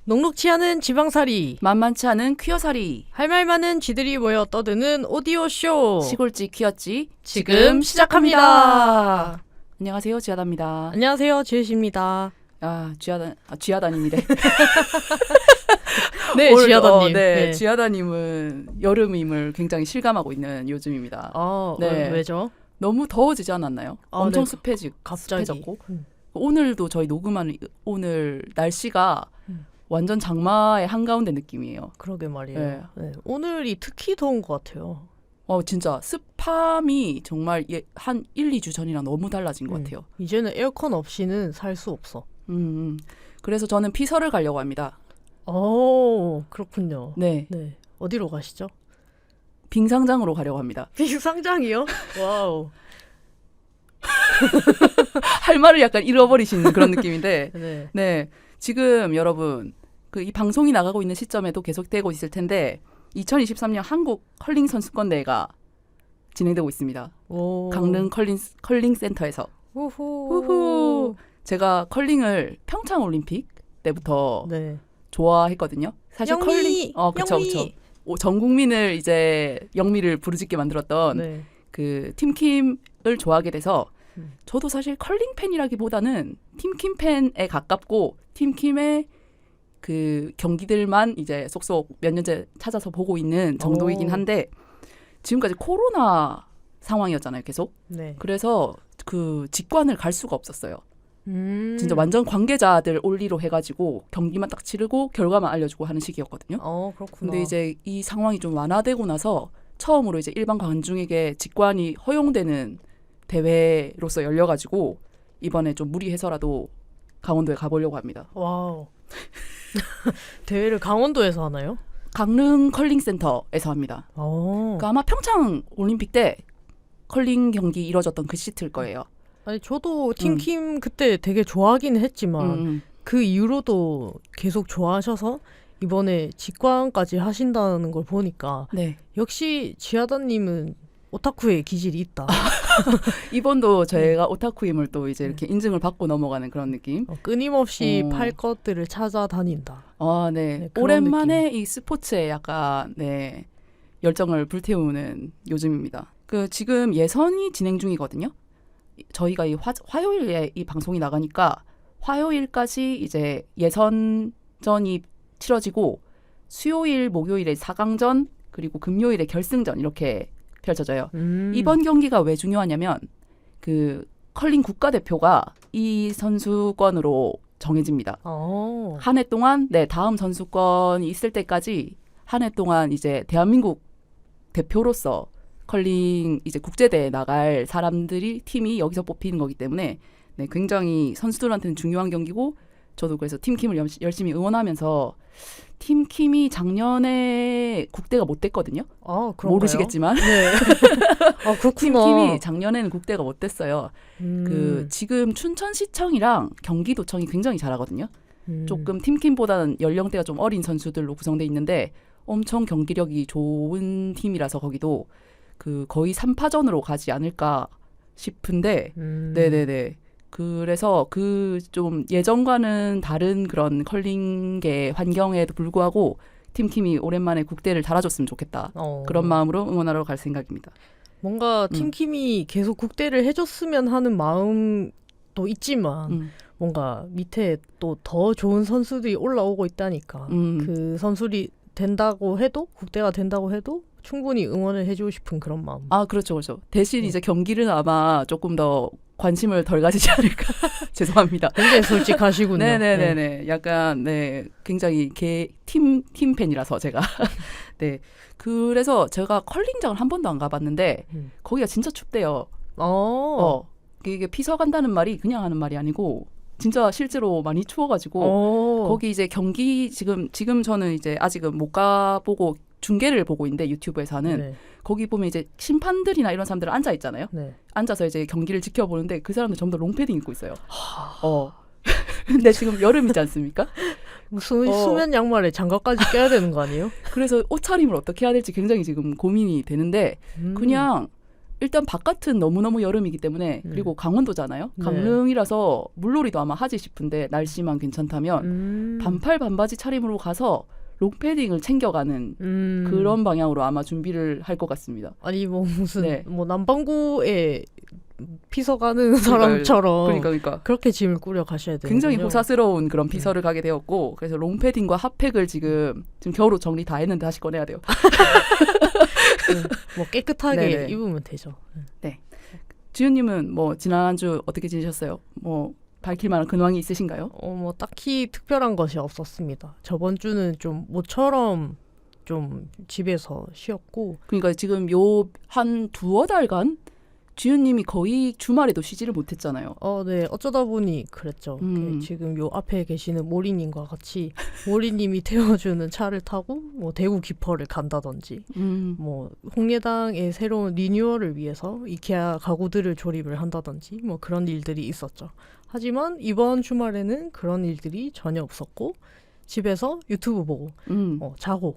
녹록치 않은 지방살이, 만만치 않은 퀴어살이, 할 말 많은 쥐들이 모여 떠드는 오디오쇼. 시골지 퀴어지 지금 시작합니다. 안녕하세요, 지하다입니다. 안녕하세요, 지혜씨입니다. 지하다님이래. 네, 지하다님. 네, 지하다님은 여름임을 굉장히 실감하고 있는 요즘입니다. 네. 왜죠? 너무 더워지지 않았나요? 엄청 네. 갑자기. 습해졌고. 오늘도 저희 녹음하는 오늘 날씨가 완전 장마의 한가운데 느낌이에요. 그러게 말이에요. 네. 네. 오늘이 특히 더운 것 같아요. 진짜 습함이 정말 한 1, 2주 전이랑 너무 달라진 것 같아요. 이제는 에어컨 없이는 살 수 없어. 그래서 저는 피서를 가려고 합니다. 그렇군요. 네. 어디로 가시죠? 빙상장으로 가려고 합니다. 빙상장이요? 와우. 할 말을 약간 잃어버리시는 그런 느낌인데 네. 네. 지금 여러분 이 방송이 나가고 있는 시점에도 계속되고 있을 텐데 2023년 한국 컬링 선수권대회가 진행되고 있습니다. 강릉 컬링 센터에서. 우후. 제가 컬링을 평창 올림픽 때부터 좋아했거든요. 사실 영미! 컬링 그쵸. 전 국민을 이제 영미를 부르짖게 만들었던 그 팀킴을 좋아하게 돼서 저도 사실 컬링 팬이라기보다는 팀킴 팬에 가깝고 팀킴의 그 경기들만 이제 쏙쏙 몇 년째 찾아서 보고 있는 정도이긴 한데 지금까지 코로나 상황이었잖아요, 계속. 그래서 그 직관을 갈 수가 없었어요. 진짜 완전 관계자들 올리로 해가지고 경기만 딱 치르고 결과만 알려주고 하는 시기였거든요. 그렇구나. 근데 이제 이 상황이 좀 완화되고 나서 처음으로 이제 일반 관중에게 직관이 허용되는 대회로서 열려가지고 이번에 좀 무리해서라도 강원도에 가보려고 합니다. 와우. 대회를 강원도에서 하나요? 강릉 컬링 센터에서 합니다. 그러니까 아마 평창 올림픽 때 컬링 경기 이뤄졌던 그 시트일 거예요. 아니 저도 팀킴 그때 되게 좋아하긴 했지만 그 이후로도 계속 좋아하셔서 이번에 직관까지 하신다는 걸 보니까 역시 지하다님은 오타쿠의 기질이 있다. 이번도 저희가 오타쿠임을 또 이제 이렇게 인증을 받고 넘어가는 그런 느낌. 끊임없이 팔 것들을 찾아다닌다. 네. 오랜만에 느낌. 이 스포츠에 약간 열정을 불태우는 요즘입니다. 지금 예선이 진행 중이거든요. 저희가 이 화요일에 이 방송이 나가니까 화요일까지 이제 예선전이 치러지고 수요일, 목요일에 4강전 그리고 금요일에 결승전 이렇게 펼쳐져요. 이번 경기가 왜 중요하냐면 그 컬링 국가대표가 이 선수권으로 정해집니다. 한 해 동안 다음 선수권이 있을 때까지 한 해 동안 이제 대한민국 대표로서 컬링 이제 국제대회에 나갈 사람들이 팀이 여기서 뽑히는 거기 때문에 굉장히 선수들한테는 중요한 경기고 저도 그래서 팀킴을 열심히 응원하면서 팀킴이 작년에 국대가 못 됐거든요. 그런가요? 모르시겠지만 그렇구나. 팀킴이 작년에는 국대가 못 됐어요. 지금 춘천시청이랑 경기도청이 굉장히 잘하거든요. 조금 팀킴보다는 연령대가 좀 어린 선수들로 구성돼 있는데 엄청 경기력이 좋은 팀이라서 거기도 거의 3파전으로 가지 않을까 싶은데 네네네. 그래서 좀 예전과는 다른 그런 컬링계 환경에도 불구하고 팀킴이 오랜만에 국대를 달아줬으면 좋겠다. 그런 마음으로 응원하러 갈 생각입니다. 뭔가 팀킴이 계속 국대를 해줬으면 하는 마음도 있지만 뭔가 밑에 또 더 좋은 선수들이 올라오고 있다니까 그 선수들이 된다고 해도 국대가 된다고 해도 충분히 응원을 해주고 싶은 그런 마음. 그렇죠. 대신 이제 경기는 아마 조금 더 관심을 덜 가지지 않을까. 죄송합니다. 굉장히 솔직하시군요. 네네네네. 약간 굉장히 팀 팬이라서 제가. 그래서 제가 컬링장을 한 번도 안 가봤는데 거기가 진짜 춥대요. 이게 피서 간다는 말이 그냥 하는 말이 아니고 진짜 실제로 많이 추워가지고 거기 이제 경기 지금 저는 이제 아직은 못 가보고 중계를 보고 있는데 유튜브에서 하는 거기 보면 이제 심판들이나 이런 사람들 앉아 있잖아요. 앉아서 이제 경기를 지켜보는데 그 사람들 전부 다 롱패딩 입고 있어요. 근데 지금 여름이지 않습니까? 수면 양말에 장갑까지 껴야 되는 거 아니에요? 그래서 옷차림을 어떻게 해야 될지 굉장히 지금 고민이 되는데 그냥 일단 바깥은 너무너무 여름이기 때문에 그리고 강원도잖아요. 네. 강릉이라서 물놀이도 아마 하지 싶은데 날씨만 괜찮다면 반팔 반바지 차림으로 가서 롱패딩을 챙겨가는 그런 방향으로 아마 준비를 할 것 같습니다. 아니 뭐 무슨 네. 뭐 남반구에 피서가는 사람처럼 그러니까 그렇게 짐을 꾸려 가셔야 돼요. 굉장히 호사스러운 그런 피서를 가게 되었고 그래서 롱패딩과 핫팩을 지금 겨울옷 정리 다 했는데 다시 꺼내야 돼요. 뭐 깨끗하게 네네. 입으면 되죠. 네. 지윤님은 뭐 지난 한 주 어떻게 지내셨어요? 뭐 밝힐 만한 근황이 있으신가요? 뭐 딱히 특별한 것이 없었습니다. 저번 주는 좀 모처럼 좀 집에서 쉬었고. 그러니까 지금 요 한 두어 달간 지윤님이 거의 주말에도 쉬지를 못했잖아요. 네. 어쩌다 보니 그랬죠. 지금 요 앞에 계시는 모리님과 같이 모리님이 태워주는 차를 타고 뭐 대구 기퍼를 간다든지 뭐 홍례당의 새로운 리뉴얼을 위해서 이케아 가구들을 조립을 한다든지 뭐 그런 일들이 있었죠. 하지만 이번 주말에는 그런 일들이 전혀 없었고 집에서 유튜브 보고 자고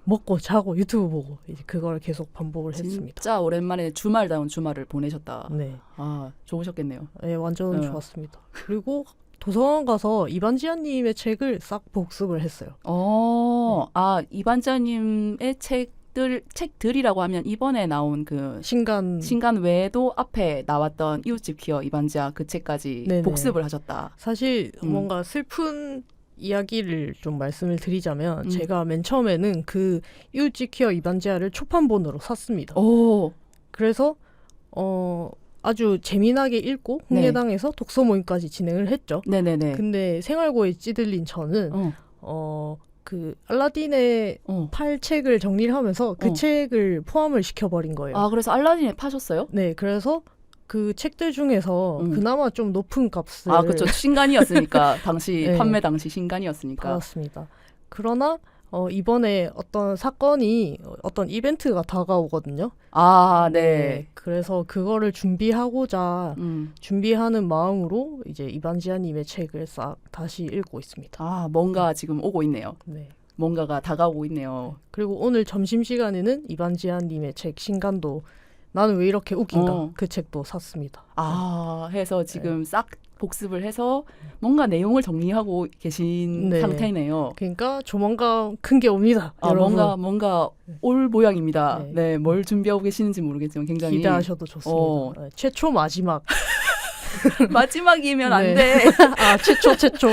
먹고 자고 유튜브 보고 이제 그걸 계속 반복을 했습니다. 진짜 오랜만에 주말다운 주말을 보내셨다. 네. 아, 좋으셨겠네요. 네, 완전 좋았습니다. 그리고 도서관 가서 이반지아님의 책을 싹 복습을 했어요. 아, 이반지아님의 책들이라고 하면 이번에 나온 그 신간 외에도 앞에 나왔던 이웃집 기어 이반지아 그 책까지 네네. 복습을 하셨다. 사실 뭔가 슬픈 이야기를 좀 말씀을 드리자면 제가 맨 처음에는 그 이웃집 기어 이반지아를 초판본으로 샀습니다. 그래서 아주 재미나게 읽고 홍례당에서 독서 모임까지 진행을 했죠. 네네네. 근데 생활고에 찌들린 저는 그 알라딘의 팔책을 정리를 하면서 그 책을 포함을 시켜버린 거예요. 아, 그래서 알라딘에 파셨어요? 네, 그래서 그 책들 중에서 그나마 좀 높은 값을 그렇죠. 신간이었으니까 당시 네. 판매 당시 신간이었으니까 받았습니다. 그러나 이번에 어떤 사건이 어떤 이벤트가 다가오거든요. 네. 그래서 그거를 준비하고자 준비하는 마음으로 이제 이반지아님의 책을 싹 다시 읽고 있습니다. 뭔가 지금 오고 있네요. 네. 뭔가가 다가오고 있네요. 그리고 오늘 점심시간에는 이반지아님의 책 신간도 나는 왜 이렇게 웃긴가 그 책도 샀습니다. 해서 지금 싹 복습을 해서 뭔가 내용을 정리하고 계신 상태네요. 그러니까 조만간 큰 게 옵니다. 여러분. 뭔가 올 모양입니다. 네, 뭘 준비하고 계시는지 모르겠지만 굉장히 기대하셔도 좋습니다. 최초 마지막. 마지막이면 안 돼. 최초.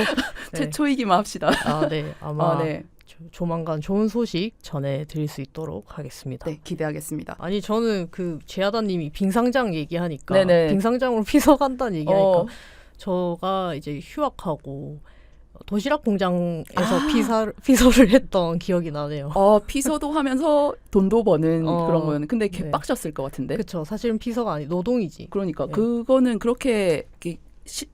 최초이기만 합시다. 네. 아마 조만간 좋은 소식 전해드릴 수 있도록 하겠습니다. 네, 기대하겠습니다. 아니 저는 그 제아다님이 빙상장 얘기하니까 빙상장으로 피서 간다는 얘기하니까 저가 이제 휴학하고 도시락 공장에서 피서를 했던 기억이 나네요. 피서도 하면서 돈도 버는 그런 거는 근데 개빡쳤을 것 같은데. 그렇죠. 사실은 피서가 아니 노동이지. 그러니까 그거는 그렇게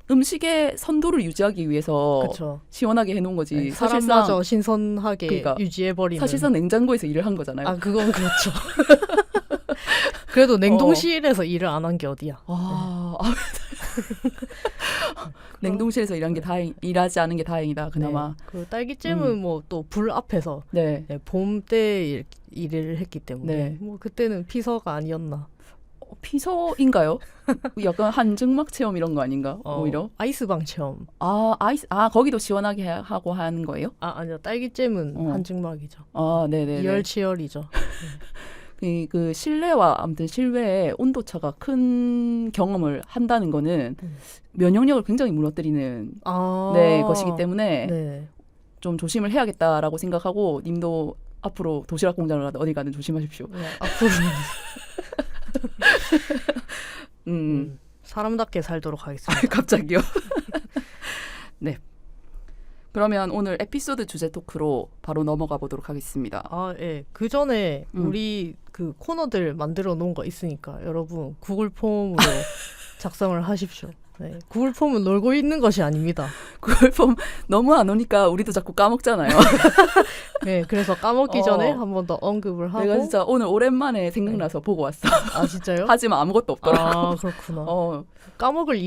음식의 선도를 유지하기 위해서 그쵸. 시원하게 해놓은 거지. 사람마저 신선하게 유지해버리는. 사실상 냉장고에서 일을 한 거잖아요. 그건 그렇죠. 그래도 냉동실에서 일을 안 한 게 어디야. 냉동실에서 일하지 않은 게 다행이다. 그나마. 그 딸기잼은 뭐 또 불 앞에서 봄 때 일을 했기 때문에 뭐 그때는 피서가 아니었나. 피서인가요? 약간 한증막 체험 이런 거 아닌가? 오히려 아이스방 체험. 거기도 시원하게 하고 하는 거예요? 아니요. 딸기잼은 한증막이죠. 네네. 이열치열이죠. 그 실내와 아무튼 실외에 온도차가 큰 경험을 한다는 거는 면역력을 굉장히 무너뜨리는 것이기 때문에 좀 조심을 해야겠다라고 생각하고 님도 앞으로 도시락 공장을 가든 어디 가든 조심하십시오. 앞으로는 사람답게 살도록 하겠습니다. 갑자기요? 네. 그러면 오늘 에피소드 주제 토크로 바로 넘어가 보도록 하겠습니다. 그 전에 우리 그 코너들 만들어 놓은 거 있으니까 여러분 구글 폼으로 작성을 하십시오. 네, 구글 폼은 놀고 있는 것이 아닙니다. 구글 폼 너무 안 오니까 우리도 자꾸 까먹잖아요. 네, 그래서 까먹기 전에 한 번 더 언급을 하고. 내가 진짜 오늘 오랜만에 생각나서 보고 왔어. 진짜요? 하지만 아무것도 없더라고. 그렇구나. 까먹을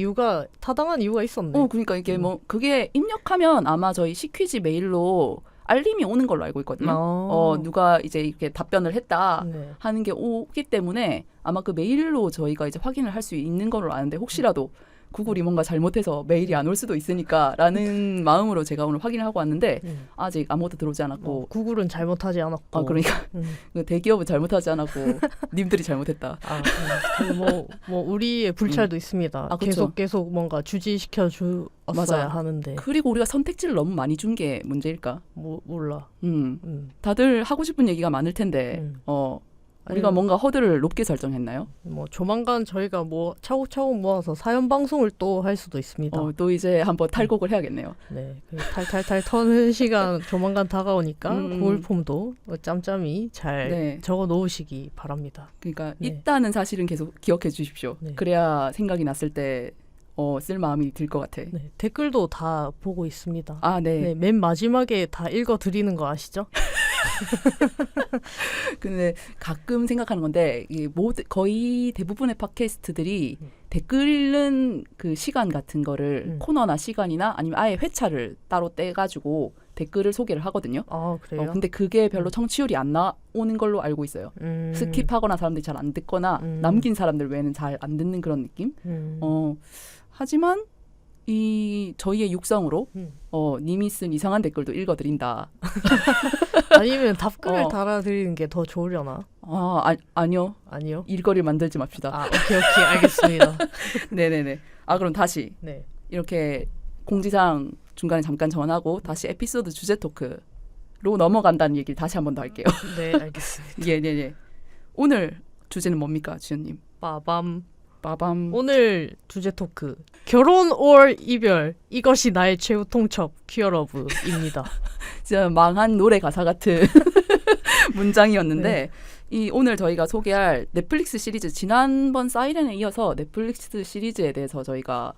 타당한 이유가 있었네. 그러니까 이게 뭐 그게 입력하면 아마 저희 시퀴즈 메일로 알림이 오는 걸로 알고 있거든요. 누가 이제 이렇게 답변을 했다 네. 하는 게 오기 때문에 아마 그 메일로 저희가 이제 확인을 할 수 있는 걸로 아는데 혹시라도 구글이 뭔가 잘못해서 메일이 안 올 수도 있으니까라는 마음으로 제가 오늘 확인을 하고 왔는데 아직 아무것도 들어오지 않았고 구글은 잘못하지 않았고 그러니까 대기업은 잘못하지 않았고 님들이 잘못했다. 뭐 우리의 불찰도 있습니다. 계속 뭔가 주지시켜 주었어야 하는데. 그리고 우리가 선택지를 너무 많이 준 게 문제일까? 몰라. 다들 하고 싶은 얘기가 많을 텐데 우리가 뭔가 허들을 높게 설정했나요? 뭐 조만간 저희가 뭐 차곡차곡 모아서 사연 방송을 또 할 수도 있습니다. 또 이제 한번 탈곡을 해야겠네요. 네, 탈탈탈 터는 시간 조만간 다가오니까 구글 폼도 짬짬이 잘 적어 놓으시기 바랍니다. 그러니까 있다는 사실은 계속 기억해 주십시오. 그래야 생각이 났을 때 쓸 마음이 들 것 같아. 네, 댓글도 다 보고 있습니다. 네. 맨 마지막에 다 읽어드리는 거 아시죠? 근데 가끔 생각하는 건데 거의 대부분의 팟캐스트들이 댓글 읽는 그 시간 같은 거를 코너나 시간이나 아니면 아예 회차를 따로 떼가지고 댓글을 소개를 하거든요. 그래요? 근데 그게 별로 청취율이 안 나오는 걸로 알고 있어요. 스킵하거나 사람들이 잘 안 듣거나 남긴 사람들 외에는 잘 안 듣는 그런 느낌? 하지만 저희의 육성으로 님이 쓴 이상한 댓글도 읽어드린다. 아니면 답글을 달아드리는 게 더 좋으려나? 아니요. 아니요? 일거리를 만들지 맙시다. 오케이 알겠습니다. 네네네. 그럼 다시 이렇게 공지사항 중간에 잠깐 전하고 다시 에피소드 주제 토크로 넘어간다는 얘기를 다시 한 번 더 할게요. 네, 알겠습니다. 예. 오늘 주제는 뭡니까, 주연님? 빠밤. 오늘 주제 토크. 결혼 or 이별. 이것이 나의 최후 통첩. 퀴어러브입니다. 진짜 망한 노래 가사 같은 문장이었는데 오늘 저희가 소개할 넷플릭스 시리즈 지난번 사이렌에 이어서 넷플릭스 시리즈에 대해서 저희가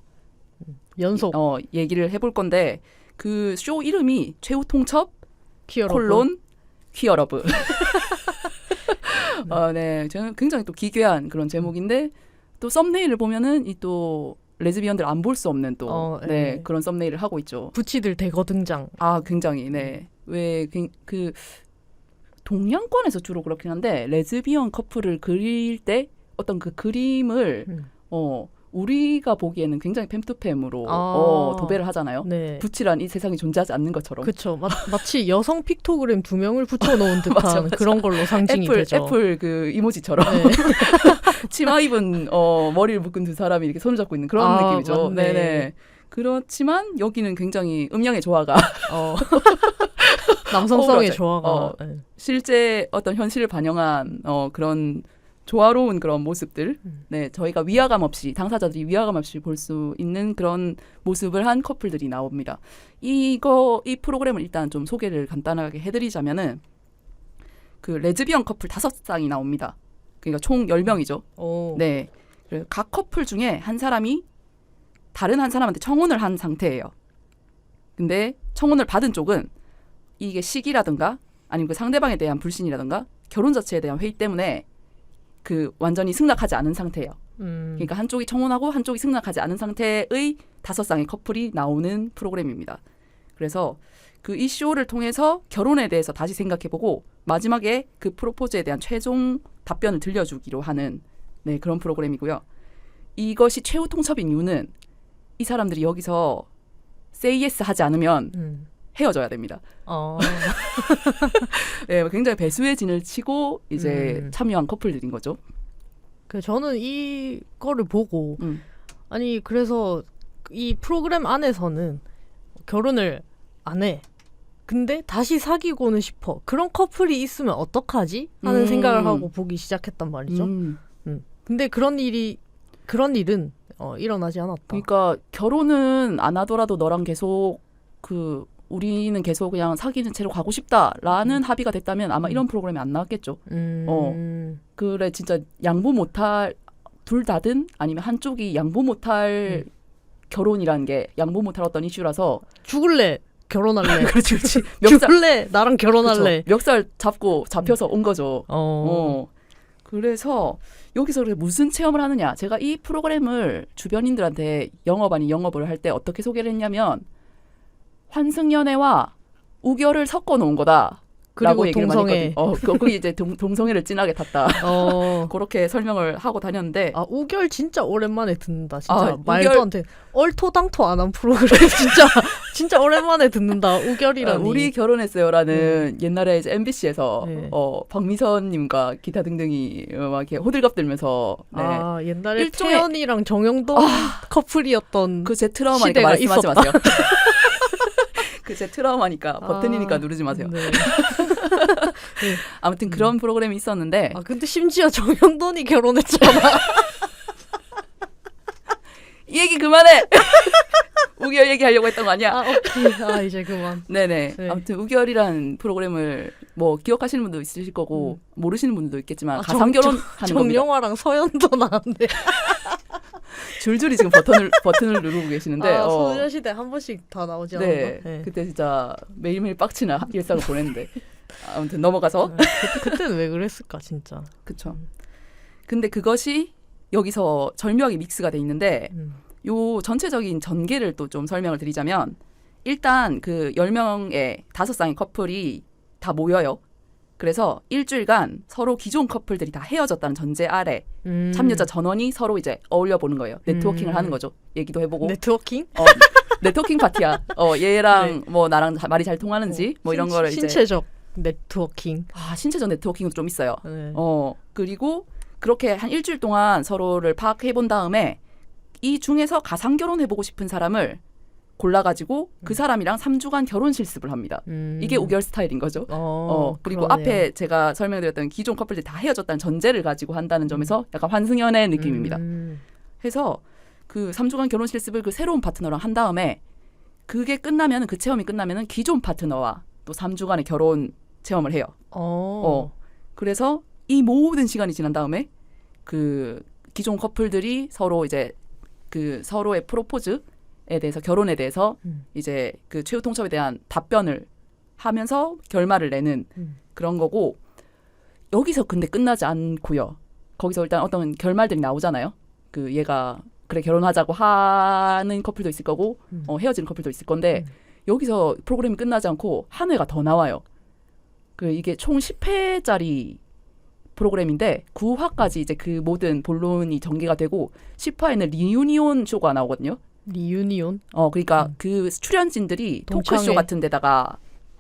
연속 얘기를 해볼 건데 그 쇼 이름이 최후 통첩 퀴어러브. 퀴어러브. 네, 저는 굉장히 또 기괴한 그런 제목인데 또 썸네일을 보면은 또 레즈비언들 안 볼 수 없는 또 그런 썸네일을 하고 있죠. 부치들 대거 등장. 굉장히 왜 그 동양권에서 주로 그렇긴 한데 레즈비언 커플을 그릴 때 어떤 그 그림을 우리가 보기에는 굉장히 팸투팸으로 도배를 하잖아요. 부치란 이 세상에 존재하지 않는 것처럼. 그렇죠. 마치 여성 픽토그램 2명을 붙여놓은 듯한 맞아. 그런 걸로 상징이 되죠. 애플 그 이모지처럼. 치마 입은 머리를 묶은 두 사람이 이렇게 손을 잡고 있는 그런 느낌이죠. 네네. 그렇지만 여기는 굉장히 음양의 조화가 남성성의 조화가 실제 어떤 현실을 반영한 그런 조화로운 그런 모습들, 저희가 위화감 없이 당사자들이 위화감 없이 볼 수 있는 그런 모습을 한 커플들이 나옵니다. 이 프로그램을 일단 좀 소개를 간단하게 해드리자면은 그 레즈비언 커플 5쌍이 나옵니다. 그러니까 총 10명이죠. 네, 각 커플 중에 한 사람이 다른 한 사람한테 청혼을 한 상태예요. 근데 청혼을 받은 쪽은 이게 시기라든가 아니면 그 상대방에 대한 불신이라든가 결혼 자체에 대한 회의 때문에 그 완전히 승낙하지 않은 상태예요. 그러니까 한쪽이 청혼하고 한쪽이 승낙하지 않은 상태의 5쌍의 커플이 나오는 프로그램입니다. 그래서 그 이 쇼를 통해서 결혼에 대해서 다시 생각해보고 마지막에 그 프로포즈에 대한 최종 답변을 들려주기로 하는 그런 프로그램이고요. 이것이 최후 통첩인 이유는 이 사람들이 여기서 say yes 하지 않으면 헤어져야 됩니다. 굉장히 배수의 진을 치고 이제 참여한 커플들인 거죠. 저는 이거를 보고 아니 그래서 이 프로그램 안에서는 결혼을 안 해. 근데 다시 사귀고는 싶어. 그런 커플이 있으면 어떡하지? 하는 생각을 하고 보기 시작했단 말이죠. 근데 그런 일은 일어나지 않았다. 그러니까 결혼은 안 하더라도 너랑 계속 우리는 계속 그냥 사귀는 채로 가고 싶다라는 합의가 됐다면 아마 이런 프로그램이 안 나왔겠죠. 그래 진짜 양보 못할 둘 다든 아니면 한쪽이 양보 못할 결혼이라는 게 양보 못할 어떤 이슈라서 죽을래 결혼할래. 그렇지. 죽을래 나랑 결혼할래. 멱살 잡혀서 온 거죠. 그래서 여기서 무슨 체험을 하느냐. 제가 이 프로그램을 주변인들한테 영업 아닌 영업을 할 때 어떻게 소개를 했냐면 환승연애와 우결을 섞어 놓은 거다. 그리고 라고 얘기를 동성애. 많이 했거든요. 거기 이제 동성애를 진하게 탔다. 그렇게 설명을 하고 다녔는데. 아, 우결 진짜 오랜만에 듣는다. 진짜 아, 말도 안 돼. 얼토당토 안 한 프로그램 진짜 오랜만에 듣는다. 우결이라니. 우리 결혼했어요라는 옛날에 이제 MBC에서 박미선님과 기타 등등이 막 이렇게 호들갑 들면서 아, 옛날에 태연이랑 정영돈 커플이었던 그 제 트라우마니까 시대가 말씀하지 있었다. 마세요. 그 제 트라우마니까 버튼이니까 누르지 마세요. 네. 아무튼 그런 프로그램이 있었는데 아, 근데 심지어 정영돈이 결혼했잖아. 이 얘기 그만해. 우결 얘기하려고 했던 거 아니야? 아, 오케이. 아, 이제 그만. 네네. 네. 아무튼 우결이라는 프로그램을 뭐 기억하시는 분도 있으실 거고 모르시는 분들도 있겠지만 가상결혼하는 겁니다. 정영화랑 서연도 나왔네. 줄줄이 지금 버튼을 누르고 계시는데 소녀시대 한 번씩 다 나오지 않았나? 네. 네. 그때 진짜 매일매일 빡치는 일상을 보냈는데 아무튼 넘어가서 그때는 왜 그랬을까 진짜. 그쵸. 근데 그것이 여기서 절묘하게 믹스가 돼 있는데 요 전체적인 전개를 또 좀 설명을 드리자면 일단 그 10명의 5쌍의 커플이 다 모여요. 그래서 일주일간 서로 기존 커플들이 다 헤어졌다는 전제 아래 참여자 전원이 서로 이제 어울려 보는 거예요. 네트워킹을 하는 거죠. 얘기도 해보고. 네트워킹? 네트워킹 파티야. 얘랑 네. 뭐 나랑 말이 잘 통하는지 뭐 이런 거를 이제 신체적 네트워킹. 아, 신체적 네트워킹도 좀 있어요. 네. 그리고 그렇게 한 일주일 동안 서로를 파악해 본 다음에 이 중에서 가상 결혼해보고 싶은 사람을 골라가지고 그 사람이랑 3주간 결혼 실습을 합니다. 이게 우결 스타일인 거죠. 그리고 그러네요. 앞에 제가 설명드렸던 기존 커플들이 다 헤어졌다는 전제를 가지고 한다는 점에서 약간 환승연애 느낌입니다. 해서 그 3주간 결혼 실습을 그 새로운 파트너랑 한 다음에 그게 끝나면 그 체험이 끝나면은 기존 파트너와 또 3주간의 결혼 체험을 해요. 그래서 이 모든 시간이 지난 다음에 그 기존 커플들이 서로 이제 그 서로의 프로포즈에 대해서 결혼에 대해서 이제 그 최후 통첩에 대한 답변을 하면서 결말을 내는 그런 거고 여기서 근데 끝나지 않고요. 거기서 일단 어떤 결말들이 나오잖아요. 그 얘가 그래 결혼하자고 하는 커플도 있을 거고 헤어지는 커플도 있을 건데 여기서 프로그램이 끝나지 않고 한 회가 더 나와요. 그 이게 총 10회짜리 프로그램인데 9화까지 이제 그 모든 본론이 전개가 되고 10화에는 리유니온 쇼가 나오거든요. 리유니온? 그러니까 그 출연진들이 동창회. 토크쇼 같은 데다가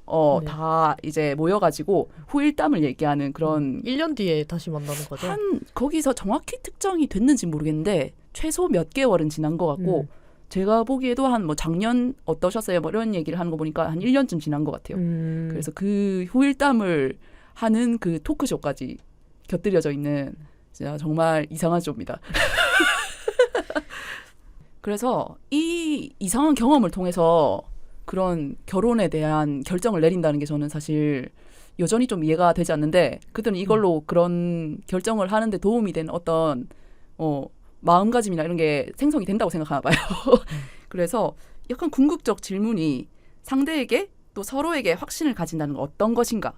네. 다 이제 모여가지고 후일담을 얘기하는 그런 1년 뒤에 다시 만나는 거죠? 거기서 정확히 특정이 됐는지 모르겠는데 최소 몇 개월은 지난 것 같고 제가 보기에도 한 뭐 작년 어떠셨어요? 뭐 이런 얘기를 하는 거 보니까 한 1년쯤 지난 것 같아요. 그래서 그 후일담을 하는 그 토크쇼까지 곁들여져 있는 진짜 정말 이상한 쇼입니다. 그래서 이 이상한 경험을 통해서 그런 결혼에 대한 결정을 내린다는 게 저는 사실 여전히 좀 이해가 되지 않는데 그들은 이걸로 그런 결정을 하는데 도움이 되는 어떤 마음가짐이나 이런 게 생성이 된다고 생각하나 봐요. 그래서 약간 궁극적 질문이 상대에게 또 서로에게 확신을 가진다는 건 어떤 것인가.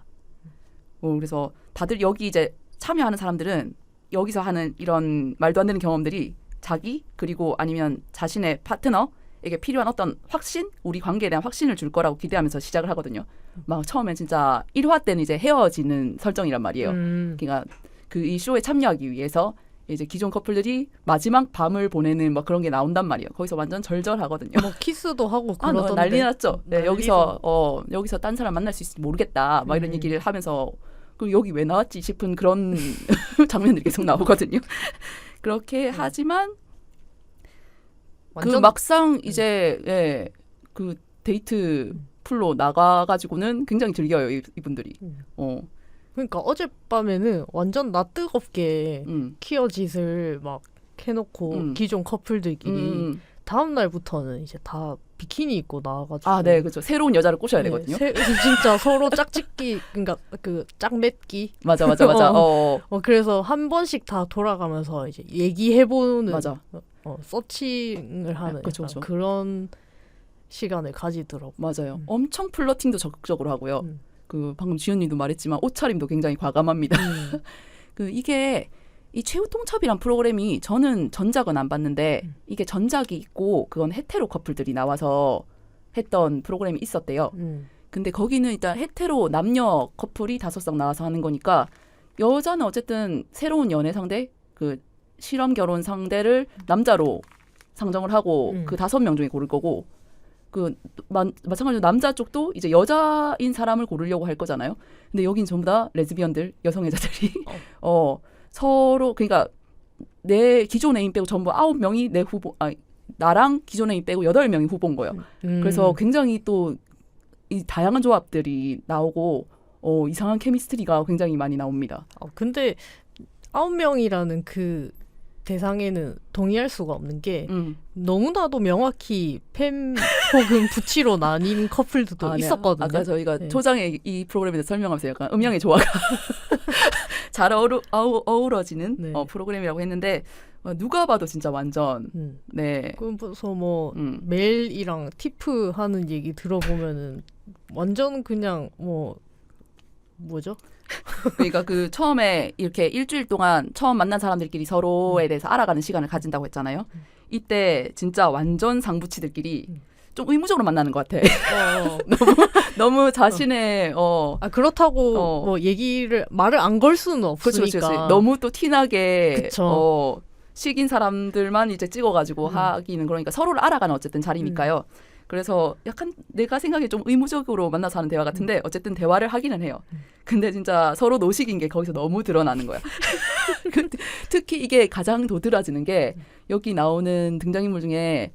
그래서 다들 여기 이제 참여하는 사람들은 여기서 하는 이런 말도 안 되는 경험들이 자기 그리고 아니면 자신의 파트너에게 필요한 어떤 확신, 우리 관계에 대한 확신을 줄 거라고 기대하면서 시작을 하거든요. 막 처음엔 진짜 1화 때는 이제 헤어지는 설정이란 말이에요. 그러니까 그 이 쇼에 참여하기 위해서 이제 기존 커플들이 마지막 밤을 보내는 뭐 그런 게 나온단 말이에요. 거기서 완전 절절하거든요. 뭐 키스도 하고 그러던데. 난리 났죠. 네, 난리죠. 여기서 딴 사람 만날 수 있을지 모르겠다. 막 이런 얘기를 하면서 그럼 여기 왜 나왔지 싶은 그런 장면들이 계속 나오거든요. 그렇게 하지만 그 막상 이제 그 데이트 풀로 나가가지고는 굉장히 즐겨요 이분들이. 그러니까 어젯밤에는 완전 나 뜨겁게 키어짓을 막 해놓고 기존 커플들끼리 다음 날부터는 이제 다 비키니 입고 나와가지고 네, 그렇죠. 새로운 여자를 꼬셔야 되거든요. 진짜 서로 짝짓기, 그러니까 그 짝맺기. 맞아. 그래서 한 번씩 다 돌아가면서 이제 얘기해보는, 맞아. 서칭을 하는 그쵸. 그런 시간을 가지더라고. 맞아요. 엄청 플러팅도 적극적으로 하고요. 그 방금 지연님도 말했지만 옷차림도 굉장히 과감합니다. 그 이게 이 최후 통첩이란 프로그램이 저는 전작은 안 봤는데 이게 전작이 있고 그건 헤테로 커플들이 나와서 했던 프로그램이 있었대요. 근데 거기는 일단 헤테로 남녀 커플이 5명 나와서 하는 거니까 여자는 어쨌든 새로운 연애 상대, 그 실험 결혼 상대를 남자로 상정을 하고 그 5명 중에 고를 거고, 그 마찬가지로 남자 쪽도 이제 여자인 사람을 고르려고 할 거잖아요. 근데 여긴 전부 다 레즈비언들, 여성애자들이 서로, 그러니까 내 기존 애인 빼고 전부 9명이 내 후보, 나랑 기존 애인 빼고 8명이 후보인 거예요. 그래서 굉장히 또 이 다양한 조합들이 나오고 이상한 케미스트리가 굉장히 많이 나옵니다. 근데 9명이라는 그 대상에는 동의할 수가 없는 게 너무나도 명확히 팸 혹은 부치로 나뉜 커플들도 있었거든요. 아까 저희가 초장에 이 프로그램에 대해서 설명하면서 약간 음양의 조화가 잘 어우러지는 프로그램이라고 했는데 누가 봐도 진짜 완전 네. 그래서 뭐 멜이랑 티프 하는 얘기 들어보면은 완전 그냥 뭐죠? 그러니까 그 처음에 이렇게 일주일 동안 처음 만난 사람들끼리 서로에 대해서 알아가는 시간을 가진다고 했잖아요. 이때 진짜 완전 상부치들끼리 좀 의무적으로 만나는 것 같아. 너무 자신의 그렇다고 뭐 말을 안 걸 수는 없으니까. 그렇죠. 너무 또 티나게 식인 사람들만 이제 찍어가지고 하기는 그러니까 서로를 알아가는 어쨌든 자리니까요. 그래서 약간 내가 생각에 좀 의무적으로 만나서 하는 대화 같은데 어쨌든 대화를 하기는 해요. 근데 진짜 서로 노식인 게 거기서 너무 드러나는 거야. 특히 이게 가장 도드라지는 게 여기 나오는 등장인물 중에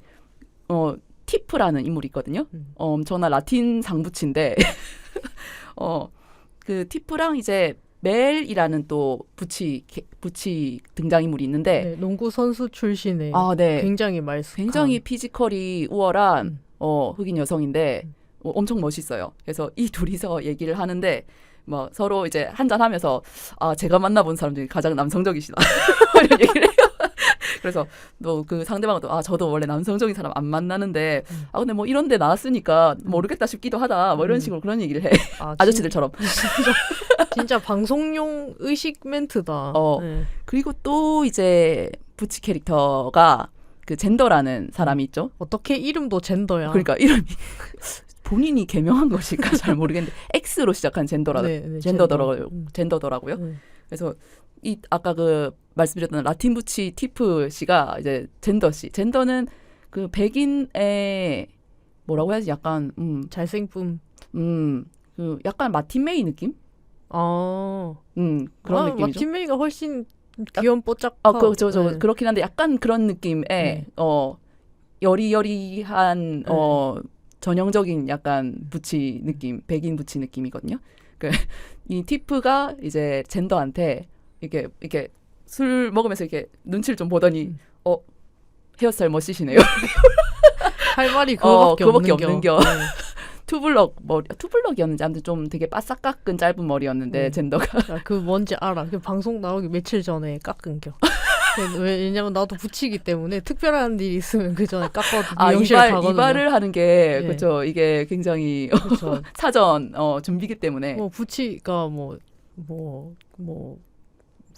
티프라는 인물이 있거든요. 엄청난 라틴 상부치인데 그 티프랑 이제 멜이라는 또 부치 등장인물이 있는데 농구 선수 출신의 네. 굉장히 말쑥한 굉장히 피지컬이 우월한 흑인 여성인데 엄청 멋있어요. 그래서 이 둘이서 얘기를 하는데 뭐 서로 이제 한잔하면서 제가 만나본 사람 중에 가장 남성적이시다 이런 얘기를 해요. 그래서 또 그 상대방도 저도 원래 남성적인 사람 안 만나는데 근데 뭐 이런 데 나왔으니까 모르겠다 싶기도 하다 뭐 이런 식으로 그런 얘기를 해. 아저씨들처럼. 진짜 방송용 의식 멘트다. 네. 그리고 또 이제 부치 캐릭터가 그 젠더라는 사람이 있죠. 어떻게 이름도 젠더야. 그러니까 이름이 본인이 개명한 것일까 잘 모르겠는데 X로 시작한 젠더더라고요. 그래서 이 아까 그 말씀드렸던 라틴 부치 티프 씨가 이제 젠더 씨. 젠더는 그 백인의 뭐라고 해야지 약간 잘생쁨. 그 약간 마틴 메이 느낌? 그런 느낌이죠. 마틴 메이가 훨씬 귀여운 뽀짝. 그렇죠. 그렇긴 한데 약간 그런 느낌의 여리여리한 전형적인 약간 부치 느낌, 백인 부치 느낌이거든요. 이 티프가 이제 젠더한테 이렇게 술 먹으면서 이렇게 눈치를 좀 보더니 헤어스타일 멋지시네요. 할 말이 그거밖에 없는겨. 투블럭이었는지 아무튼 좀 되게 바싹 깎은 짧은 머리였는데 젠더가 그 뭔지 알아. 그 방송 나오기 며칠 전에 깎은겨. 왜냐면 나도 붙이기 때문에 특별한 일이 있으면 그 전에 깎거든요. 미용실 가거든요. 이발을 하는 게 그렇죠. 이게 굉장히 사전 준비기 때문에 뭐 붙이가 뭐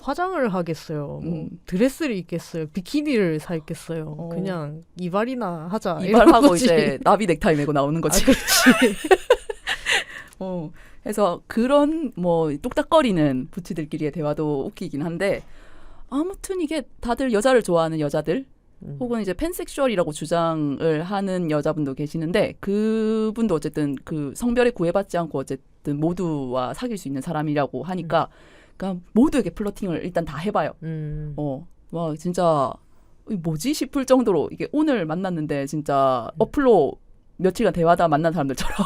화장을 하겠어요. 뭐 드레스를 입겠어요. 비키니를 사 입겠어요. 그냥 이발이나 하자. 이발하고 이제 나비 넥타이 메고 나오는 거지. 그렇지. 그래서 그런 뭐 뚝딱거리는 부치들끼리의 대화도 웃기긴 한데 아무튼 이게 다들 여자를 좋아하는 여자들 혹은 이제 팬섹슈얼이라고 주장을 하는 여자분도 계시는데 그분도 어쨌든 그 성별에 구애받지 않고 어쨌든 모두와 사귈 수 있는 사람이라고 하니까 그러니까 모두에게 플러팅을 일단 다 해봐요. 와 진짜 뭐지 싶을 정도로 이게 오늘 만났는데 진짜 어플로 며칠간 대화다 만난 사람들처럼.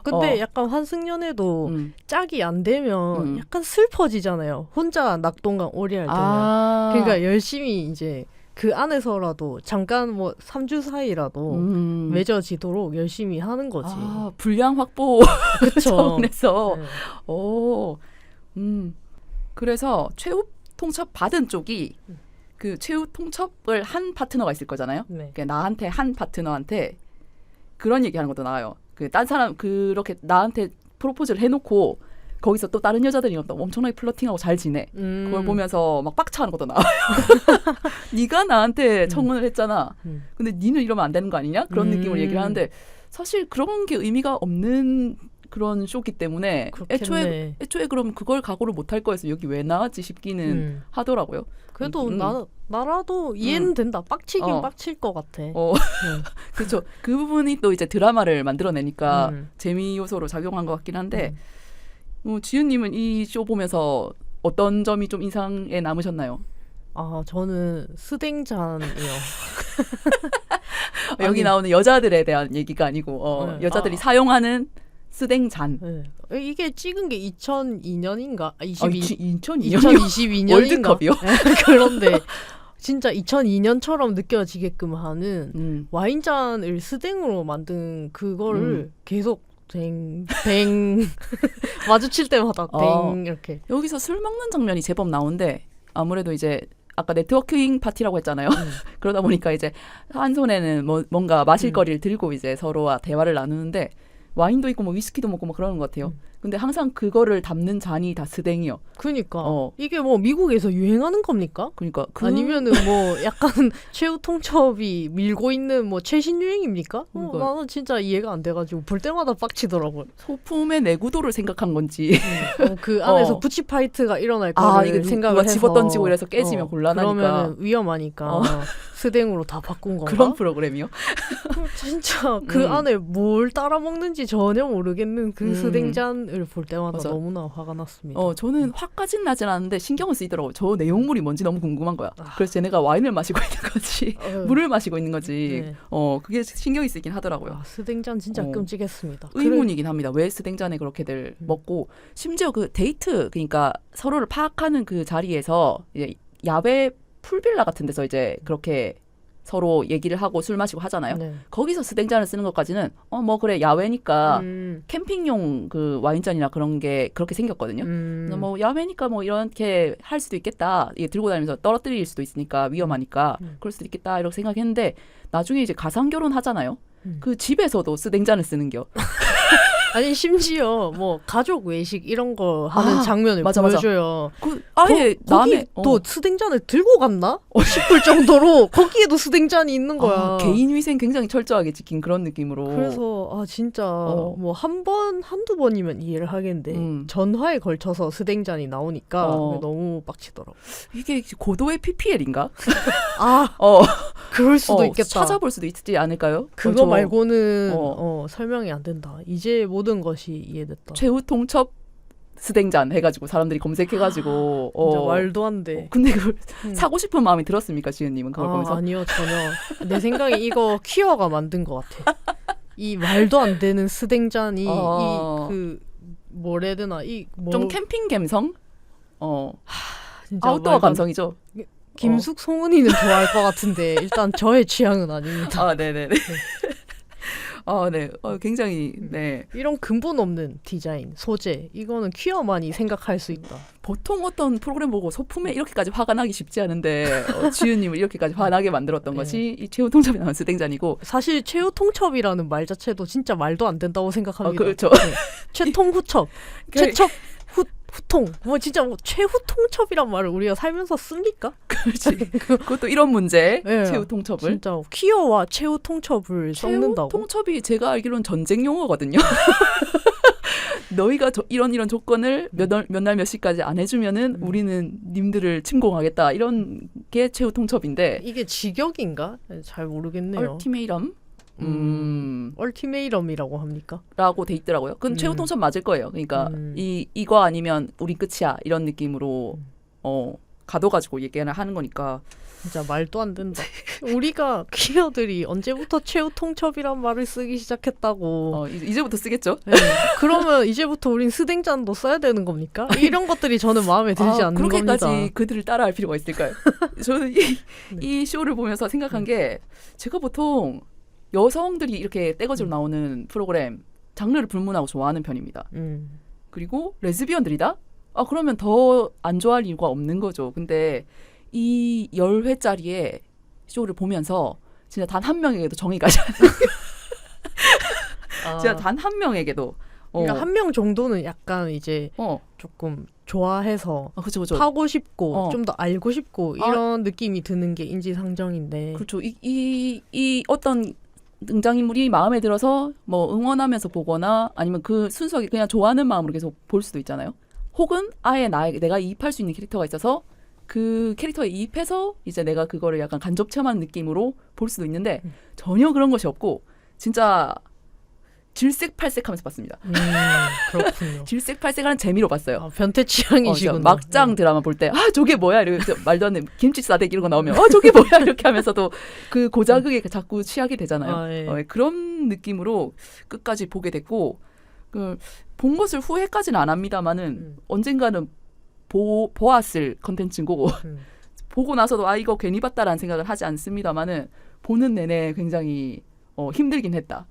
근데 약간 환승연애도 짝이 안 되면 약간 슬퍼지잖아요. 혼자 낙동강 오리할 때는. 그러니까 열심히 이제 그 안에서라도 잠깐 뭐 3주 사이라도 맺어지도록 열심히 하는 거지. 분량 확보 차원에서. 그래서 최후 통첩 받은 쪽이 그 최후 통첩을 한 파트너가 있을 거잖아요. 그러니까 나한테 한 파트너한테 그런 얘기하는 것도 나와요. 그 딴 사람 그렇게 나한테 프로포즈를 해놓고 거기서 또 다른 여자들이 엄청나게 플러팅하고 잘 지내. 그걸 보면서 막 빡쳐하는 것도 나와요. 네가 나한테 청혼을 했잖아. 근데 니는 이러면 안 되는 거 아니냐? 그런 느낌으로 얘기를 하는데 사실 그런 게 의미가 없는 그런 쇼기 때문에 그렇겠네. 애초에 그럼 그걸 각오를 못할 거여서 여기 왜 나왔지 싶기는 하더라고요. 그래도 나라도 이해는 된다. 빡치긴 빡칠 것 같아. 그렇죠. 그 부분이 또 이제 드라마를 만들어내니까 재미 요소로 작용한 것 같긴 한데 지윤님은 이 쇼 보면서 어떤 점이 좀 인상에 남으셨나요? 아, 저는 스댕잔이요. 여기 나오는 여자들에 대한 얘기가 아니고 여자들이 사용하는 스댕잔. 네. 이게 찍은 게 2002년인가? 2022년이요? 월드컵이요? 그런데 진짜 2002년처럼 느껴지게끔 하는 와인잔을 스댕으로 만든 그거를 계속 뱅 마주칠 때마다 뱅 이렇게. 여기서 술 먹는 장면이 제법 나오는데 아무래도 이제 아까 네트워킹 파티라고 했잖아요. 그러다 보니까 이제 한 손에는 뭔가 마실 거리를 들고 이제 서로와 대화를 나누는데 와인도 있고 뭐 위스키도 먹고 뭐 그러는 것 같아요. 근데 항상 그거를 담는 잔이 다 스댕이요. 그러니까 이게 뭐 미국에서 유행하는 겁니까? 그러니까 아니면은 뭐 약간 최후 통첩이 밀고 있는 뭐 최신 유행입니까? 나는 진짜 이해가 안 돼가지고 볼 때마다 빡치더라고요. 소품의 내구도를 생각한 건지 그 안에서 부치 파이트가 일어날 거를 생각을 해서 집어던지고 이래서 깨지면 곤란하니까 그러면 위험하니까 스댕으로 다 바꾼 건가? 그런 프로그램이요? 진짜 그 안에 뭘 따라 먹는지 전혀 모르겠는 그 스댕잔을 볼 때마다 맞아. 너무나 화가 났습니다. 저는 화까진 나진 않았는데 신경은 쓰이더라고요. 저 내용물이 뭔지 너무 궁금한 거야. 그래서 쟤네가 와인을 마시고 있는 거지 물을 마시고 있는 거지. 네. 그게 신경이 쓰이긴 하더라고요. 스댕잔 진짜 끔찍했습니다. 의문이긴 합니다. 왜 스댕잔에 그렇게들 먹고 심지어 그 데이트 그러니까 서로를 파악하는 그 자리에서 이제 야외 풀빌라 같은 데서 이제 그렇게 서로 얘기를 하고 술 마시고 하잖아요. 네. 거기서 스댕잔을 쓰는 것까지는 뭐 그래 야외니까 캠핑용 그 와인잔이나 그런 게 그렇게 생겼거든요. 뭐 야외니까 뭐 이렇게 할 수도 있겠다. 이게 들고 다니면서 떨어뜨릴 수도 있으니까 위험하니까 그럴 수도 있겠다 이렇게 생각했는데 나중에 이제 가상 결혼 하잖아요. 그 집에서도 스댕잔을 쓰는겨. 아니 심지어 뭐 가족 외식 이런 거 하는 장면을 보여줘요. 그 아예 남의 또 스댕잔을 들고 갔나 싶을 정도로 거기에도 스댕잔이 있는 거야. 개인 위생 굉장히 철저하게 지킨 그런 느낌으로. 그래서 진짜 뭐 한 번 한두 번이면 이해를 하겠는데 전화에 걸쳐서 스댕잔이 나오니까 너무 빡치더라고. 이게 고도의 PPL인가? 그럴 수도 있겠다. 찾아볼 수도 있지 않을까요? 그거 말고는 설명이 안 된다. 이제 모든 것이 이해됐다. 최후 통첩 스댕잔 해가지고 사람들이 검색해가지고 진짜 말도 안 돼. 근데 그걸 사고 싶은 마음이 들었습니까, 지은님은 그걸 보면서? 아니요, 전혀. 내 생각에 이거 퀴어가 만든 것 같아. 이 말도 안 되는 스댕잔이 뭐라 해야 되나 좀 캠핑 감성? 진짜 아웃도어 감성이죠. 김숙 송은이는 좋아할 것 같은데 일단 저의 취향은 아닙니다. 네네네. 네. 굉장히 이런 근본 없는 디자인, 소재 이거는 퀴어만이 생각할 수 있다. 보통 어떤 프로그램 보고 소품에 이렇게까지 화가 나기 쉽지 않은데 지윤님을 이렇게까지 화나게 만들었던 것이 이 최후 통첩이 나온 스댕잔이고 사실 최후 통첩이라는 말 자체도 진짜 말도 안 된다고 생각합니다. 그렇죠. 최통후첩, 최첩 후통 뭐 진짜 최후 통첩이란 말을 우리가 살면서 씁니까? 그렇지. 그것도 이런 문제. 최후 통첩을 진짜 퀴어와 최후 통첩을 섞는다고. 최후 통첩이 제가 알기로는 전쟁 용어거든요. 너희가 이런 조건을 몇 날 몇 시까지 안 해주면은 우리는 님들을 침공하겠다 이런 게 최후 통첩인데 이게 직역인가? 잘 모르겠네요. 얼티메이럼. 얼티메이럼이라고 합니까? 라고 돼 있더라고요. 그건 최후 통첩 맞을 거예요. 그러니까 이거 아니면 우린 끝이야 이런 느낌으로 가둬가지고 얘기를 하는 거니까 진짜 말도 안 된다. 우리가 퀴어들이 언제부터 최후 통첩이란 말을 쓰기 시작했다고. 이제부터 쓰겠죠. 네. 그러면 이제부터 우린 스댕잔도 써야 되는 겁니까? 이런 것들이 저는 마음에 들지 않는 그렇게까지 겁니다. 그들을 따라할 필요가 있을까요? 저는 이 쇼를 보면서 생각한 게 제가 보통 여성들이 이렇게 떼거지로 나오는 프로그램 장르를 불문하고 좋아하는 편입니다. 그리고 레즈비언들이다? 그러면 더 안 좋아할 이유가 없는 거죠. 근데 이 10회짜리의 쇼를 보면서 진짜 단 한 명에게도 정이 가지 않아요. 진짜 단 한 명에게도. 그러니까 한 명 정도는 약간 이제 조금 좋아해서 그쵸. 파고 싶고 좀 더 알고 싶고 이런 느낌이 드는 게 인지상정인데. 그렇죠. 이 어떤 등장인물이 마음에 들어서 뭐 응원하면서 보거나 아니면 그 순수하게 그냥 좋아하는 마음으로 계속 볼 수도 있잖아요. 혹은 아예 내가 이입할 수 있는 캐릭터가 있어서 그 캐릭터에 이입해서 이제 내가 그거를 약간 간접 체험하는 느낌으로 볼 수도 있는데 전혀 그런 것이 없고 진짜 질색팔색하면서 봤습니다. 그렇군요. 질색팔색하는 재미로 봤어요. 아, 변태 취향이시군요. 막장 드라마 볼 때 저게 뭐야 이러면서 말도 안 되는 김치 싸대기 이런 거 나오면 저게 뭐야 이렇게 하면서도 그 고자극에 자꾸 취하게 되잖아요. 아, 예. 그런 느낌으로 끝까지 보게 됐고 본 것을 후회까지는 안 합니다만은 언젠가는 보았을 컨텐츠고 보고 나서도 이거 괜히 봤다라는 생각을 하지 않습니다만은 보는 내내 굉장히 힘들긴 했다.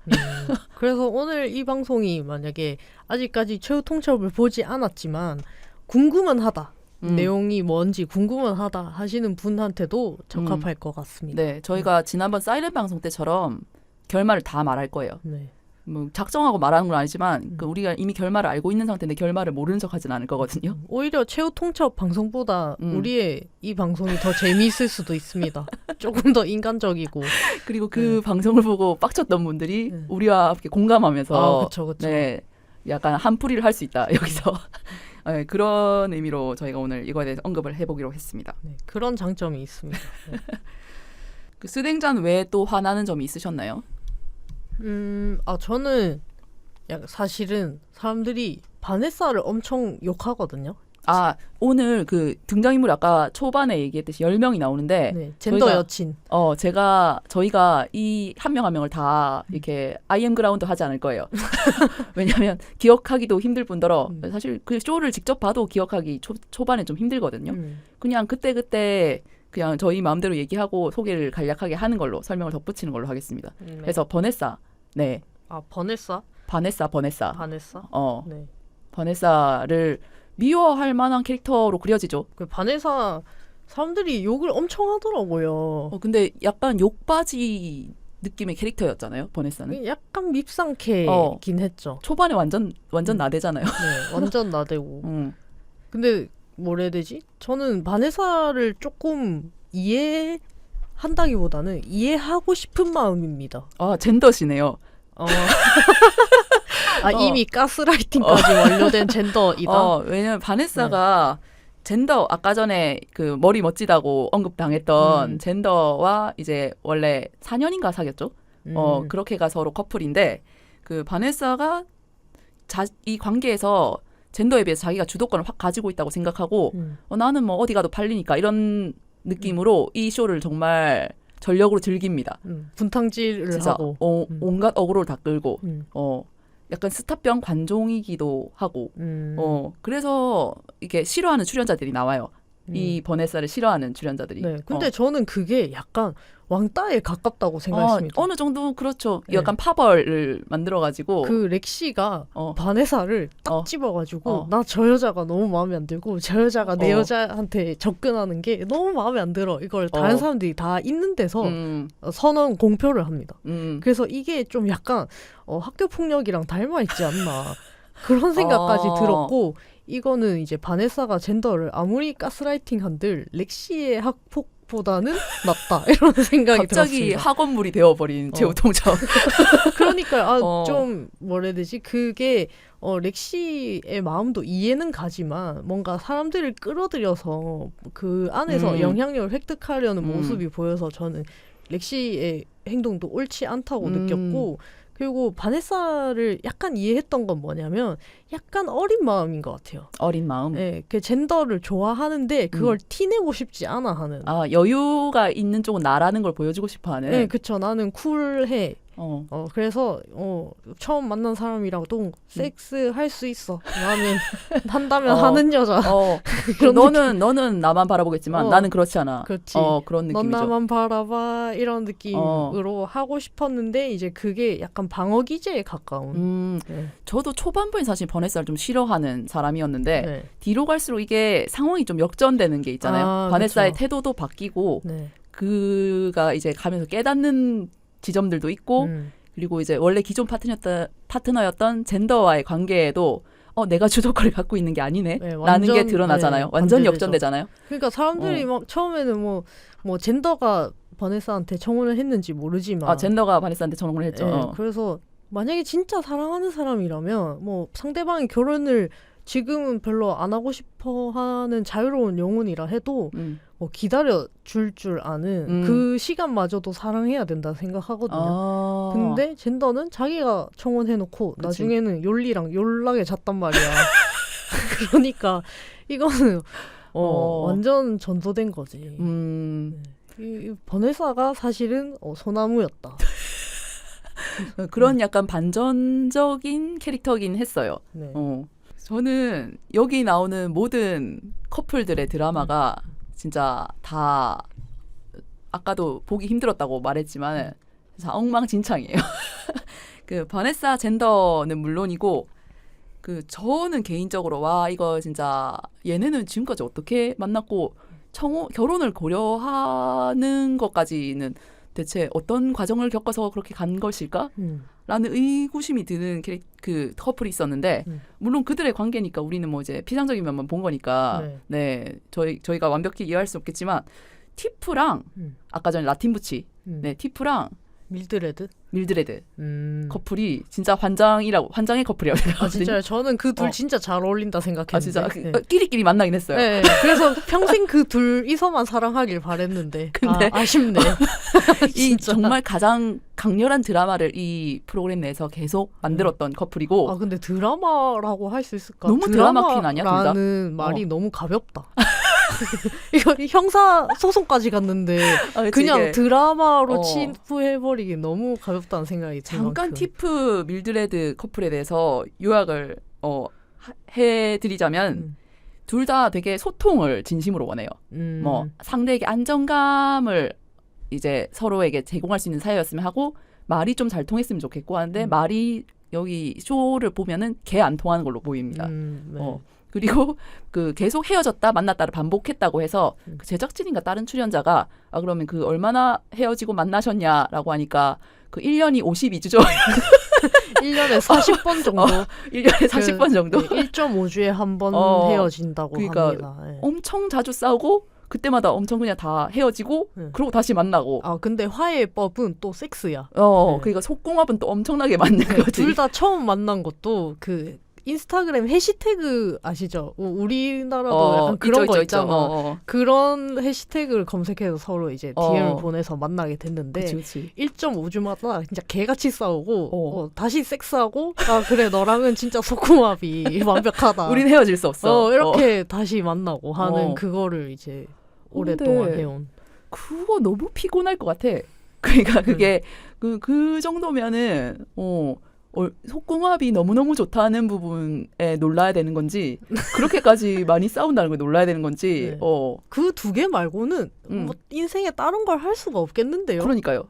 그래서 오늘 이 방송이 만약에 아직까지 최후 통첩을 보지 않았지만 궁금은 하다. 내용이 뭔지 궁금은 하다 하시는 분한테도 적합할 것 같습니다. 네, 저희가 지난번 사이렌 방송 때처럼 결말을 다 말할 거예요. 네. 뭐 작정하고 말하는 건 아니지만 우리가 이미 결말을 알고 있는 상태인데 결말을 모르는 척하진 않을 거거든요. 오히려 최후 통첩 방송보다 우리의 이 방송이 더 재미있을 수도 있습니다. 조금 더 인간적이고 그리고 그 방송을 보고 빡쳤던 분들이 우리와 함께 공감하면서 그쵸. 네, 약간 한풀이를 할 수 있다 여기서 네, 그런 의미로 저희가 오늘 이거에 대해서 언급을 해보기로 했습니다. 네, 그런 장점이 있습니다. 네. 그 스댕잔 외에 또 화나는 점이 있으셨나요? 저는 사실은 사람들이 바네사를 엄청 욕하거든요. 오늘 그 등장인물이 아까 초반에 얘기했듯이 10명이 나오는데 네, 젠더 여친. 저희가 이 한 명 한 명을 다 이렇게 IM 그라운드 하지 않을 거예요. 왜냐하면 기억하기도 힘들 뿐더러 사실 그 쇼를 직접 봐도 기억하기 초반에 좀 힘들거든요. 그냥 그때 그냥 저희 마음대로 얘기하고 소개를 간략하게 하는 걸로 설명을 덧붙이는 걸로 하겠습니다. 네. 그래서 버네사. 네. 버네사? 바네사. 바네사? 네. 버네사를 미워할 만한 캐릭터로 그려지죠. 그 바네사 사람들이 욕을 엄청 하더라고요. 근데 약간 욕바지 느낌의 캐릭터였잖아요. 버네사는. 약간 밉상캐긴 했죠. 초반에 완전 나대잖아요. 네, 완전 나대고. 근데 뭐라 해야 되지? 저는 바네사를 조금 이해한다기보다는 이해하고 싶은 마음입니다. 젠더시네요. 이미 가스라이팅까지 완료된 젠더이다. 왜냐면 바네사가 젠더 아까 전에 그 머리 멋지다고 언급당했던 젠더와 이제 원래 4년인가 사귀었죠. 그렇게가 서로 커플인데 그 바네사가 이 관계에서 젠더에 비해서 자기가 주도권을 확 가지고 있다고 생각하고 나는 뭐 어디 가도 팔리니까 이런 느낌으로 이 쇼를 정말 전력으로 즐깁니다. 분탕질을 진짜, 하고 온갖 어그로를 다 끌고 약간 스타병 관종이기도 하고 그래서 이게 싫어하는 출연자들이 나와요. 이 버네사를 싫어하는 출연자들이. 네, 근데 저는 그게 약간 왕따에 가깝다고 생각했습니다. 어느 정도 그렇죠. 약간 파벌을 만들어가지고 그 렉시가 바네사를 딱 집어가지고 나 저 여자가 너무 마음에 안 들고 저 여자가 내 여자한테 접근하는 게 너무 마음에 안 들어. 이걸 다른 사람들이 다 있는 데서 선언 공표를 합니다. 그래서 이게 좀 약간 학교 폭력이랑 닮아 있지 않나 그런 생각까지 들었고 이거는 이제 바네사가 젠더를 아무리 가스라이팅 한들 렉시의 학폭보다는 낫다 이런 생각이 갑자기 들었습니다. 학원물이 되어버린 최우통첩. 그러니까 좀 뭐라 해야 되지? 그게 렉시의 마음도 이해는 가지만 뭔가 사람들을 끌어들여서 그 안에서 영향력을 획득하려는 모습이 보여서 저는 렉시의 행동도 옳지 않다고 느꼈고 그리고 바네사를 약간 이해했던 건 뭐냐면 약간 어린 마음인 것 같아요. 어린 마음? 네, 그 젠더를 좋아하는데 그걸 티내고 싶지 않아 하는. 여유가 있는 쪽은 나라는 걸 보여주고 싶어 하는. 네, 그쵸. 나는 쿨해. 그래서 처음 만난 사람이랑도 섹스 할 수 있어. 나는 한다면 하는 여자. 너는 나만 바라보겠지만 나는 그렇지 않아. 그렇지. 그런 느낌이죠. 넌 나만 바라봐 이런 느낌으로 하고 싶었는데 이제 그게 약간 방어 기제에 가까운. 네. 저도 초반부에 사실 버네사를 좀 싫어하는 사람이었는데 뒤로 갈수록 이게 상황이 좀 역전되는 게 있잖아요. 바네사의 그쵸. 태도도 바뀌고 그가 이제 가면서 깨닫는 지점들도 있고 그리고 이제 원래 기존 파트너였던 젠더와의 관계에도 내가 주도권을 갖고 있는 게 아니네 라는 게 드러나잖아요. 완전 역전되잖아요. 그러니까 사람들이 막 처음에는 뭐 젠더가 바네사한테 청혼을 했는지 모르지만 젠더가 바네사한테 청혼을 했죠. 네, 그래서 만약에 진짜 사랑하는 사람이라면 뭐 상대방이 결혼을 지금은 별로 안 하고 싶어 하는 자유로운 영혼이라 해도 뭐 기다려 줄 아는 그 시간마저도 사랑해야 된다 생각하거든요. 근데 젠더는 자기가 청혼해놓고 그치. 나중에는 욜리랑 연락에 잤단 말이야. 그러니까 이거는 완전 전도된 거지. 이 버네사가 사실은 소나무였다. 그런 약간 반전적인 캐릭터긴 했어요. 네. 저는 여기 나오는 모든 커플들의 드라마가 진짜 다 아까도 보기 힘들었다고 말했지만 진짜 엉망진창이에요. 그 바네사 젠더는 물론이고 저는 개인적으로 와 이거 진짜 얘네는 지금까지 어떻게 만났고 결혼을 고려하는 것까지는 대체 어떤 과정을 겪어서 그렇게 간 것일까? 라는 의구심이 드는 그 커플이 있었는데 물론 그들의 관계니까 우리는 뭐 이제 피상적인 면만 본 거니까 네 저희가 완벽히 이해할 수 없겠지만 티프랑 아까 전에 라틴부치 네 티프랑 밀드레드 커플이 진짜 환장의 커플이라고 생각하거든요. 진짜요? 저는 그 둘 진짜 잘 어울린다 생각했는데. 진짜 끼리끼리 만나긴 했어요. 네. 그래서 평생 그 둘이서만 사랑하길 바랬는데 근데 아쉽네. 이 정말 가장 강렬한 드라마를 이 프로그램 내에서 계속 만들었던 커플이고. 근데 드라마라고 할 수 있을까? 너무 드라마퀸 아니야? 라는 말이 너무 가볍다. 이거 형사 소송까지 갔는데 그냥 이게. 드라마로 치부해버리기 너무 가볍다는 생각이 들 만큼. 잠깐 티프 밀드레드 커플에 대해서 요약을 해드리자면 둘 다 되게 소통을 진심으로 원해요. 뭐 상대에게 안정감을 이제 서로에게 제공할 수 있는 사이였으면 하고 말이 좀 잘 통했으면 좋겠고 하는데 말이 여기 쇼를 보면은 개 안 통하는 걸로 보입니다. 네. 그리고 계속 헤어졌다 만났다를 반복했다고 해서 그 제작진인가 다른 출연자가 그러면 얼마나 헤어지고 만나셨냐라고 하니까 1년이 52주죠. 1년에 40번 정도. 1년에 40번 정도. 1.5주에 한 번 헤어진다고 그러니까 합니다. 엄청 자주 싸우고 그때마다 엄청 그냥 다 헤어지고 그러고 다시 만나고. 근데 화해법은 또 섹스야. 그러니까 속궁합은 또 엄청나게 맞는 거지. 둘 다 처음 만난 것도 인스타그램 해시태그 아시죠? 우리나라도 약간 그런 거 있잖아. 그런 해시태그를 검색해서 서로 이제 DM을 보내서 만나게 됐는데 그치. 1.5주마다 진짜 개같이 싸우고 다시 섹스하고 그래 너랑은 진짜 소궁합이 완벽하다. 우린 헤어질 수 없어. 이렇게 다시 만나고 하는 그거를 이제 오랫동안 해온. 그거 너무 피곤할 것 같아. 그러니까 그게 그 정도면은 속궁합이 너무너무 좋다는 부분에 놀라야 되는 건지 그렇게까지 많이 싸운다는 걸 놀라야 되는 건지 그 두 개 말고는 뭐 인생에 다른 걸 할 수가 없겠는데요. 그러니까요.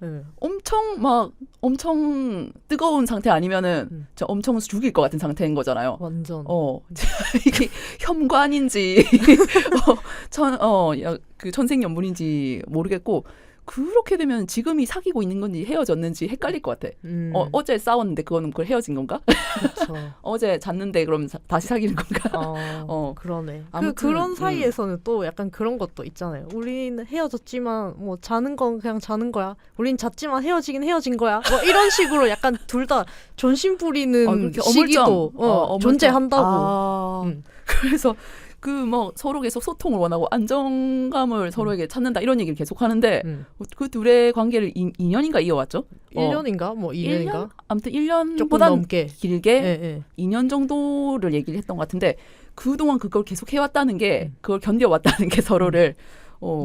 엄청 뜨거운 상태 아니면은 엄청 죽일 것 같은 상태인 거잖아요. 완전. 이게 현관인지 그 천생연분인지 모르겠고 그렇게 되면 지금이 사귀고 있는 건지 헤어졌는지 헷갈릴 것 같아. 어제 싸웠는데 그거는 헤어진 건가? 그렇죠. 어제 잤는데 그럼 다시 사귀는 건가? 그러네. 아무튼, 그런 사이에서는 또 약간 그런 것도 있잖아요. 우리는 헤어졌지만 뭐 자는 건 그냥 자는 거야. 우린 잤지만 헤어지긴 헤어진 거야. 뭐 이런 식으로 약간 둘 다 존심 부리는 시기도 존재한다고. 그래서 서로 계속 소통을 원하고 안정감을 서로에게 찾는다 이런 얘기를 계속 하는데 그 둘의 관계를 2년인가 이어왔죠? 1년인가? 뭐 2년인가? 아무튼 1년보다 조금 넘게 길게 2년 정도를 얘기를 했던 것 같은데 그동안 그걸 계속 해왔다는 게 그걸 견뎌왔다는 게 서로를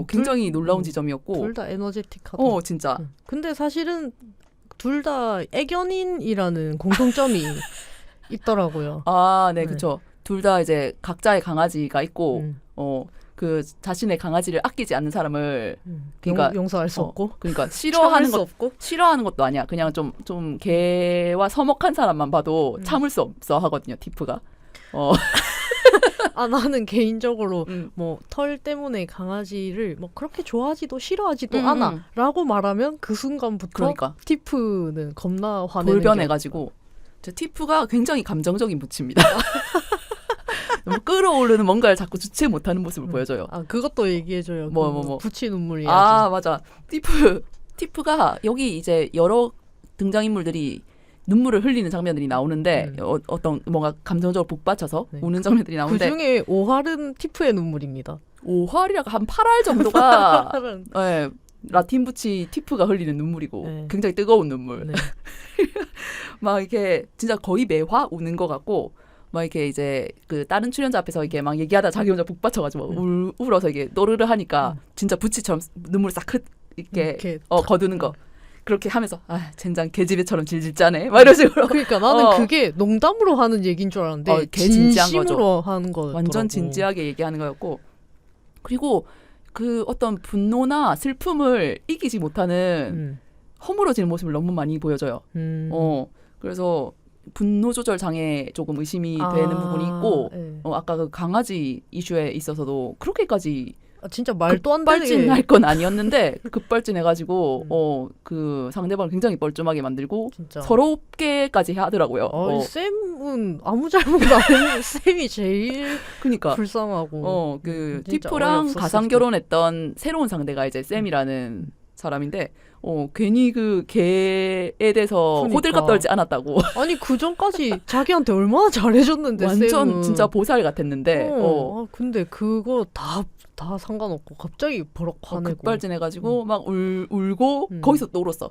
굉장히 놀라운 지점이었고 둘 다 에너제틱하다. 진짜. 근데 사실은 둘 다 애견인이라는 공통점이 있더라고요. 네, 그렇죠. 둘 다 이제 각자의 강아지가 있고 그 자신의 강아지를 아끼지 않는 사람을 그러니까 용서할 수 없고 그러니까 싫어하는 것도 아니야. 그냥 좀 개와 서먹한 사람만 봐도 참을 수 없어 하거든요. 티프가. 나는 개인적으로 뭐 털 때문에 강아지를 뭐 그렇게 좋아하지도 싫어하지도 않아라고 말하면 그 순간부터 티프는 겁나 화내는 돌변해가지고 티프가 굉장히 감정적인 부치입니다. 너무 끌어오르는 뭔가를 자꾸 주체 못하는 모습을 보여줘요. 아 그것도 얘기해줘요. 뭐. 부치 눈물 이야기. 아 맞아. 티프가 여기 이제 여러 등장인물들이 눈물을 흘리는 장면들이 나오는데 어떤 뭔가 감정적으로 북받쳐서 네. 우는 장면들이 나오는데 그중에 5할은 티프의 눈물입니다. 5할이라고 한 8할 정도가 네, 라틴 부치 티프가 흘리는 눈물이고 네. 굉장히 뜨거운 눈물. 네. 막 이렇게 진짜 거의 매화 우는 것 같고 막 이렇게 이제 그 다른 출연자 앞에서 이렇게 막 얘기하다 자기 혼자 북받쳐가지고 울어서 이게 노르르 하니까 진짜 부치처럼 눈물 싹 이렇게 거두는 거. 그렇게 하면서 젠장 개집애처럼 질질 짜네 막 이런 식으로. 그러니까 나는 그게 농담으로 하는 얘기인 줄 알았는데 진심으로 하는 거였더라고. 완전 진지하게 얘기하는 거였고 그리고 그 어떤 분노나 슬픔을 이기지 못하는 허물어지는 모습을 너무 많이 보여줘요. 그래서 분노 조절 장애 조금 의심이 되는 부분이 있고 네. 아까 그 강아지 이슈에 있어서도 그렇게까지 진짜 말도 안 되게 급발진할 건 아니었는데 급발진해가지고 그 상대방을 굉장히 뻘쭘하게 만들고 진짜. 서럽게까지 하더라고요. 쌤은 아무 잘못 안 했는데 쌤이 제일 그러니까 불쌍하고 그 티프랑 가상 결혼했던 새로운 상대가 이제 쌤이라는 사람인데 괜히 그 개에 대해서 그러니까. 호들갑 떨지 않았다고. 아니 그 전까지 자기한테 얼마나 잘해줬는데 완전 쌤은. 진짜 보살 같았는데 근데 그거 다 상관없고 갑자기 버럭 화내고 급발진해가지고 막 울고 거기서 또 울었어.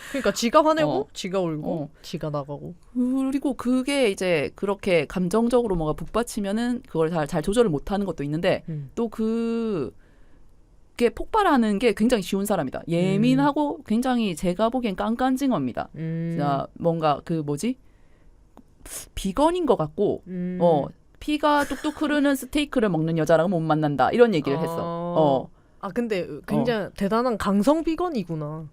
그러니까 지가 화내고 지가 울고 지가 나가고 그리고 그게 이제 그렇게 감정적으로 뭔가 북받치면은 그걸 잘 조절을 못하는 것도 있는데 또 그게 폭발하는 게 굉장히 쉬운 사람이다. 예민하고 굉장히 제가 보기엔 깐깐징어입니다. 자, 뭔가 그 뭐지? 비건인 것 같고 피가 뚝뚝 흐르는 스테이크를 먹는 여자랑 못 만난다 이런 얘기를 했어. 근데 굉장히 대단한 강성 비건이구나.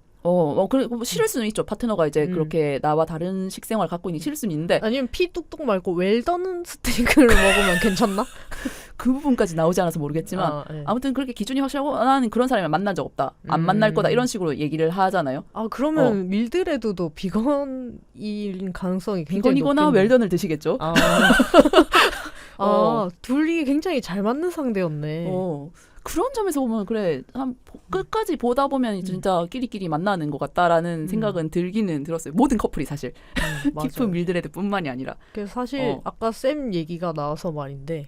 그리고 싫을 수는 있죠. 파트너가 이제 그렇게 나와 다른 식생활을 갖고 있는 게 싫을 수는 있는데 아니면 피 뚝뚝 말고 웰던 스테이크를 먹으면 괜찮나? 그 부분까지 나오지 않아서 모르겠지만 네. 아무튼 그렇게 기준이 확실하고 나는 그런 사람을 만난 적 없다. 안 만날 거다 이런 식으로 얘기를 하잖아요. 그러면 밀드레드도 비건인 가능성이 굉장히 비건이거나 높겠네. 웰던을 드시겠죠. 둘이 굉장히 잘 맞는 상대였네. 그런 점에서 보면 그래 끝까지 보다 보면 진짜 끼리끼리 만나는 것 같다라는 생각은 들기는 들었어요. 모든 커플이 사실 티프 밀드레드뿐만이 아니라. 그래서 사실 아까 쌤 얘기가 나와서 말인데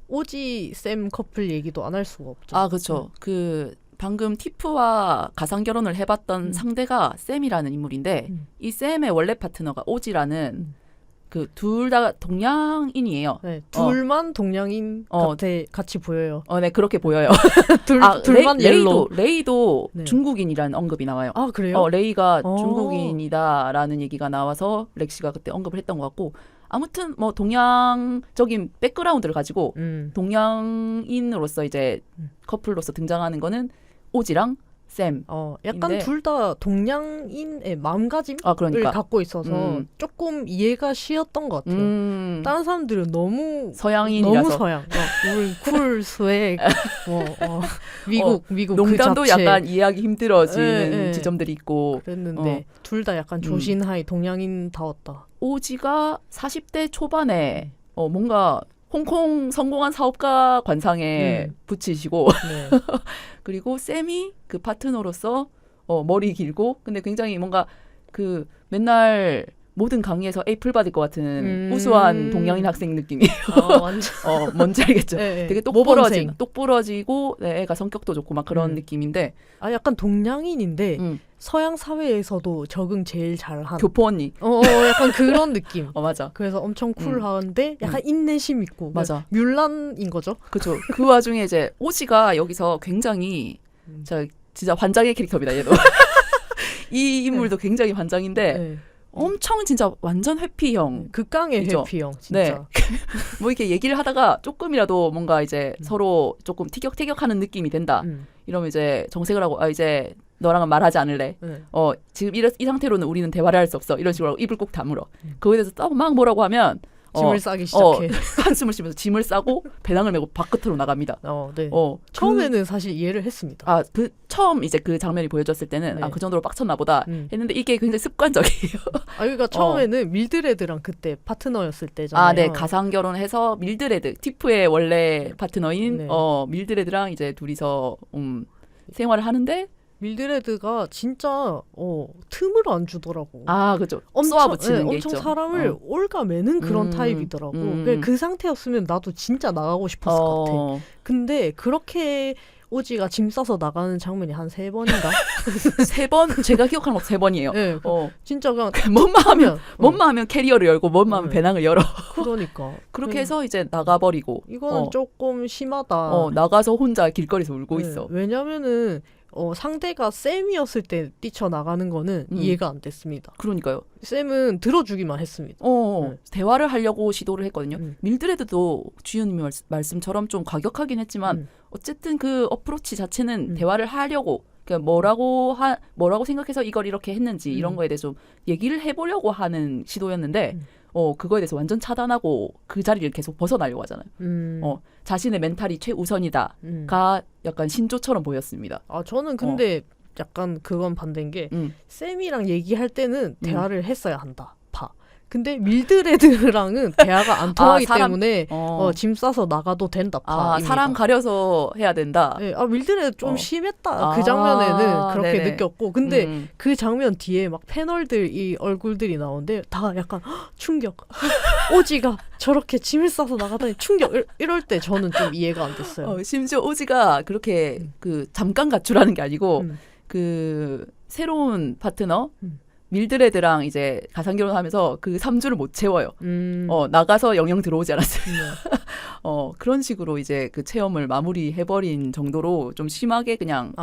오지 쌤 커플 얘기도 안 할 수가 없죠. 그렇죠. 그 방금 티프와 가상 결혼을 해봤던 상대가 쌤이라는 인물인데 이 쌤의 원래 파트너가 오지라는 그 둘 다 동양인이에요. 네, 둘만 동양인 같이 보여요. 네, 그렇게 보여요. 둘만 옐로우. 레이도 중국인이라는 언급이 나와요. 그래요? 레이가 중국인이다라는 얘기가 나와서 렉시가 그때 언급을 했던 것 같고 아무튼 뭐 동양적인 백그라운드를 가지고 동양인으로서 이제 커플로서 등장하는 거는 오지랑 쌤. 약간 둘 다 동양인의 마음가짐을 그러니까. 갖고 있어서 조금 이해가 쉬웠던 것 같아요. 다른 사람들은 너무 서양인이라서 너무 서양. 우리 쿨 스웩 미국 농담도 그 자체. 약간 이해하기 힘들어지는 지점들이 있고 그랬는데 둘 다 약간 조신하이 동양인다웠다. 오지가 40대 초반에 뭔가 홍콩 성공한 사업가 관상에 붙이시고 그리고 쌤이 그 파트너로서 머리 길고 근데 굉장히 뭔가 그 맨날 모든 강의에서 A플 받을 것 같은 우수한 동양인 학생 느낌이에요. 완전. 뭔지 알겠죠? 네, 되게 똑부러지고 애가 성격도 좋고 막 그런 느낌인데 약간 동양인인데 서양 사회에서도 적응 제일 잘한 교포 언니. 약간 그런 느낌. 맞아. 그래서 엄청 쿨한데 약간 인내심 있고. 맞아. 뮬란인 거죠. 그렇죠. 그 와중에 이제 오지가 여기서 굉장히 진짜 환장의 캐릭터입니다. 얘도. 이 인물도 굉장히 환장인데 엄청 진짜 완전 회피형. 극강의 그쵸? 회피형 진짜. 뭐 이렇게 얘기를 하다가 조금이라도 뭔가 이제 서로 조금 티격태격하는 느낌이 된다. 이러면 이제 정색을 하고 이제 너랑은 말하지 않을래. 지금 이 상태로는 우리는 대화를 할 수 없어. 이런 식으로 입을 꼭 다물어. 그거에 대해서 막 뭐라고 하면 짐을 싸기 시작해. 한숨을 쉬면서 짐을 싸고 배낭을 메고 밖으로 나갑니다. 네. 처음에는 사실 이해를 했습니다. 처음 이제 그 장면이 보여졌을 때는 네. 그 정도로 빡쳤나 보다 했는데 이게 굉장히 습관적이에요. 그러니까 처음에는 밀드레드랑 그때 파트너였을 때잖아요. 네. 가상 결혼해서 밀드레드, 티프의 원래 파트너인 네. 밀드레드랑 이제 둘이서 생활을 하는데 밀드레드가 진짜 틈을 안 주더라고. 그죠. 쏘아붙이는 게 엄청 있죠. 사람을 올가매는 그런 타입이더라고. 그 상태였으면 나도 진짜 나가고 싶었을 것 같아. 근데 그렇게 오지가 짐 싸서 나가는 장면이 한 3번인가? 3번? 제가 기억하는 거 3번이에요. 네, 진짜 그냥 뭔만 하면 캐리어를 열고 뭔만 하면 배낭을 열어. 그러니까. 그렇게 해서 이제 나가버리고. 이거는 조금 심하다. 나가서 혼자 길거리에서 울고 있어. 왜냐면은 상대가 샘이었을 때 뛰쳐나가는 거는 이해가 안 됐습니다. 그러니까요. 샘은 들어주기만 했습니다. 대화를 하려고 시도를 했거든요. 밀드레드도 주연님 말씀처럼 좀 과격하긴 했지만 어쨌든 그 어프로치 자체는 대화를 하려고 그러니까 뭐라고 생각해서 이걸 이렇게 했는지 이런 거에 대해서 좀 얘기를 해보려고 하는 시도였는데 그거에 대해서 완전 차단하고 그 자리를 계속 벗어나려고 하잖아요. 자신의 멘탈이 최우선이다가 약간 신조처럼 보였습니다. 저는 근데 약간 그건 반대인 게 샘이랑 얘기할 때는 대화를 했어야 한다. 근데 밀드레드랑은 대화가 안 통하기 때문에 짐 싸서 나가도 된다. 사람 가려서 해야 된다. 네, 밀드레드 좀 심했다. 그 장면에는 그렇게 네네. 느꼈고 근데 그 장면 뒤에 막 패널들 이 얼굴들이 나오는데 다 약간 충격. 오지가 저렇게 짐을 싸서 나가다니 충격. 이럴 때 저는 좀 이해가 안 됐어요. 심지어 오지가 그렇게 그 잠깐 가출하는 게 아니고 그 새로운 파트너 밀드레드랑 이제 가상 결혼하면서 그 3주를 못 채워요. 나가서 영영 들어오지 않았어요. 그런 식으로 이제 그 체험을 마무리해버린 정도로 좀 심하게 그냥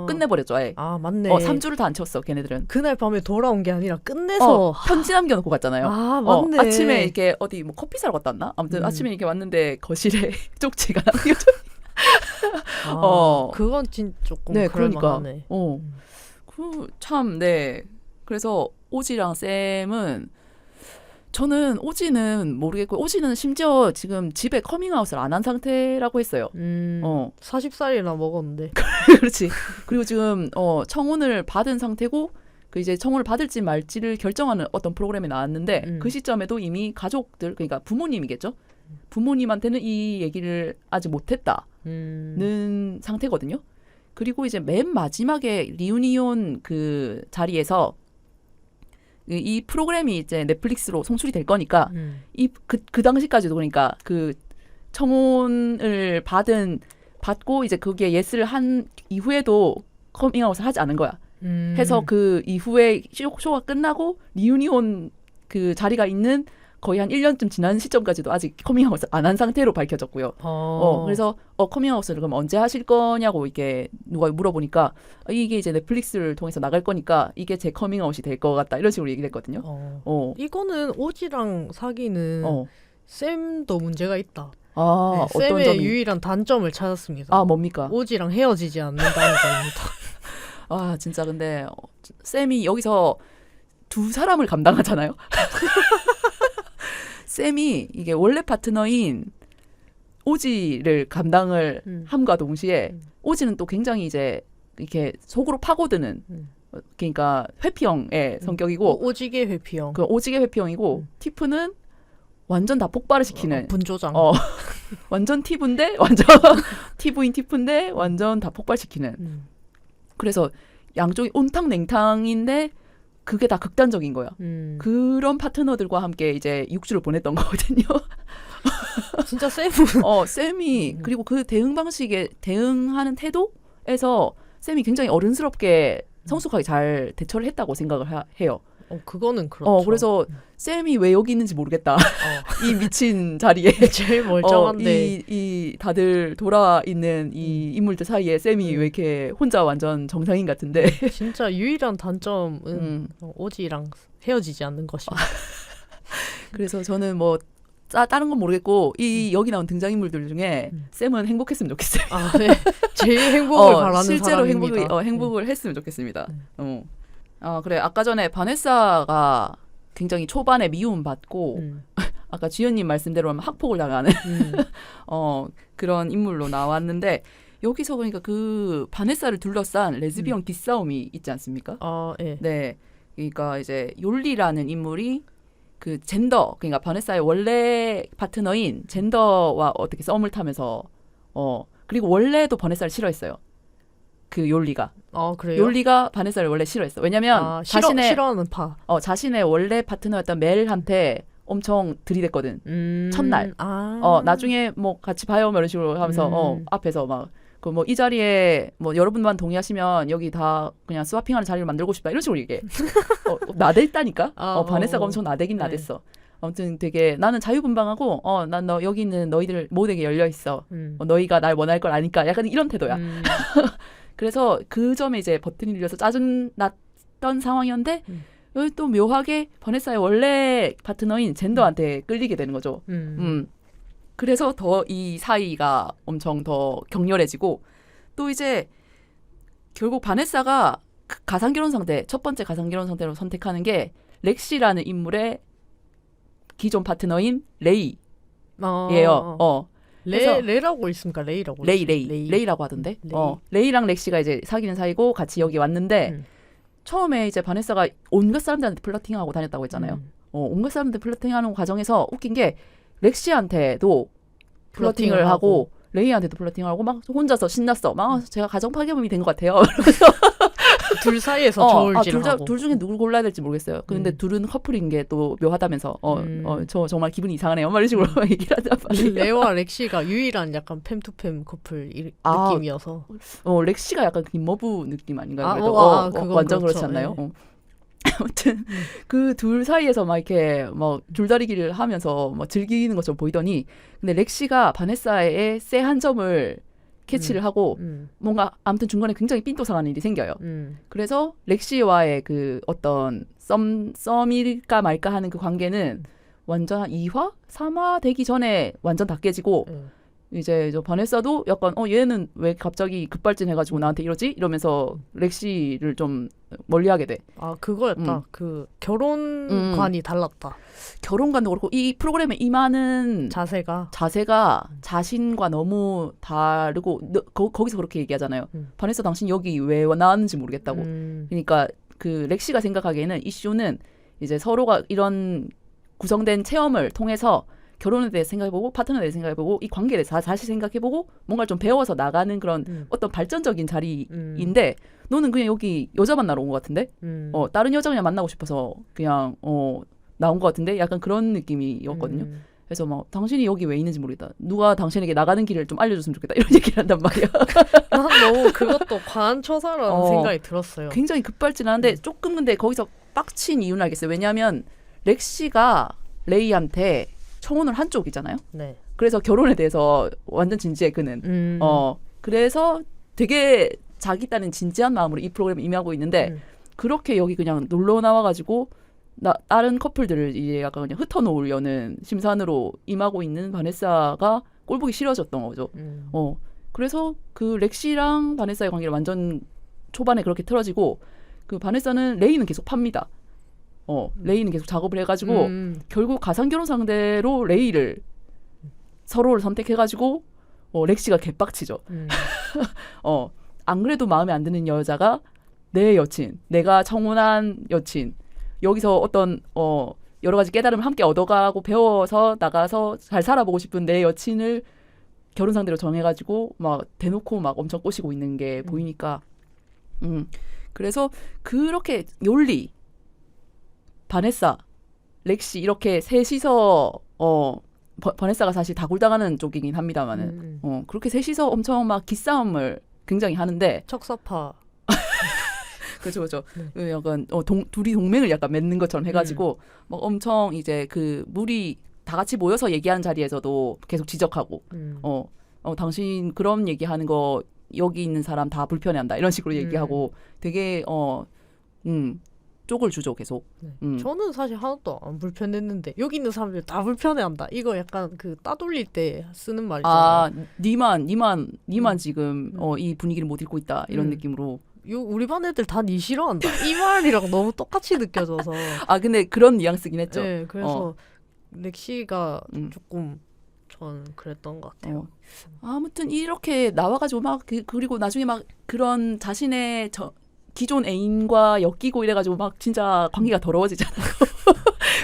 끝내버렸죠. 아예. 맞네. 3주를 다 안 채웠어, 걔네들은. 그날 밤에 돌아온 게 아니라 끝내서 편지 남겨놓고 갔잖아요. 맞네. 아침에 이렇게 어디 뭐 커피 사러 갔다 왔나? 아무튼 아침에 이렇게 왔는데 거실에 쪽지가 남겨져. 그건 진짜 조금 네, 그럴만하네. 참, 네. 그래서 오지랑 쌤은 저는 오지는 모르겠고 오지는 심지어 지금 집에 커밍아웃을 안 한 상태라고 했어요. 40살이나 먹었는데. 그렇지. 그리고 지금 청혼을 받은 상태고 그 이제 청혼을 받을지 말지를 결정하는 어떤 프로그램에 나왔는데 그 시점에도 이미 가족들 그러니까 부모님이겠죠. 부모님한테는 이 얘기를 아직 못했다는 상태거든요. 그리고 이제 맨 마지막에 리유니온 그 자리에서 이 프로그램이 이제 넷플릭스로 송출이 될 거니까 그 당시까지도 그러니까 그 청혼을 받고 이제 거기에 예스를 한 이후에도 커밍아웃을 하지 않은 거야. 해서 그 이후에 쇼가 끝나고 리유니온 그 자리가 있는 거의 한 1년쯤 지난 시점까지도 아직 커밍아웃을 안 한 상태로 밝혀졌고요. 그래서 커밍아웃을 그럼 언제 하실 거냐고 이게 누가 물어보니까 이게 이제 넷플릭스를 통해서 나갈 거니까 이게 제 커밍아웃이 될 것 같다 이런 식으로 얘기를 했거든요. 이거는 오지랑 사귀는 쌤도 문제가 있다. 어떤 쌤의 점이? 유일한 단점을 찾았습니다. 뭡니까? 오지랑 헤어지지 않는다는 겁니다. 진짜 근데 쌤이 여기서 두 사람을 감당하잖아요. 쌤이 이게 원래 파트너인 오지를 감당을 함과 동시에 오지는 또 굉장히 이제 이렇게 속으로 파고드는 그러니까 회피형의 성격이고 오지게 회피형. 그 오지게 회피형이고 티프는 완전 다 폭발을 시키는 분조장. 완전 티브인데 완전 티브인 티프인데 완전 다 폭발시키는. 그래서 양쪽이 온탕냉탕인데 그게 다 극단적인 거야. 그런 파트너들과 함께 이제 6주를 보냈던 거거든요. 진짜 쌤은 쌤이 그리고 그 대응 방식에 대응하는 태도에서 쌤이 굉장히 어른스럽게 성숙하게 잘 대처를 했다고 생각을 해요. 그거는 그렇죠. 그래서 쌤이 왜 여기 있는지 모르겠다. 이 미친 자리에 제일 멀쩡한데 이 다들 돌아 있는 이 인물들 사이에 쌤이 왜 이렇게 혼자 완전 정상인 같은데. 진짜 유일한 단점은 오지랑 헤어지지 않는 것입니다. 그래서 저는 뭐 다른 건 모르겠고 여기 나온 등장인물들 중에 쌤은 행복했으면 좋겠어요. 네. 제일 행복을 바라는 실제로 사람입니다. 행복을 했으면 좋겠습니다. 그래 아까 전에 바네사가 굉장히 초반에 미움 받고 아까 주연님 말씀대로 하면 학폭을 당하는 그런 인물로 나왔는데 여기서 보니까 그 바네사를 둘러싼 레즈비언 기싸움이 있지 않습니까? 예. 네. 그러니까 이제 욜리라는 인물이 그 젠더, 그러니까 바네사의 원래 파트너인 젠더와 어떻게 썸을 타면서 그리고 원래도 바네사를 싫어했어요. 그 욜리가. 그래요? 욜리가 바네사를 원래 싫어했어. 왜냐면 싫어하는 파. 자신의 원래 파트너였던 멜한테 엄청 들이댔거든. 첫날. 나중에 뭐 같이 봐요 이런 식으로 하면서 앞에서 막 그 뭐 이 자리에 뭐 여러분만 동의하시면 여기 다 그냥 스와핑하는 자리를 만들고 싶다 이런 식으로 얘기해. 나댔다니까. 바네사가 엄청 나대긴 나댔어. 아무튼 되게 나는 자유분방하고 난 여기 있는 너희들 모두에게 열려 있어. 너희가 날 원할 걸 아니까 약간 이런 태도야. 그래서 그 점에 이제 버튼이 눌려서 짜증 났던 상황이었는데 여기 또 묘하게 바네사의 원래 파트너인 젠더한테 끌리게 되는 거죠. 그래서 더 이 사이가 엄청 더 격렬해지고 또 이제 결국 바네사가 가상결혼 상대, 첫 번째 가상결혼 상대로 선택하는 게 렉시라는 인물의 기존 파트너인 레이예요. 레라고 있습니까? 레이라고. 레이라고 하던데. 레이랑 렉시가 이제 사귀는 사이고 같이 여기 왔는데 처음에 이제 바네사가 온갖 사람들한테 플러팅하고 다녔다고 했잖아요. 온갖 사람들 플러팅하는 과정에서 웃긴 게 렉시한테도 플러팅을 하고 레이한테도 플러팅을 하고 막 혼자서 신났어. 막 제가 가정 파괴범이 된 것 같아요. 둘 사이에서 저울질하고. 둘 중에 누굴 골라야 될지 모르겠어요. 근데 둘은 커플인 게 또 묘하다면서 저 정말 기분이 이상하네요. 이런 식으로 얘기를 하단 말이에요. 레와 렉시가 유일한 약간 팸투팸 커플 느낌이어서. 렉시가 약간 김머부 느낌 아닌가요? 그래도 완전 그렇죠. 그렇지 않나요? 아무튼 그 둘 사이에서 막 이렇게 뭐 줄다리기를 하면서 뭐 즐기는 것처럼 보이더니 근데 렉시가 바네사의 쎄한 점을 캐치를 하고 뭔가 아무튼 중간에 굉장히 삔또상하는 일이 생겨요. 그래서 렉시와의 그 어떤 썸일까 말까 하는 그 관계는 완전 2화? 3화 되기 전에 완전 다 깨지고 이제 저 바네사도 약간 얘는 왜 갑자기 급발진해가지고 나한테 이러지? 이러면서 렉시를 좀 멀리하게 돼. 그거였다. 그 결혼관이 달랐다. 결혼관도 그렇고 이 프로그램에 임하는 자세가 자신과 너무 다르고 거기서 그렇게 얘기하잖아요. 바네사 당신 여기 왜 나왔는지 모르겠다고. 그러니까 그 렉시가 생각하기에는 이 쇼는 이제 서로가 이런 구성된 체험을 통해서 결혼에 대해 생각해보고 파트너에 대해 생각해보고 이 관계에 대해서 다시 생각해보고 뭔가를 좀 배워서 나가는 그런 어떤 발전적인 자리인데 너는 그냥 여기 여자 만나러 온 것 같은데 다른 여자 그냥 만나고 싶어서 그냥 나온 것 같은데 약간 그런 느낌이었거든요. 그래서 막 당신이 여기 왜 있는지 모르겠다. 누가 당신에게 나가는 길을 좀 알려줬으면 좋겠다. 이런 얘기를 한단 말이야. 난 너무 그것도 과한 처사라는 생각이 들었어요. 굉장히 급발진하는데 조금 근데 거기서 빡친 이유는 알겠어요. 왜냐하면 렉시가 레이한테 청혼을 한 쪽이잖아요. 네. 그래서 결혼에 대해서 완전 진지해 그는. 그래서 되게 자기 딴엔 진지한 마음으로 이 프로그램에 임하고 있는데 그렇게 여기 그냥 놀러 나와가지고 다른 커플들을 이제 약간 그냥 흩어놓으려는 심산으로 임하고 있는 바네사가 꼴보기 싫어졌던 거죠. 그래서 그 렉시랑 바네사의 관계를 완전 초반에 그렇게 틀어지고 그 바네사는 레이는 계속 팝니다. 레이는 계속 작업을 해가지고 결국 가상결혼 상대로 레이를 서로를 선택해가지고 렉시가 개빡치죠. 안 그래도 마음에 안 드는 여자가 내 여친, 내가 청혼한 여친, 여기서 어떤 여러 가지 깨달음을 함께 얻어가고 배워서 나가서 잘 살아보고 싶은 내 여친을 결혼 상대로 정해가지고 막 대놓고 막 엄청 꼬시고 있는 게 보이니까 그래서 그렇게 욜리 바네사, 렉시 이렇게 셋이서 바네사가 사실 다굴당하는 쪽이긴 합니다만은 그렇게 셋이서 엄청 막 기싸움을 굉장히 하는데 척사파. 그렇죠. 네. 약간 둘이 동맹을 약간 맺는 것처럼 해가지고 막 엄청 이제 그 무리 다 같이 모여서 얘기하는 자리에서도 계속 지적하고 당신 그런 얘기하는 거 여기 있는 사람 다 불편해한다 이런 식으로 얘기하고 되게 쪽을 주죠 계속. 네. 저는 사실 하나도 안 불편했는데 여기 있는 사람들 다 불편해한다. 이거 약간 그 따돌릴 때 쓰는 말이잖아요. 니만 지금 이 분위기를 못 읽고 있다 이런 느낌으로. 우리 반 애들 다 니 싫어한다. 이 말이랑 너무 똑같이 느껴져서. 근데 그런 뉘앙스긴 했죠. 네, 그래서 렉시가 조금 전 그랬던 것 같아요. 아무튼 이렇게 나와가지고 막 그리고 나중에 막 그런 자신의 기존 애인과 엮이고 이래가지고 막 진짜 관계가 더러워지잖아요.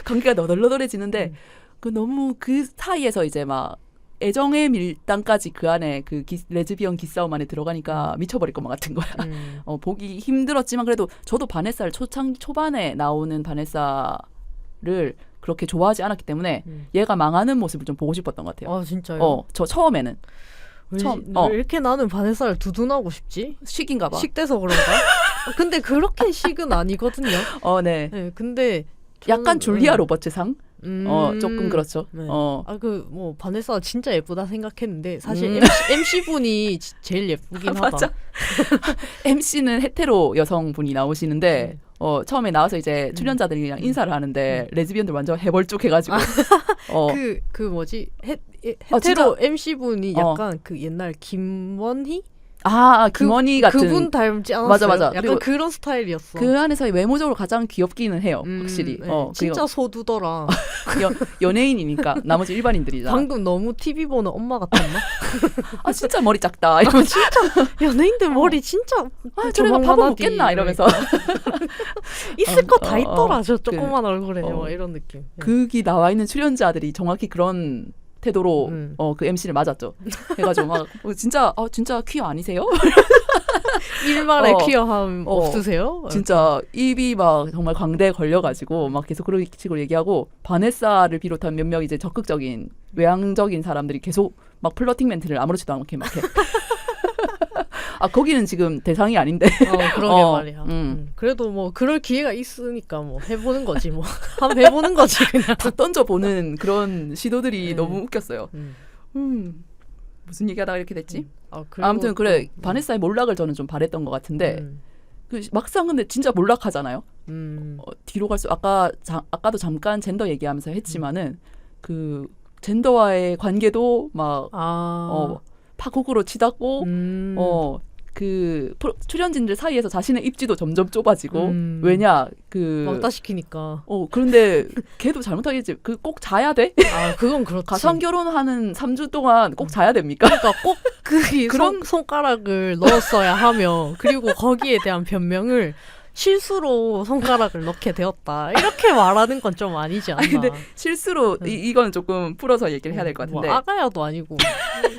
관계가 너덜너덜해지는데 그 너무 그 사이에서 이제 막 애정의 밀당까지 그 안에 그 레즈비언 기싸움 안에 들어가니까 미쳐버릴 것만 같은 거야. 보기 힘들었지만 그래도 저도 바네사를 초반에 나오는 바네사를 그렇게 좋아하지 않았기 때문에 얘가 망하는 모습을 좀 보고 싶었던 것 같아요. 아 진짜요? 저 처음에는. 왜 이렇게 나는 바네사를 두둔하고 싶지? 식인가 봐. 식돼서 그런가? 근데 그렇게 식은 아니거든요. 네. 네, 근데 약간 줄리아 로버츠상? 조금 그렇죠. 네. 뭐 바네사 진짜 예쁘다 생각했는데 사실 MC 분이 제일 예쁘긴 하다. 맞아. MC는 헤테로 여성분이 나오시는데 처음에 나와서 이제 출연자들이랑 인사를 하는데 레즈비언들 완전 해벌쭉해가지고 그 뭐지 헤테로 MC 분이 약간 그 옛날 김원희? 김원희 같은 그분 닮지 않았어요? 맞아. 약간 그런 스타일이었어. 그 안에서 외모적으로 가장 귀엽기는 해요. 확실히. 네. 진짜 소두더라. 연예인이니까 나머지 일반인들이잖아. 방금 너무 TV 보는 엄마 같았나? 진짜 머리 작다. 이러면서 진짜 연예인들 머리 진짜 저래가 밥을 먹겠나 이러면서 있을 거 다 있더라. 저 조그만 얼굴에 이런 느낌. 거기 나와 있는 출연자들이 정확히 그런 태도로 그 MC를 맞았죠. 해가지고 막 진짜 퀴어 아니세요? 일말의 퀴어함 없으세요? 진짜 입이 막 정말 광대에 걸려가지고 막 계속 그런 식으로 얘기하고 바네사를 비롯한 몇몇 이제 적극적인 외향적인 사람들이 계속 막 플러팅 멘트를 아무렇지도 않게 막 해. 거기는 지금 대상이 아닌데. 그러게 말이야. 그래도 뭐 그럴 기회가 있으니까 뭐 해보는 거지 뭐. 한번 해보는 거지 그냥. 다 던져보는 그런 시도들이 너무 웃겼어요. 무슨 얘기하다가 이렇게 됐지? 아무튼 그래 바네사의 몰락을 저는 좀 바랬던 것 같은데 막상 근데 진짜 몰락하잖아요. 뒤로 갈수록 아까도 잠깐 젠더 얘기하면서 했지만은 그 젠더와의 관계도 막 파국으로 치닫고 그 출연진들 사이에서 자신의 입지도 점점 좁아지고 왜냐 왕따시키니까 그런데 걔도 잘못하겠지 꼭 자야 돼? 그건 그렇지. 가상 결혼하는 3주 동안 꼭 자야 됩니까? 그러니까 꼭 그런 손가락을 넣었어야 하며 그리고 거기에 대한 변명을 실수로 손가락을 넣게 되었다 이렇게 말하는 건 좀 아니지 않나. 근데 실수로 이거는 조금 풀어서 얘기를 해야 될 것 같은데 뭐 아가야도 아니고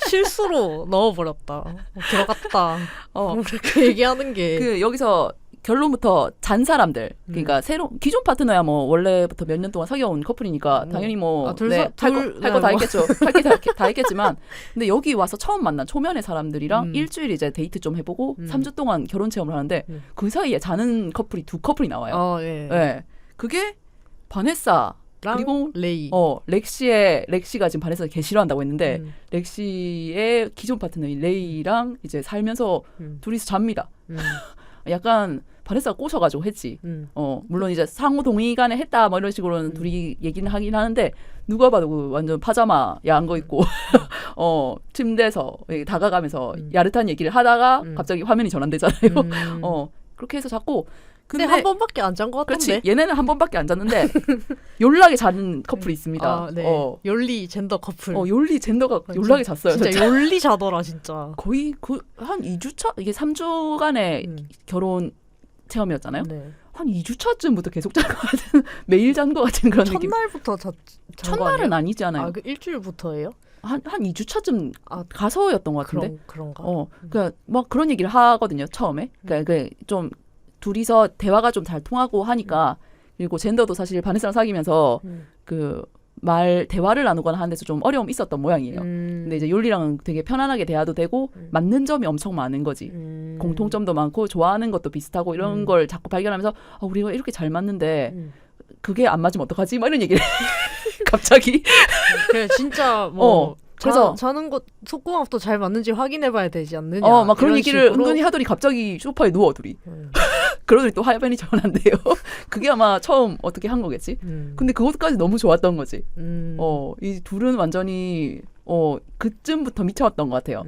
실수로 넣어버렸다 들어갔다 그렇게 얘기하는 게 여기서 결론부터 잔 사람들 그러니까 기존 파트너야 뭐 원래부터 몇 년 동안 사귀어온 커플이니까 당연히 뭐 할 거 다 했겠죠. 할 게 다 했겠지만 근데 여기 와서 처음 만난 초면의 사람들이랑 일주일 이제 데이트 좀 해보고 3주 동안 결혼 체험을 하는데 그 사이에 자는 커플이 2커플이 나와요. 네. 그게 바네사 그리고 레이. 렉시가 지금 바네사를 개 싫어한다고 했는데 렉시의 기존 파트너인 레이랑 이제 살면서 둘이서 잡니다. 약간 바네사가 꼬셔가지고 했지. 물론 이제 상호 동의 간에 했다 뭐 이런 식으로는 둘이 얘기는 하긴 하는데 누가 봐도 완전 파자마 야한 거 입고 침대에서 다가가면서 야릇한 얘기를 하다가 갑자기 화면이 전환되잖아요. 그렇게 해서 자꾸 근데 한 번밖에 안 잔 것 같던데. 그렇지. 얘네는 한 번밖에 안 잤는데 yor라게 자는 커플이 있습니다. yor리 젠더 커플. yor리 젠더가 yor라게 잤어요. 진짜 yor리 자더라 진짜. 거의 한 2주차 이게 3주간의 결혼 체험이었잖아요. 한 2주차쯤부터 계속 잔 것 같은 매일 잔 것 같은 그런 느낌. 첫날부터 첫날은 아니지 않아요? 그 일주일부터예요? 한 2주차쯤 가서였던 것 같은데. 그런가? 그러니까 막 그런 얘기를 하거든요. 처음에. 그러니까 좀 둘이서 대화가 좀 잘 통하고 하니까 그리고 젠더도 사실 바네사랑 사귀면서 대화를 나누거나 하는 데서 좀 어려움이 있었던 모양이에요. 근데 이제 욜리랑은 되게 편안하게 대화도 되고 맞는 점이 엄청 많은 거지. 공통점도 많고 좋아하는 것도 비슷하고 이런 걸 자꾸 발견하면서 우리가 이렇게 잘 맞는데 그게 안 맞으면 어떡하지? 막 이런 얘기를 갑자기. 그래 진짜 뭐 그래서 자는 것 속궁합도 잘 맞는지 확인해봐야 되지 않느냐. 막 그런 얘기를 식으로. 은근히 하더니 갑자기 소파에 누워 둘이. 그러더니 또 화면이 전환돼요. 그게 아마 처음 어떻게 한 거겠지. 근데 그것까지 너무 좋았던 거지. 이 둘은 완전히 그쯤부터 미쳐왔던 것 같아요.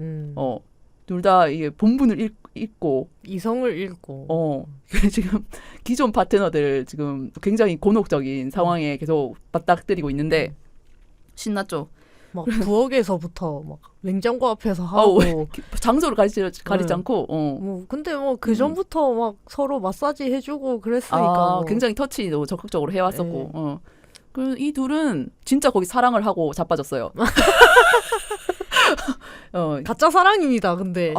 둘 다 이게 본분을 읽고 이성을 읽고. 지금 기존 파트너들 지금 굉장히 곤혹적인 상황에 계속 맞닥뜨리고 있는데 신났죠. 막 부엌에서부터 막 냉장고 앞에서 하고 장소를 가리지 않고 뭐 근데 뭐 그 전부터 막 서로 마사지 해주고 그랬으니까 뭐. 굉장히 터치도 적극적으로 해왔었고 이 둘은 진짜 거기 사랑을 하고 자빠졌어요. 가짜 사랑입니다. 근데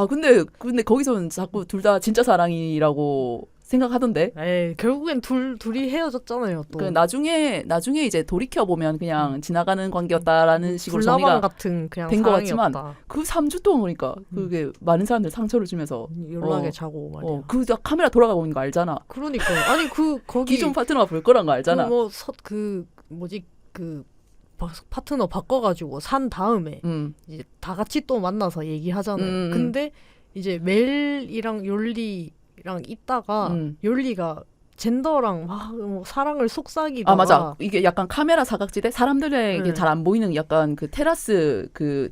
근데 거기서는 자꾸 둘 다 진짜 사랑이라고 생각하던데. 결국엔 둘이 헤어졌잖아요. 또. 나중에 이제 돌이켜 보면 그냥 지나가는 관계였다라는 식으로 정리가 같은 그냥 된 것 같지만 그 3주 동안 그러니까 그게 많은 사람들 상처를 주면서 연락에 자고 말이야. 그 카메라 돌아가고 있는 거 알잖아. 그러니까 아니 거기 기존 파트너가 볼 거란 거 알잖아. 파트너 바꿔가지고 산 다음에 이제 다 같이 또 만나서 얘기하잖아요. 근데 이제 멜이랑 욜리랑 있다가 욜리가 젠더랑 막 뭐 사랑을 속삭이다가 맞아. 이게 약간 카메라 사각지대 사람들에게 잘 안 보이는 약간 그 테라스 그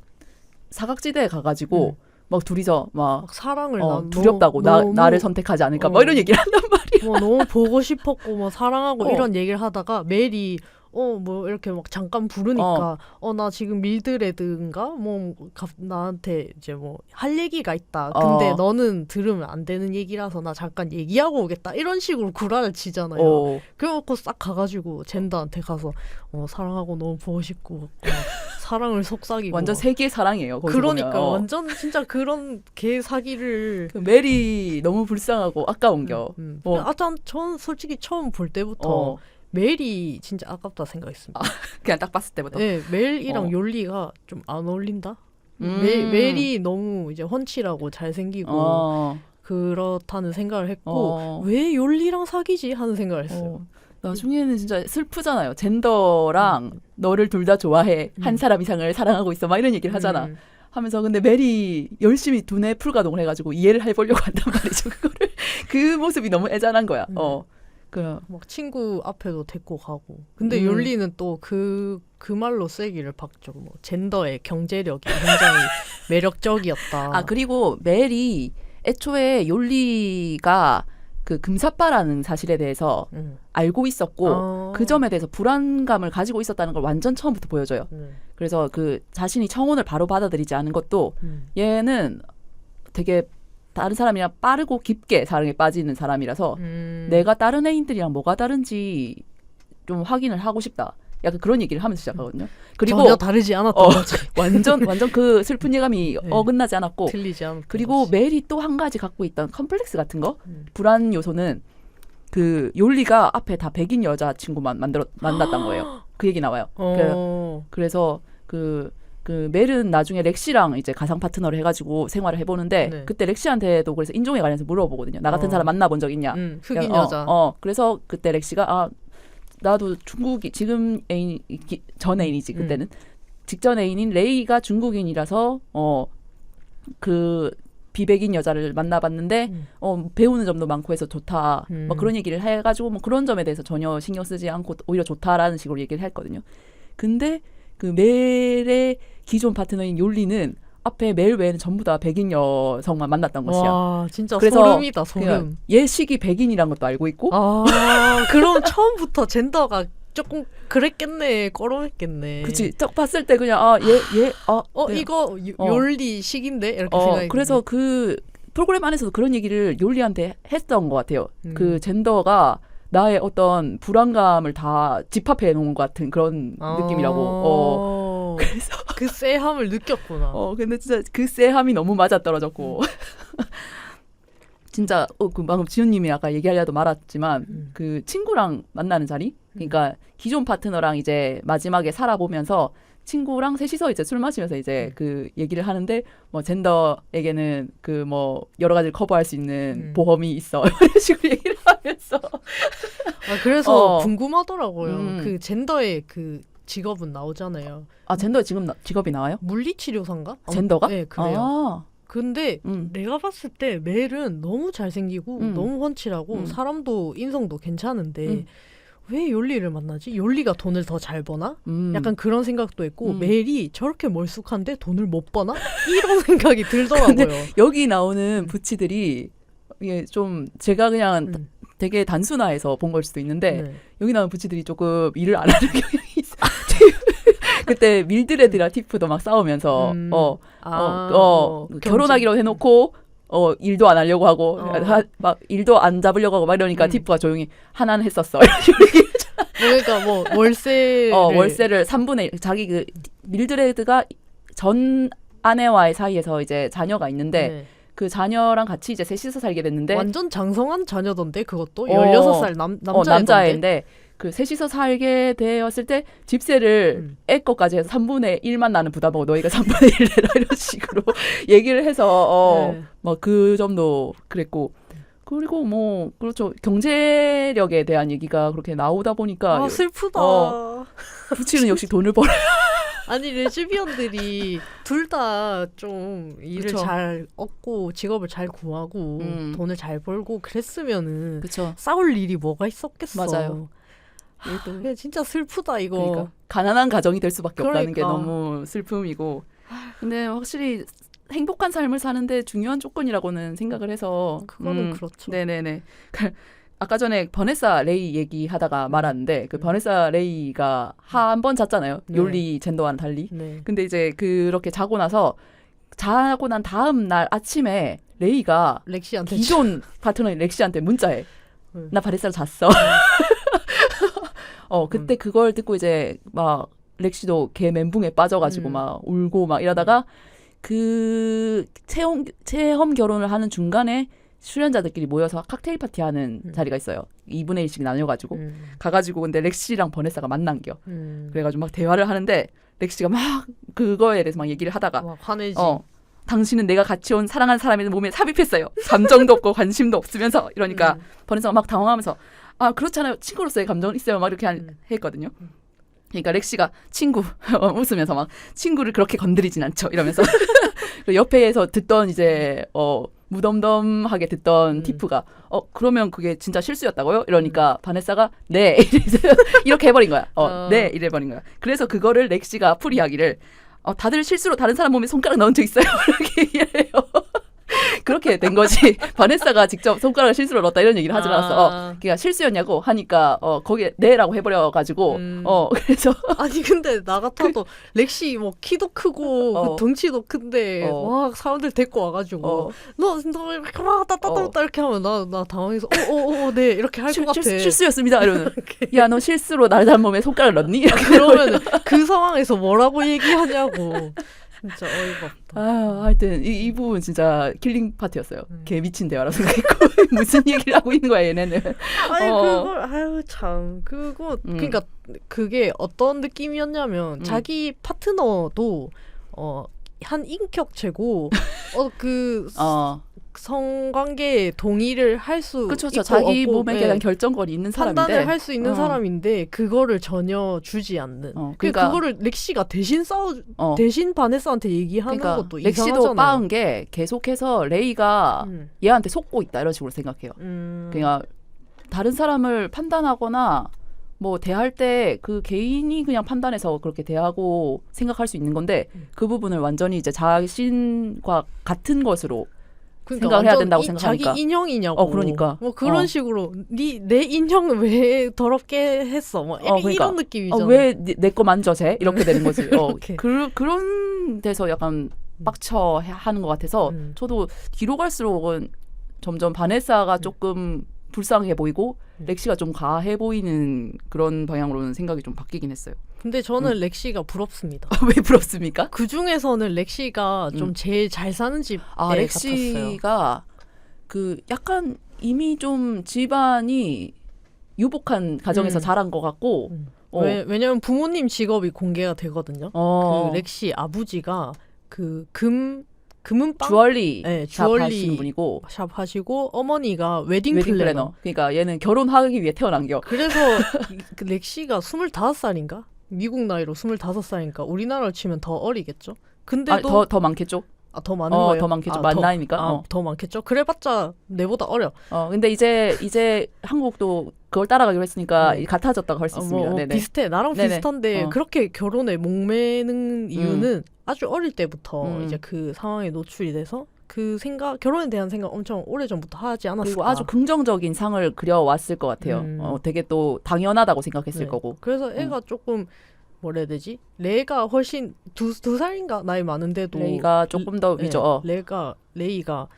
사각지대에 가가지고 막 둘이서 막 사랑을 두렵다고 나를 선택하지 않을까 막 이런 얘기를 한단 말이야. 뭐 너무 보고 싶었고 뭐 사랑하고 이런 얘기를 하다가 멜이 뭐 이렇게 막 잠깐 부르니까 나 지금 밀드레드인가 뭐 나한테 이제 뭐 할 얘기가 있다. 근데 너는 들으면 안 되는 얘기라서 나 잠깐 얘기하고 오겠다. 이런 식으로 구라를 치잖아요. 그래놓고 싹 가가지고 젠더한테 가서 사랑하고 너무 보고 싶고 사랑을 속삭이고 완전 세계의 사랑이에요. 그러니까 보면. 완전 진짜 그런 개 사기를 멜이 너무 불쌍하고 아까운겨. 전 솔직히 처음 볼 때부터 멜이 진짜 아깝다 생각했습니다. 그냥 딱 봤을 때부터. 네, 멜이랑 욜리가 좀 안 어울린다. 멜이 너무 이제 훤칠하고 잘생기고 그렇다는 생각을 했고 왜 욜리랑 사귀지 하는 생각을 했어요. 나중에는 진짜 슬프잖아요. 젠더랑 너를 둘 다 좋아해. 한 사람 이상을 사랑하고 있어. 막 이런 얘기를 하잖아. 하면서 근데 멜이 열심히 두뇌 풀가동을 해가지고 이해를 해보려고 한단 말이죠. 그거를 그 모습이 너무 애잔한 거야. 막 친구 앞에도 데리고 가고. 근데 욜리는 또 그 말로 세기를 박죠. 뭐 젠더의 경제력이 굉장히 매력적이었다. 그리고 멜이 애초에 욜리가 그 금사빠라는 사실에 대해서 알고 있었고 그 점에 대해서 불안감을 가지고 있었다는 걸 완전 처음부터 보여줘요. 그래서 그 자신이 청혼을 바로 받아들이지 않은 것도 얘는 되게 다른 사람이랑 빠르고 깊게 사랑에 빠지는 사람이라서 내가 다른 애인들이랑 뭐가 다른지 좀 확인을 하고 싶다. 약간 그런 얘기를 하면서 시작하거든요. 그리고 전혀 다르지 않았던 거지. 완전 그 슬픈 예감이 어긋나지 않았고 틀리지 않았던 그리고 거지. 멜이 또 한 가지 갖고 있던 컴플렉스 같은 거 불안 요소는 그 욜리가 앞에 다 백인 여자친구만 만났단 거예요. 그 얘기 나와요. 그래서 그 멜은 나중에 렉시랑 이제 가상 파트너를 해가지고 생활을 해보는데 그때 렉시한테도 그래서 인종에 관해서 물어보거든요. 나 같은 사람 만나본 적 있냐? 흑인 여자. 그래서 그때 렉시가 나도 중국이 지금 전 애인이지 그때는 직전 애인인 레이가 중국인이라서 그 비백인 여자를 만나봤는데 배우는 점도 많고 해서 좋다. 뭐 그런 얘기를 해가지고 뭐 그런 점에 대해서 전혀 신경 쓰지 않고 오히려 좋다라는 식으로 얘기를 했거든요. 근데 그 멜의 기존 파트너인 욜리는 앞에 멜 외에는 전부 다 백인 여성만 만났던 것이야. 와, 진짜 그래서 소름이다, 소름. 예식이 백인이란 것도 알고 있고. 그럼 처음부터 젠더가 조금 그랬겠네, 꺼름했겠네. 그치, 딱 봤을 때 그냥 이거 욜리식인데 이렇게 생각이. 그래서 그 프로그램 안에서도 그런 얘기를 욜리한테 했던 것 같아요. 그 젠더가 나의 어떤 불안감을 다 집합해 놓은 것 같은 그런 느낌이라고. 그래서 그 쎄함을 느꼈구나. 근데 진짜 그 쎄함이 너무 맞아떨어졌고. 진짜 그 방금 지훈님이 아까 얘기하려도 말았지만 그 친구랑 만나는 자리, 그러니까 기존 파트너랑 이제 마지막에 살아보면서 친구랑 셋이서 이제 술 마시면서 이제 그 얘기를 하는데 뭐 젠더에게는 그 뭐 여러 가지를 커버할 수 있는 보험이 있어 이런 식으로 얘기를 하면서 그래서 궁금하더라고요. 그 젠더의 그 직업은 나오잖아요. 젠더의 지금 직업이 나와요? 물리치료사인가? 젠더가? 네, 그래요. 근데 내가 봤을 때 멜은 너무 잘생기고 너무 훤칠하고 사람도 인성도 괜찮은데 왜 욜리를 만나지? 욜리가 돈을 더 잘 버나? 약간 그런 생각도 했고 멜이 저렇게 멀쑥한데 돈을 못 버나? 이런 생각이 들더라고요. 근데 여기 나오는 부치들이 이게 좀 제가 그냥 되게 단순화해서 본 걸 수도 있는데 여기 나오는 부치들이 조금 일을 안 하는 경향이 있어요. 그때 밀드레드랑 티프도 막 싸우면서 결혼하기로 해놓고 일도 안 하려고 하고 막 일도 안 잡으려고 하고 막 이러니까 티프가 조용히 하나는 했었어. 그러니까 뭐 월세를 3분의 1 자기 그 밀드레드가 전 아내와의 사이에서 이제 자녀가 있는데 네. 그 자녀랑 같이 이제 셋이서 살게 됐는데 완전 장성한 자녀던데 그것도 16살 남자애인데 그 셋이서 살게 되었을 때 집세를 애 것까지 해서 3분의 1만 나는 부담하고 너희가 3분의 1 내라 이런 식으로 얘기를 해서 뭐 그 점도 그랬고 그리고 뭐 그렇죠 경제력에 대한 얘기가 그렇게 나오다 보니까 슬프다. 부치는 역시 돈을 벌어. 아니 레즈비언들이 둘 다 좀 일을 그쵸. 잘 얻고 직업을 잘 구하고 돈을 잘 벌고 그랬으면은 그쵸. 싸울 일이 뭐가 있었겠어. 맞아요. 진짜 슬프다 이거. 그러니까 가난한 가정이 될 수밖에 없다는 게 그러니까. 너무 슬픔이고 근데 확실히 행복한 삶을 사는데 중요한 조건이라고는 생각을 해서 그거는 그렇죠. 네네네. 아까 전에 버네사 레이 얘기하다가 말았는데 그 버네사 레이가 한 번 잤잖아요. 네. 욜리 젠더와는 달리. 네. 근데 이제 그렇게 자고 난 다음 날 아침에 레이가 렉시한테 기존 파트너인 렉시한테 문자해. 나 바레사로 잤어. 그때 그걸 듣고 이제 막 렉시도 걔 멘붕에 빠져가지고 막 울고 막 이러다가 그 체험 결혼을 하는 중간에 출연자들끼리 모여서 칵테일 파티하는 자리가 있어요. 2분의 1씩 나뉘어가지고 가가지고 근데 렉시랑 버네사가 만난겨. 그래가지고 막 대화를 하는데 렉시가 막 그거에 대해서 막 얘기를 하다가 막 화내지. 당신은 내가 같이 온 사랑하는 사람의 몸에 삽입했어요. 감정도 없고 관심도 없으면서 이러니까 버네사가 막 당황하면서 그렇잖아요. 친구로서의 감정은 있어요. 막 이렇게 했거든요. 그러니까 렉시가 친구 웃으면서 막 친구를 그렇게 건드리진 않죠. 이러면서 옆에서 듣던 이제 무덤덤하게 듣던 티프가 그러면 그게 진짜 실수였다고요? 이러니까 바네사가 네 이렇게 해버린 거야. 네 이래버린 거야. 그래서 그거를 렉시가 풀이하기를 다들 실수로 다른 사람 몸에 손가락 넣은 적 있어요. 이렇게 얘기해요. 그렇게 된 거지. 바네사가 직접 손가락을 실수로 넣었다 이런 얘기를 하지 않았어. 걔가 실수였냐고 하니까 거기에 네라고 해버려가지고 그래서 아니 근데 나 같아도 렉시 뭐 키도 크고 그 덩치도 큰데 막 사람들 데리고 와가지고 너 이렇게 막 따따따따 이렇게 하면 나 당황해서 네 이렇게 할 것 같아. 실수였습니다. 이러면 야 너 실수로 다른 몸에 손가락을 넣니? 이렇게 그러면 그 상황에서 뭐라고 얘기하냐고. 진짜 어이가 없다. 하여튼 이 부분 진짜 킬링 파트였어요. 개 미친 대화라고 생각했고 무슨 얘기를 하고 있는 거야 얘네는. 아니 그걸 참 그거 그러니까 그게 어떤 느낌이었냐면 자기 파트너도 한 인격체고 성관계에 동의를 할 수 그쵸, 있고 자기 없고, 몸에 대한 결정권이 있는 사람인데 판단을 할 수 있는 사람인데 그거를 전혀 주지 않는. 그러니까 그거를 렉시가 대신 바네사한테 얘기하는 그러니까 것도 렉시도 이상하잖아요. 빠은 게 계속해서 레이가 얘한테 속고 있다 이런 식으로 생각해요. 그러니까 다른 사람을 판단하거나 뭐 대할 때 그 개인이 그냥 판단해서 그렇게 대하고 생각할 수 있는 건데 그 부분을 완전히 이제 자신과 같은 것으로 생각을 해야 된다고 생각하니까. 자기 인형이냐고. 그러니까. 뭐 그런 식으로 내 인형을 왜 더럽게 했어? 뭐 그러니까. 이런 느낌이잖아. 왜 내 거 만져 쟤? 이렇게 되는 거지. 그런 데서 약간 빡쳐 하는 것 같아서 저도 뒤로 갈수록은 점점 바네사가 조금 불쌍해 보이고 렉시가 좀 가해 보이는 그런 방향으로는 생각이 좀 바뀌긴 했어요. 근데 저는 렉시가 부럽습니다. 왜 부럽습니까? 그 중에서는 렉시가 좀 제일 잘 사는 집에 렉시가 같았어요. 그 약간 이미 좀 집안이 유복한 가정에서 자란 것 같고 왜냐면 부모님 직업이 공개가 되거든요. 그 렉시 아버지가 그 금은빵? 주얼리 네, 샵 하시는 분이고 샵 하시고 어머니가 웨딩 플래너. 그러니까 얘는 결혼하기 위해 태어난겨. 그래서 그 렉시가 25살인가? 미국 나이로 25살이니까 우리나라로 치면 더 어리겠죠? 근데도 더 많겠죠? 더 많은 거예요? 더 많겠죠. 만 나이니까. 더 많겠죠? 그래봤자 내보다 어려. 근데 이제 한국도 그걸 따라가기로 했으니까 같아졌다고 할 수 있습니다. 비슷해. 나랑 비슷한데 그렇게 결혼에 목매는 이유는 아주 어릴 때부터 이제 그 상황에 노출이 돼서 그 결혼에 대한 생각 엄청 오래전부터 하지 않았을까. 그리고 아주 긍정적인 상을 그려왔을 것 같아요. 되게 또 당연하다고 생각했을 거고. 그래서 애가 조금 뭐라 해야 되지? 레이가 훨씬 두 살인가 나이 많은데도 레이가 조금 더 위죠. 레이가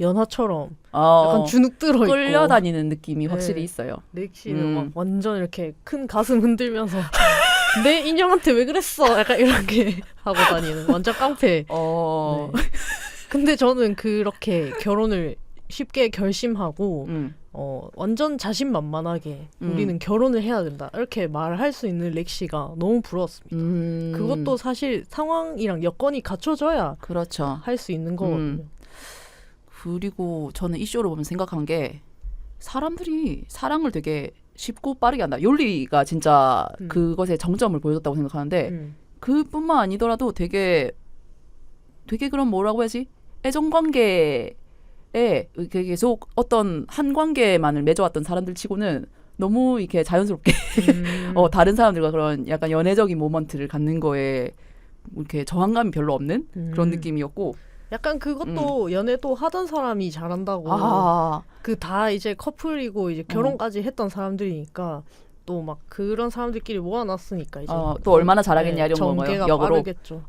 연하처럼 약간 주눅 들어 있고 끌려다니는 느낌이 확실히 있어요. 렉시는 막 완전 이렇게 큰 가슴 흔들면서 내 인형한테 왜 그랬어? 약간 이렇게 하고 다니는 완전 깡패. 네. 근데 저는 그렇게 결혼을 쉽게 결심하고 완전 자신만만하게 우리는 결혼을 해야 된다 이렇게 말할 수 있는 렉시가 너무 부러웠습니다. 그것도 사실 상황이랑 여건이 갖춰져야 그렇죠. 할 수 있는 거거든요. 그리고 저는 이 쇼를 보면 생각한 게 사람들이 사랑을 되게 쉽고 빠르게 한다. 욜리가 진짜 그것의 정점을 보여줬다고 생각하는데 그뿐만 아니더라도 되게 그런 뭐라고 해야지? 애정관계에 계속 어떤 한 관계만을 맺어왔던 사람들 치고는 너무 이렇게 자연스럽게 다른 사람들과 그런 약간 연애적인 모먼트를 갖는 거에 이렇게 저항감이 별로 없는 그런 느낌이었고 약간 그것도 연애도 하던 사람이 잘한다고 그 다 이제 커플이고 이제 결혼까지 했던 사람들이니까 또 막 그런 사람들끼리 모아놨으니까 이제 또 얼마나 잘하겠냐 이런 거예요. 전개가 역으로. 빠르겠죠.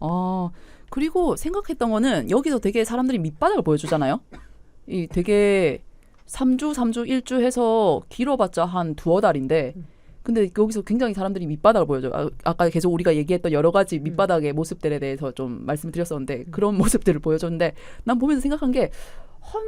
그리고 생각했던 거는 여기서 되게 사람들이 밑바닥을 보여주잖아요. 이 되게 3주, 1주 해서 길어봤자 한 두어 달인데 근데 여기서 굉장히 사람들이 밑바닥을 보여줘요. 아까 계속 우리가 얘기했던 여러 가지 밑바닥의 모습들에 대해서 좀 말씀을 드렸었는데 그런 모습들을 보여줬는데 난 보면서 생각한 게 한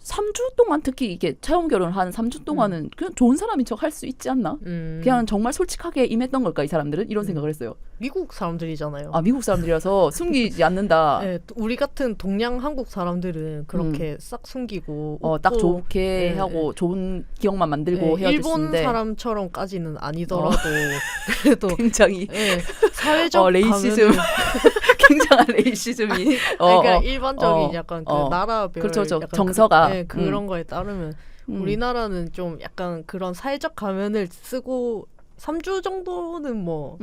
3주 동안 특히 이게 체험 결혼을 한 3주 동안은 그냥 좋은 사람인 척 할 수 있지 않나? 그냥 정말 솔직하게 임했던 걸까 이 사람들은? 이런 생각을 했어요. 미국 사람들이잖아요. 미국 사람들이라서 숨기지 않는다. 네, 우리 같은 동양 한국 사람들은 그렇게 싹 숨기고 딱 좋게 하고 좋은 기억만 만들고 헤어질 수 있는데 일본 사람처럼까지는 아니더라도 그래도 굉장히 사회적 레이시즘 굉장한 레이시즘이 그러니까 일반적인 약간 그 나라별 그렇죠. 약간 정서가 그런 거에 따르면 우리나라는 좀 약간 그런 사회적 가면을 쓰고 3주 정도는 뭐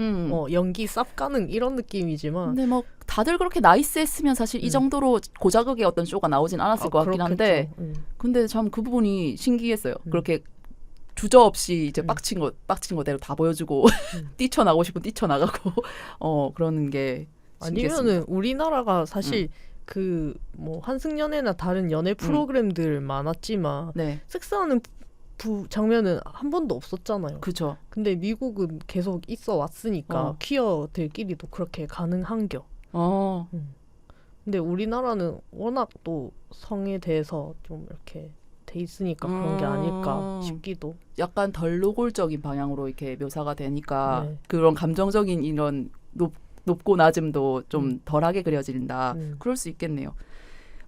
연기 쌉 가능 이런 느낌이지만 근데 뭐 다들 그렇게 나이스했으면 사실 이 정도로 고자극의 어떤 쇼가 나오진 않았을 것 같긴 한데 근데 참 그 부분이 신기했어요. 그렇게 주저없이 이제 빡친 거대로 다 보여주고 뛰쳐나고 싶은 뛰쳐나가고 그러는 게 신기했습니다. 아니면은 우리나라가 사실 그 뭐 한승연애나 다른 연애 프로그램들 많았지만 섹스하는 장면은 한 번도 없었잖아요. 그죠. 근데 미국은 계속 있어 왔으니까 퀴어들끼리도 그렇게 가능한겨. 근데 우리나라는 워낙 또 성에 대해서 좀 이렇게 돼 있으니까 그런 게 아닐까 싶기도. 약간 덜 노골적인 방향으로 이렇게 묘사가 되니까 그런 감정적인 이런 높고 낮음도 좀 덜하게 그려진다. 그럴 수 있겠네요.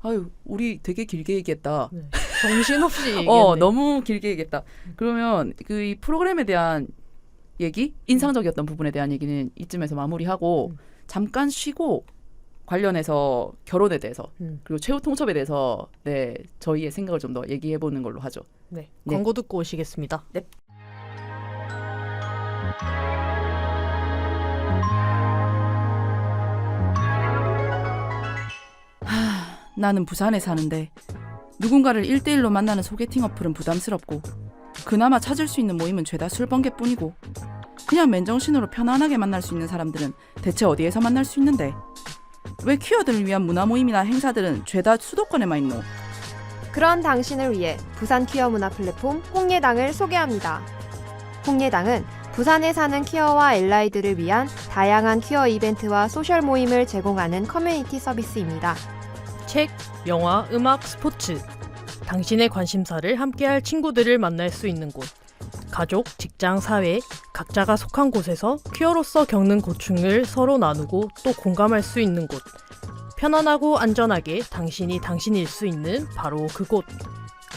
아유, 우리 되게 길게 얘기했다. 정신없이 얘기했네. 너무 길게 얘기했다. 그러면 그 이 프로그램에 대한 얘기, 인상적이었던 부분에 대한 얘기는 이쯤에서 마무리하고 잠깐 쉬고 관련해서 결혼에 대해서 그리고 최후 통첩에 대해서 저희의 생각을 좀 더 얘기해보는 걸로 하죠. 네. 광고 듣고 오시겠습니다. 네. 나는 부산에 사는데 누군가를 1대1로 만나는 소개팅 어플은 부담스럽고 그나마 찾을 수 있는 모임은 죄다 술번개뿐이고 그냥 맨정신으로 편안하게 만날 수 있는 사람들은 대체 어디에서 만날 수 있는데 왜 퀴어들을 위한 문화 모임이나 행사들은 죄다 수도권에만 있노? 그런 당신을 위해 부산 퀴어 문화 플랫폼 홍예당을 소개합니다. 홍예당은 부산에 사는 퀴어와 알라이들을 위한 다양한 퀴어 이벤트와 소셜 모임을 제공하는 커뮤니티 서비스입니다. 책, 영화, 음악, 스포츠. 당신의 관심사를 함께할 친구들을 만날 수 있는 곳. 가족, 직장, 사회, 각자가 속한 곳에서 퀴어로서 겪는 고충을 서로 나누고 또 공감할 수 있는 곳. 편안하고 안전하게 당신이 당신일 수 있는 바로 그곳.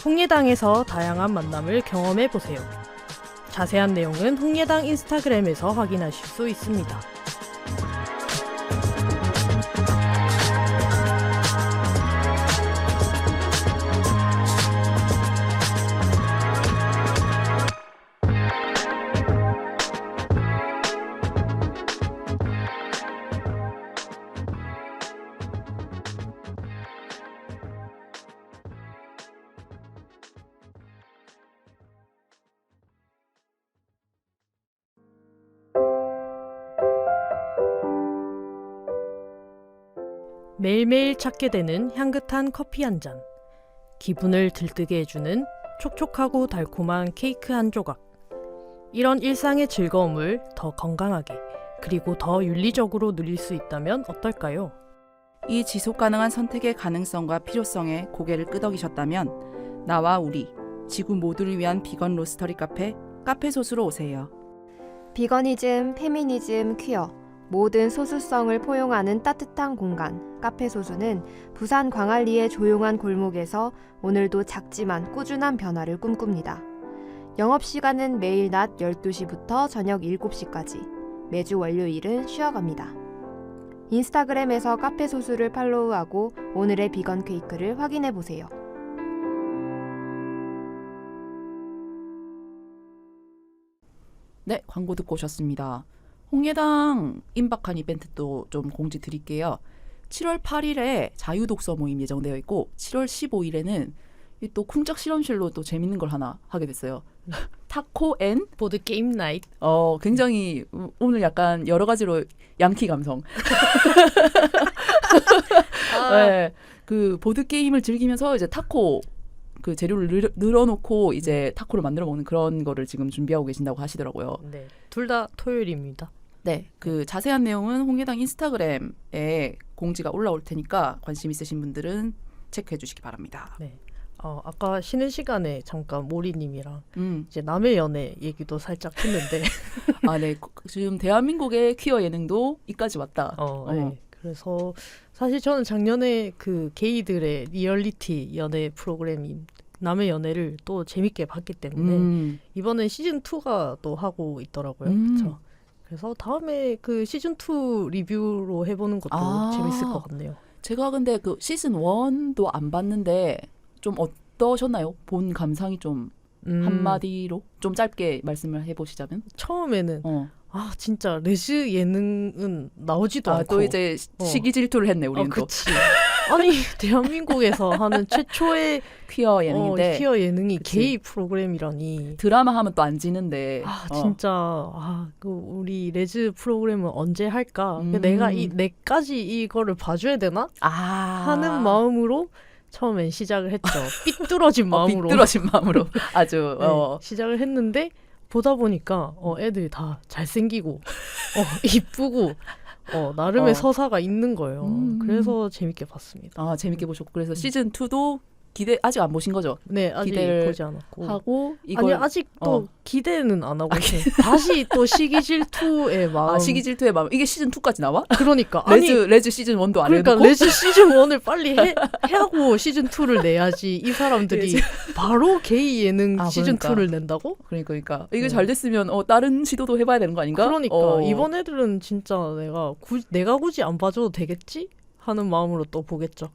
홍예당에서 다양한 만남을 경험해보세요. 자세한 내용은 홍예당 인스타그램에서 확인하실 수 있습니다. 매일매일 찾게 되는 향긋한 커피 한 잔. 기분을 들뜨게 해주는 촉촉하고 달콤한 케이크 한 조각. 이런 일상의 즐거움을 더 건강하게 그리고 더 윤리적으로 누릴 수 있다면 어떨까요? 이 지속 가능한 선택의 가능성과 필요성에 고개를 끄덕이셨다면 나와 우리, 지구 모두를 위한 비건 로스터리 카페 소수로 오세요. 비거니즘, 페미니즘, 퀴어 모든 소수성을 포용하는 따뜻한 공간 카페 소수는 부산 광안리의 조용한 골목에서 오늘도 작지만 꾸준한 변화를 꿈꿉니다. 영업시간은 매일 낮 12시부터 저녁 7시까지, 매주 월요일은 쉬어갑니다. 인스타그램에서 카페 소수를 팔로우하고 오늘의 비건 케이크를 확인해보세요. 네, 광고 듣고 오셨습니다. 홍예당 임박한 이벤트도 좀 공지 드릴게요. 7월 8일에 자유독서 모임 예정되어 있고 7월 15일에는 또 쿵짝 실험실로 또 재밌는 걸 하나 하게 됐어요. 타코 앤 보드 게임 나이트. 굉장히 오늘 약간 여러 가지로 양키 감성. 네, 그 보드 게임을 즐기면서 이제 타코 그 재료를 늘어놓고 이제 타코를 만들어 먹는 그런 거를 지금 준비하고 계신다고 하시더라고요. 네, 둘 다 토요일입니다. 네, 그 자세한 내용은 홍예당 인스타그램에 공지가 올라올 테니까 관심 있으신 분들은 체크해 주시기 바랍니다. 네. 아까 쉬는 시간에 잠깐 모리님이랑 이제 남의 연애 얘기도 살짝 했는데 네, 지금 대한민국의 퀴어 예능도 이까지 왔다. 네. 그래서 사실 저는 작년에 그 게이들의 리얼리티 연애 프로그램인 남의 연애를 또 재밌게 봤기 때문에 이번엔 시즌 2가 또 하고 있더라고요. 그렇죠. 그래서 다음에 그 시즌 2 리뷰로 해보는 것도 재밌을 것 같네요. 제가 근데 그 시즌 1도 안 봤는데 좀 어떠셨나요? 본 감상이 좀 한마디로 좀 짧게 말씀을 해보시자면? 처음에는 진짜 레즈 예능은 나오지도 않고 또 이제 시기 질투를 했네 우리는 또. 그치. 아니 대한민국에서 하는 최초의 퀴어 예능인데 퀴어 예능이 그치. 게이 프로그램이라니. 드라마 하면 또 안 지는데 진짜 그 우리 레즈 프로그램은 언제 할까? 내가 내까지 이거를 봐줘야 되나? 하는 마음으로 처음엔 시작을 했죠. 삐뚤어진 마음으로. 삐뚤어진 마음으로 아주 시작을 했는데 보다 보니까 애들이 다 잘생기고 이쁘고 나름의 서사가 있는 거예요. 그래서 재밌게 봤습니다. 재밌게 보셨고 그래서 시즌 2도 아직 안 보신 거죠? 네, 아직 기대를 보지 않았고 하고 이걸 아직 또 기대는 안 하고 있어요. 다시 또 시기 질투의 마음. 시기 질투의 마음. 이게 시즌 2까지 나와? 그러니까 레즈 시즌 1도 안 그러니까 해놓고? 레즈 시즌 1을 빨리 하고 시즌 2를 내야지. 이 사람들이 바로 게이 예능 시즌 그러니까. 2를 낸다고? 그러니까 이게 잘 됐으면 다른 시도도 해봐야 되는 거 아닌가? 그러니까 이번 애들은 진짜 내가 굳이 안 봐줘도 되겠지? 하는 마음으로 또 보겠죠.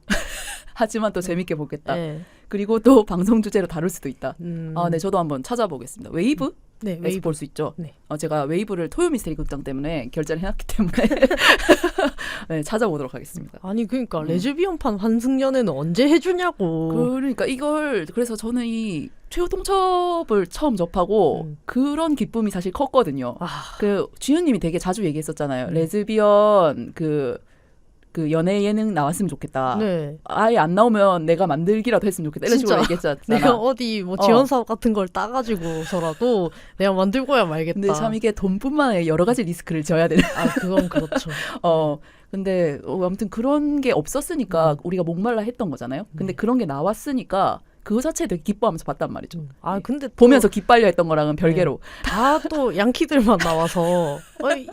하지만 또 재밌게 보겠다. 네. 그리고 또 방송 주제로 다룰 수도 있다. 네, 저도 한번 찾아보겠습니다. 웨이브? 네, 웨이브 볼 수 있죠. 네. 제가 웨이브를 토요 미스테리 극장 때문에 결제를 해놨기 때문에 네, 찾아보도록 하겠습니다. 아니 그러니까 레즈비언판 환승연애는 언제 해주냐고. 그러니까 그래서 저는 이 최후 통첩을 처음 접하고 그런 기쁨이 사실 컸거든요. 그 주현님이 되게 자주 얘기했었잖아요. 레즈비언 그 연애 예능 나왔으면 좋겠다. 네. 아예 안 나오면 내가 만들기라도 했으면 좋겠다. 이런 식으로 얘기했잖아. 내가 어디 지원 사업 같은 걸 따가지고서라도 내가 만들고야 말겠다. 근데 참 이게 돈뿐만 아니라 여러 가지 리스크를 져야 되는. 그건 그렇죠. 근데 아무튼 그런 게 없었으니까 우리가 목말라 했던 거잖아요. 근데 그런 게 나왔으니까 그거 자체에 되게 기뻐하면서 봤단 말이죠. 근데 보면서 기빨려 했던 거랑은 별개로. 다 또 양키들만 나와서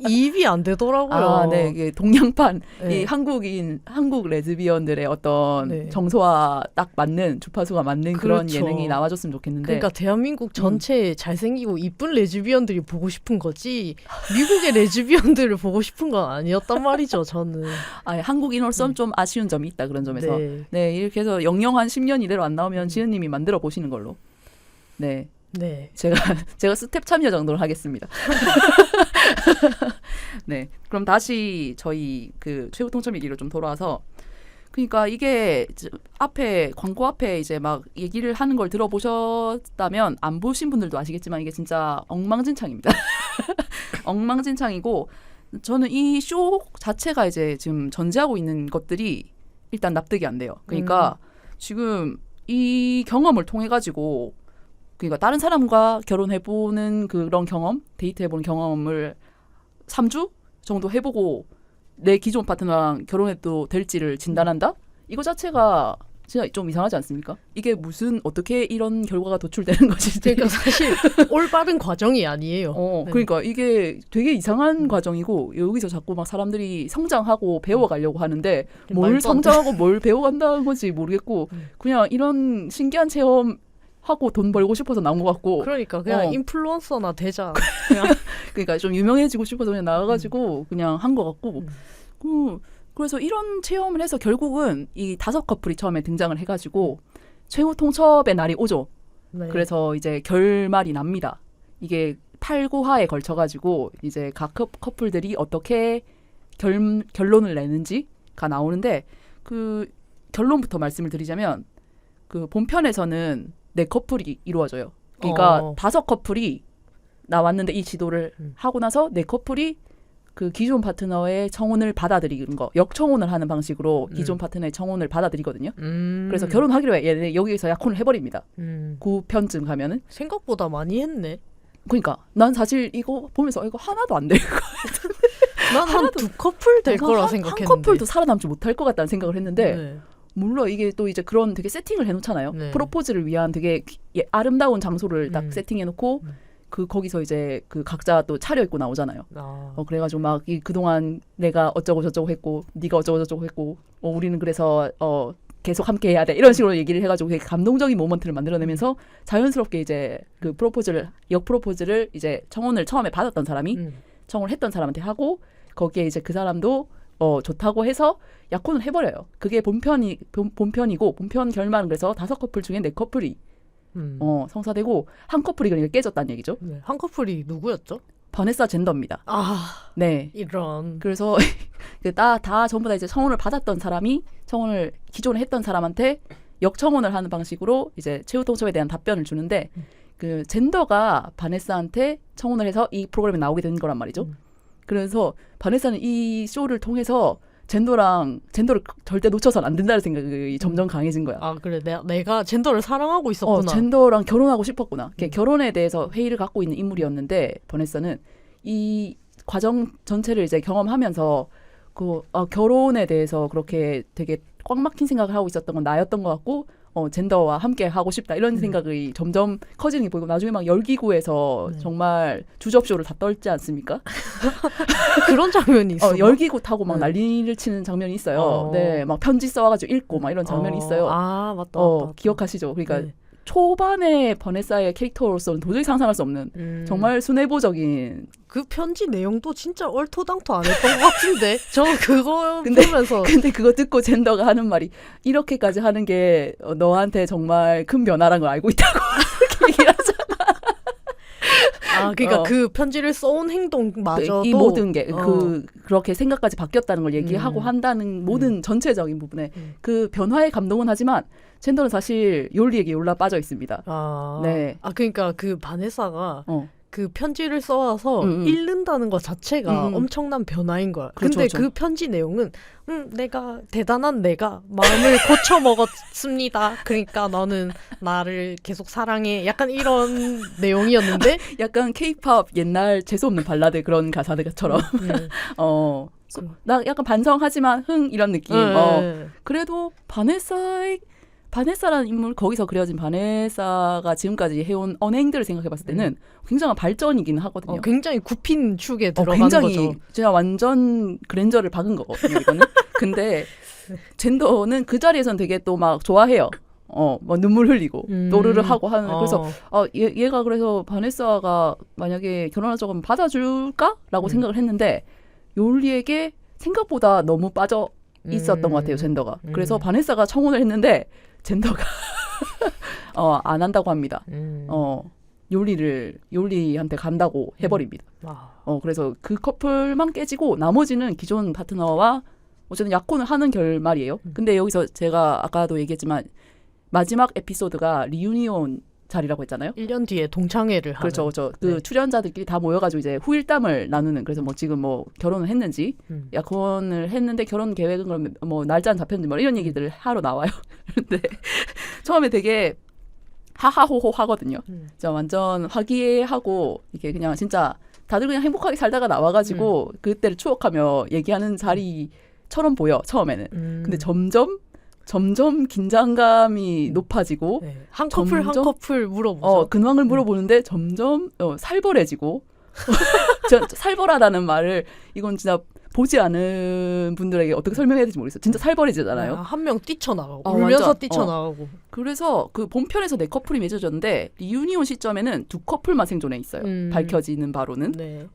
이입이 안 되더라고요. 네. 이게 동양판, 이 한국 레즈비언들의 어떤 정서와 딱 맞는, 주파수가 맞는 그런 예능이 나와줬으면 좋겠는데. 그러니까 대한민국 전체에 잘생기고 이쁜 레즈비언들이 보고 싶은 거지, 미국의 레즈비언들을 보고 싶은 건 아니었단 말이죠, 저는. 한국인으로서는 좀 아쉬운 점이 있다, 그런 점에서. 네, 이렇게 해서 영영한 10년 이대로 안 나오면 지은님이 만들어 보시는 걸로. 네. 제가 스텝 참여 정도를 하겠습니다. 네. 그럼 다시 저희 그 최후 통첩 얘기로 좀 돌아와서, 그러니까 이게 광고 앞에 이제 막 얘기를 하는 걸 들어보셨다면 안 보신 분들도 아시겠지만 이게 진짜 엉망진창입니다. 엉망진창이고, 저는 이 쇼 자체가 이제 지금 전제하고 있는 것들이 일단 납득이 안 돼요. 그러니까 지금 이 경험을 통해 가지고 그러니까 다른 사람과 결혼해보는 그런 경험, 데이트해보는 경험을 3주 정도 해보고 내 기존 파트너랑 결혼해도 될지를 진단한다? 이거 자체가 진짜 좀 이상하지 않습니까? 이게 무슨 어떻게 이런 결과가 도출되는 것인지. 그러니까 사실 올바른 과정이 아니에요. 네. 그러니까 이게 되게 이상한 과정이고 여기서 자꾸 막 사람들이 성장하고 배워가려고 하는데 뭘 성장하고 뭘 배워간다는 건지 모르겠고 그냥 이런 신기한 체험 하고 돈 벌고 싶어서 나온 것 같고. 그러니까 그냥 인플루언서나 되자. 그냥. 그러니까 좀 유명해지고 싶어서 그냥 나와가지고 그냥 한 것 같고. 그래서 이런 체험을 해서 결국은 이 5커플이 처음에 등장을 해가지고 최후 통첩의 날이 오죠. 네. 그래서 이제 결말이 납니다. 이게 8, 9화에 걸쳐가지고 이제 각 커플들이 어떻게 결론을 내는지가 나오는데 그 결론부터 말씀을 드리자면 그 본편에서는 4커플이 이루어져요. 그러니까 5커플이 나왔는데 이 지도를 하고 나서 4커플이 그 기존 파트너의 청혼을 받아들이는 거, 역청혼을 하는 방식으로 기존 파트너의 청혼을 받아들이거든요. 그래서 결혼하기로 해. 얘네 여기서 약혼을 해버립니다. 9편쯤 가면은. 생각보다 많이 했네. 그러니까 난 사실 이거 보면서 이거 하나도 안 될 것 같은데. 난 한 2커플 될 거라 생각했는데. 한 커플도 살아남지 못할 것 같다는 생각을 했는데 네. 물론 이게 또 이제 그런 되게 세팅을 해놓잖아요. 네. 프로포즈를 위한 되게 아름다운 장소를 딱 세팅해놓고 그 거기서 이제 그 각자 또 차려입고 나오잖아요. 그래가지고 막 이 그동안 내가 어쩌고 저쩌고 했고 네가 어쩌고 저쩌고 했고 우리는 그래서 계속 함께 해야 돼 이런 식으로 얘기를 해가지고 되게 감동적인 모먼트를 만들어내면서 자연스럽게 이제 그 역 프로포즈를 이제 청혼을 처음에 받았던 사람이 청혼을 했던 사람한테 하고 거기에 이제 그 사람도 좋다고 해서 약혼을 해버려요. 그게 본편이고 본편 결말은 그래서 5커플 중에 4커플이 성사되고 한 커플이 그러니까 깨졌다는 얘기죠. 네. 한 커플이 누구였죠? 바네사 젠더입니다. 네. 이런. 그래서 다 전부 다 이제 청혼을 받았던 사람이 청혼을 기존에 했던 사람한테 역청혼을 하는 방식으로 이제 최후 통첩에 대한 답변을 주는데 그 젠더가 바네사한테 청혼을 해서 이 프로그램에 나오게 된 거란 말이죠. 그래서 바네사는 이 쇼를 통해서 젠더를 절대 놓쳐서는 안 된다는 생각이 점점 강해진 거야. 그래. 내가 젠더를 사랑하고 있었구나. 젠더랑 결혼하고 싶었구나. 결혼에 대해서 회의를 갖고 있는 인물이었는데 버네사는 이 과정 전체를 이제 경험하면서 결혼에 대해서 그렇게 되게 꽉 막힌 생각을 하고 있었던 건 나였던 것 같고 젠더와 함께 하고 싶다 이런 생각이 점점 커지는 게 보이고 나중에 막 열기구에서 정말 주접쇼를 다 떨지 않습니까? 그런 장면이 있어요. 열기구 타고 막 난리를 치는 장면이 있어요. 네, 막 편지 써와가지고 읽고 막 이런 장면이 있어요. 맞다. 기억하시죠? 그러니까 초반에 버네사의 캐릭터로서는 도저히 상상할 수 없는 정말 순애보적인 그 편지 내용도 진짜 얼토당토 안 했던 것 같은데 저는 그거 보면서 근데 그거 듣고 젠더가 하는 말이 이렇게까지 하는 게 너한테 정말 큰 변화란 걸 알고 있다고 그렇게 얘기를 하잖아. 그러니까 그 편지를 써온 행동마저도 이 모든 게 그렇게 생각까지 바뀌었다는 걸 얘기하고 한다는 모든 전체적인 부분에 그 변화에 감동은 하지만 젠더는 사실 욜리에게 욜라 빠져 있습니다. 네. 그러니까 그 바네사가 그 편지를 써와서 읽는다는 것 자체가 엄청난 변화인 거야. 그렇죠, 근데 그렇죠. 그 편지 내용은 내가 대단한 내가 마음을 고쳐 먹었습니다. 그러니까 너는 나를 계속 사랑해. 약간 이런 내용이었는데 약간 케이팝 옛날 재수없는 발라드 그런 가사들처럼 나 약간 반성하지만 이런 느낌. 그래도 바네사라는 인물 거기서 그려진 바네사가 지금까지 해온 언행들을 생각해봤을 때는 굉장한 발전이긴 하거든요. 굉장히 굽힌 축에 들어가는 굉장히 거죠. 진짜 완전 그랜저를 박은 거거든요. 이거는. 근데 젠더는 그 자리에서는 되게 또 막 좋아해요. 막 눈물 흘리고 노르르 하고 하는. 그래서 얘가 그래서 바네사가 만약에 결혼할 적은 받아줄까라고 생각을 했는데 욜리에게 생각보다 너무 빠져 있었던 것 같아요. 젠더가. 그래서 바네사가 청혼을 했는데 젠더가 안 한다고 합니다. 욜리한테 간다고 해버립니다. 그래서 그 커플만 깨지고 나머지는 기존 파트너와 어쨌든 약혼을 하는 결말이에요. 근데 여기서 제가 아까도 얘기했지만 마지막 에피소드가 리유니온 자리라고 했잖아요. 1년 뒤에 동창회를 하는. 그렇죠. 그 출연자들끼리 다 모여가지고 이제 후일담을 나누는. 그래서 뭐 지금 뭐 결혼을 했는지, 약혼을 했는데 결혼 계획은 그러면 뭐 날짜는 잡혔는지 뭐 이런 얘기들을 하러 나와요. 근데 처음에 되게 하하호호 하거든요. 진짜 완전 화기애애하고 이렇게 그냥 진짜 다들 그냥 행복하게 살다가 나와가지고 그때를 추억하며 얘기하는 자리처럼 보여 처음에는. 근데 점점 긴장감이 높아지고 한 커플 한 커플 물어보죠. 근황을 물어보는데 점점 살벌해지고 살벌하다는 말을 이건 진짜 보지 않은 분들에게 어떻게 설명해야 될지 모르겠어요. 진짜 살벌해지잖아요. 한 명 뛰쳐나가고 울면서 완전, 뛰쳐나가고. 그래서 그 본편에서 4커플이 맺어졌는데 리유니온 시점에는 2커플만 생존해 있어요. 밝혀지는 바로는. 네.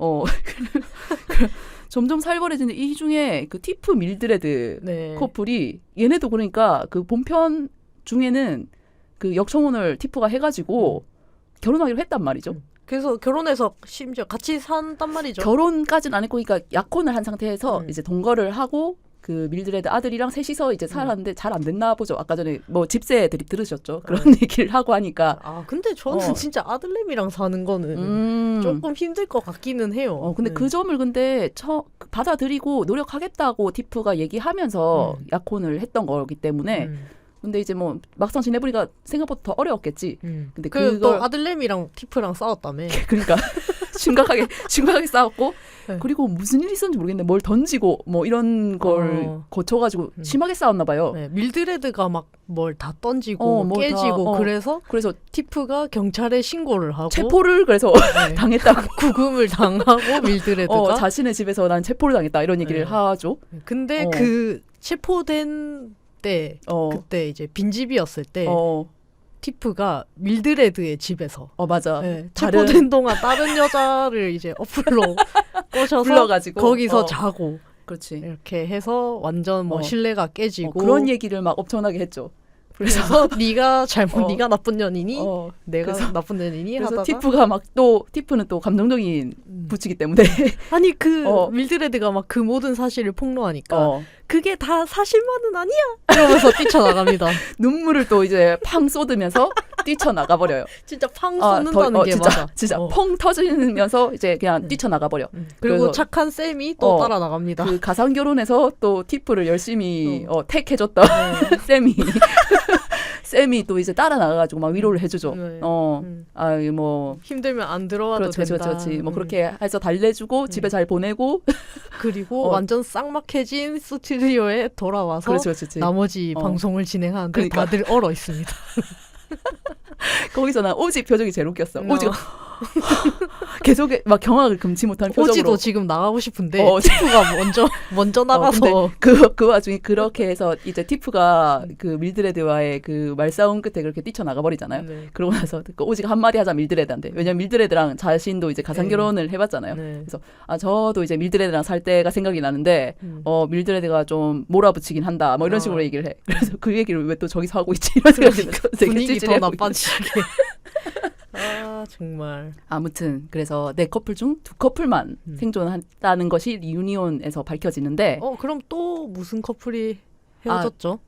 점점 살벌해지는데 이 중에 그 티프 밀드레드 커플이 얘네도 그러니까 그 본편 중에는 그 역청혼을 티프가 해가지고 결혼하기로 했단 말이죠. 그래서 결혼해서 심지어 같이 산단 말이죠. 결혼까지는 안 했고, 그러니까 약혼을 한 상태에서 이제 동거를 하고 그 밀드레드 아들이랑 셋이서 이제 살았는데 잘 안 됐나 보죠. 아까 전에 뭐 집세 들으셨죠. 그런 얘기를 하고 하니까. 아 근데 저는 진짜 아들내미랑 사는 거는 조금 힘들 것 같기는 해요. 근데 그 점을 근데 받아들이고 노력하겠다고 티프가 얘기하면서 약혼을 했던 거기 때문에. 근데 이제 뭐 막상 지내보니까 생각보다 더 어려웠겠지. 근데 또 아들내미랑 티프랑 싸웠다며. 그러니까 심각하게 싸웠고 그리고 무슨 일이 있었는지 모르겠는데 뭘 던지고 뭐 이런 걸 거쳐가지고 심하게 싸웠나 봐요. 밀드레드가 막 뭘 다 던지고 깨지고 그래서 티프가 경찰에 신고를 하고 체포를 그래서 당했다고 구금을 당하고 밀드레드가 자신의 집에서 난 체포를 당했다 이런 얘기를 하죠. 근데 그 체포된 때 그때 이제 빈집이었을 때 티프가 밀드레드의 집에서 맞아. 체포된 동안 다른 여자를 이제 어플로 꼬셔서 불러가지고 거기서 자고 그렇지. 이렇게 해서 완전 뭐 신뢰가 깨지고 그런 얘기를 막 엄청나게 했죠. 그래서 네가 네가 나쁜 년이니 내가 나쁜 년이니 그래서 하다가 티프가 티프는 또 감정적인 부치기 때문에 아니 밀드레드가 막 그 모든 사실을 폭로하니까 그게 다 사실만은 아니야 이러면서 뛰쳐나갑니다. 눈물을 또 이제 팡 쏟으면서 뛰쳐나가 버려요. 진짜 팡 쏟는다는 게 맞아. 진짜 펑 터지면서 이제 그냥 뛰쳐나가 버려. 그리고 착한 쌤이 또 따라 나갑니다. 그 가상 결혼에서 또 티프를 열심히 택해줬던 쌤이 쌤이 또 이제 따라 나가가지고 막 위로를 해주죠. 뭐 힘들면 안 들어와도 된다. 그렇지. 뭐 그렇게 해서 달래주고 집에 잘 보내고 그리고 완전 쌍막해진 스튜디오에 돌아와서 나머지 방송을 진행하는데 그러니까. 다들 얼어 있습니다. 거기서 난 오지 표정이 제일 웃겼어. 오지가 계속 막 경악을 금치 못하는 표정으로. 오지도 지금 나가고 싶은데 티프가 먼저 나가서 그 와중에 그렇게 해서 이제 티프가 그 밀드레드와의 그 말싸움 끝에 그렇게 뛰쳐나가 버리잖아요. 그러고 나서 그 오지가 한마디 하자 밀드레드한테. 왜냐면 밀드레드랑 자신도 이제 가상 결혼을 해봤잖아요. 그래서 저도 이제 밀드레드랑 살 때가 생각이 나는데 밀드레드가 좀 몰아붙이긴 한다. 뭐 이런 식으로 얘기를 해. 그래서 그 얘기를 왜 또 저기서 하고 있지? 이런 생각이 분위기 더 나빠지게. 정말. 아무튼 그래서 4커플 중 2커플만 생존한다는 것이 리유니온에서 밝혀지는데 그럼 또 무슨 커플이 헤어졌죠?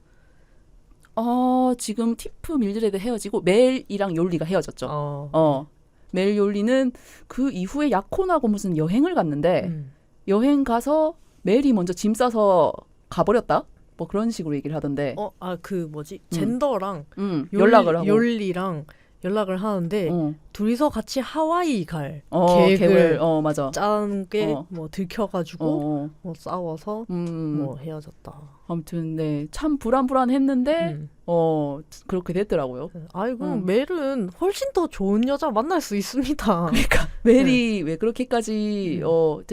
지금 티프 밀드레드 헤어지고 멜이랑 욜리가 헤어졌죠. 멜 욜리는 그 이후에 약혼하고 무슨 여행을 갔는데 여행 가서 멜이 먼저 짐 싸서 가버렸다? 뭐 그런 식으로 얘기를 하던데. 그 뭐지? 젠더랑 연락을 하고 욜리랑 연락을 하는데 둘이서 같이 하와이 갈 계획을 맞아. 짠 게 뭐 들켜가지고 뭐 싸워서 뭐 헤어졌다. 아무튼 참 불안했는데 그렇게 됐더라고요. 그럼 멜은 훨씬 더 좋은 여자 만날 수 있습니다. 그러니까 멜이 왜 그렇게까지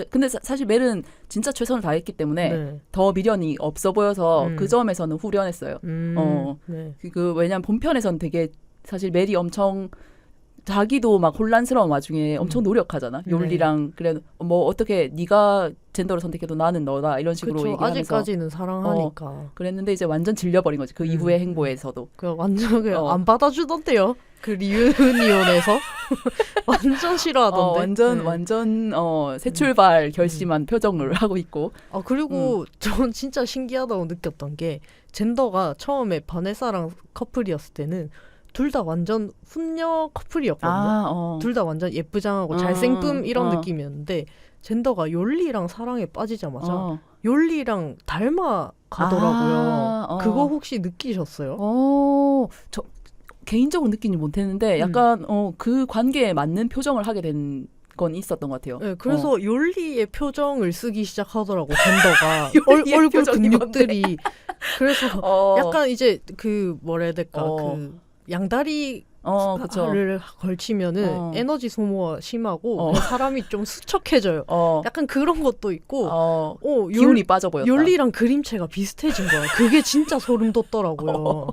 근데 사실 멜은 진짜 최선을 다했기 때문에 더 미련이 없어 보여서 그 점에서는 후련했어요. 왜냐면 본편에서는 되게 사실 멜이 엄청 자기도 막 혼란스러운 와중에 엄청 노력하잖아. 욜리랑 그래 뭐 어떻게 네가 젠더를 선택해도 나는 너다 이런 식으로 그쵸, 얘기하면서 아직까지는 사랑하니까. 그랬는데 이제 완전 질려버린 거지. 그 이후의 행보에서도. 완전 안 받아주던데요. 그 리유니온에서 완전 싫어하던데. 완전 새 출발 결심한 표정을 하고 있고. 그리고 전 진짜 신기하다고 느꼈던 게 젠더가 처음에 바네사랑 커플이었을 때는 둘 다 완전 훈녀 커플이었거든요. 둘 다 완전 예쁘장하고 잘생쁨 이런 느낌이었는데 젠더가 욜리랑 사랑에 빠지자마자 욜리랑 닮아 가더라고요. 그거 혹시 느끼셨어요? 저 개인적으로 느끼지 못했는데 약간 그 관계에 맞는 표정을 하게 된 건 있었던 것 같아요. 네, 그래서 욜리의 표정을 쓰기 시작하더라고 젠더가 얼굴 근육들이 그래서 약간 이제 그 뭐라 해야 될까 그 양다리 를 걸치면은 에너지 소모가 심하고 사람이 좀 수척해져요. 약간 그런 것도 있고 기운이 빠져 보였다. 욜리랑 그림체가 비슷해진 거야. 그게 진짜 소름 돋더라고요.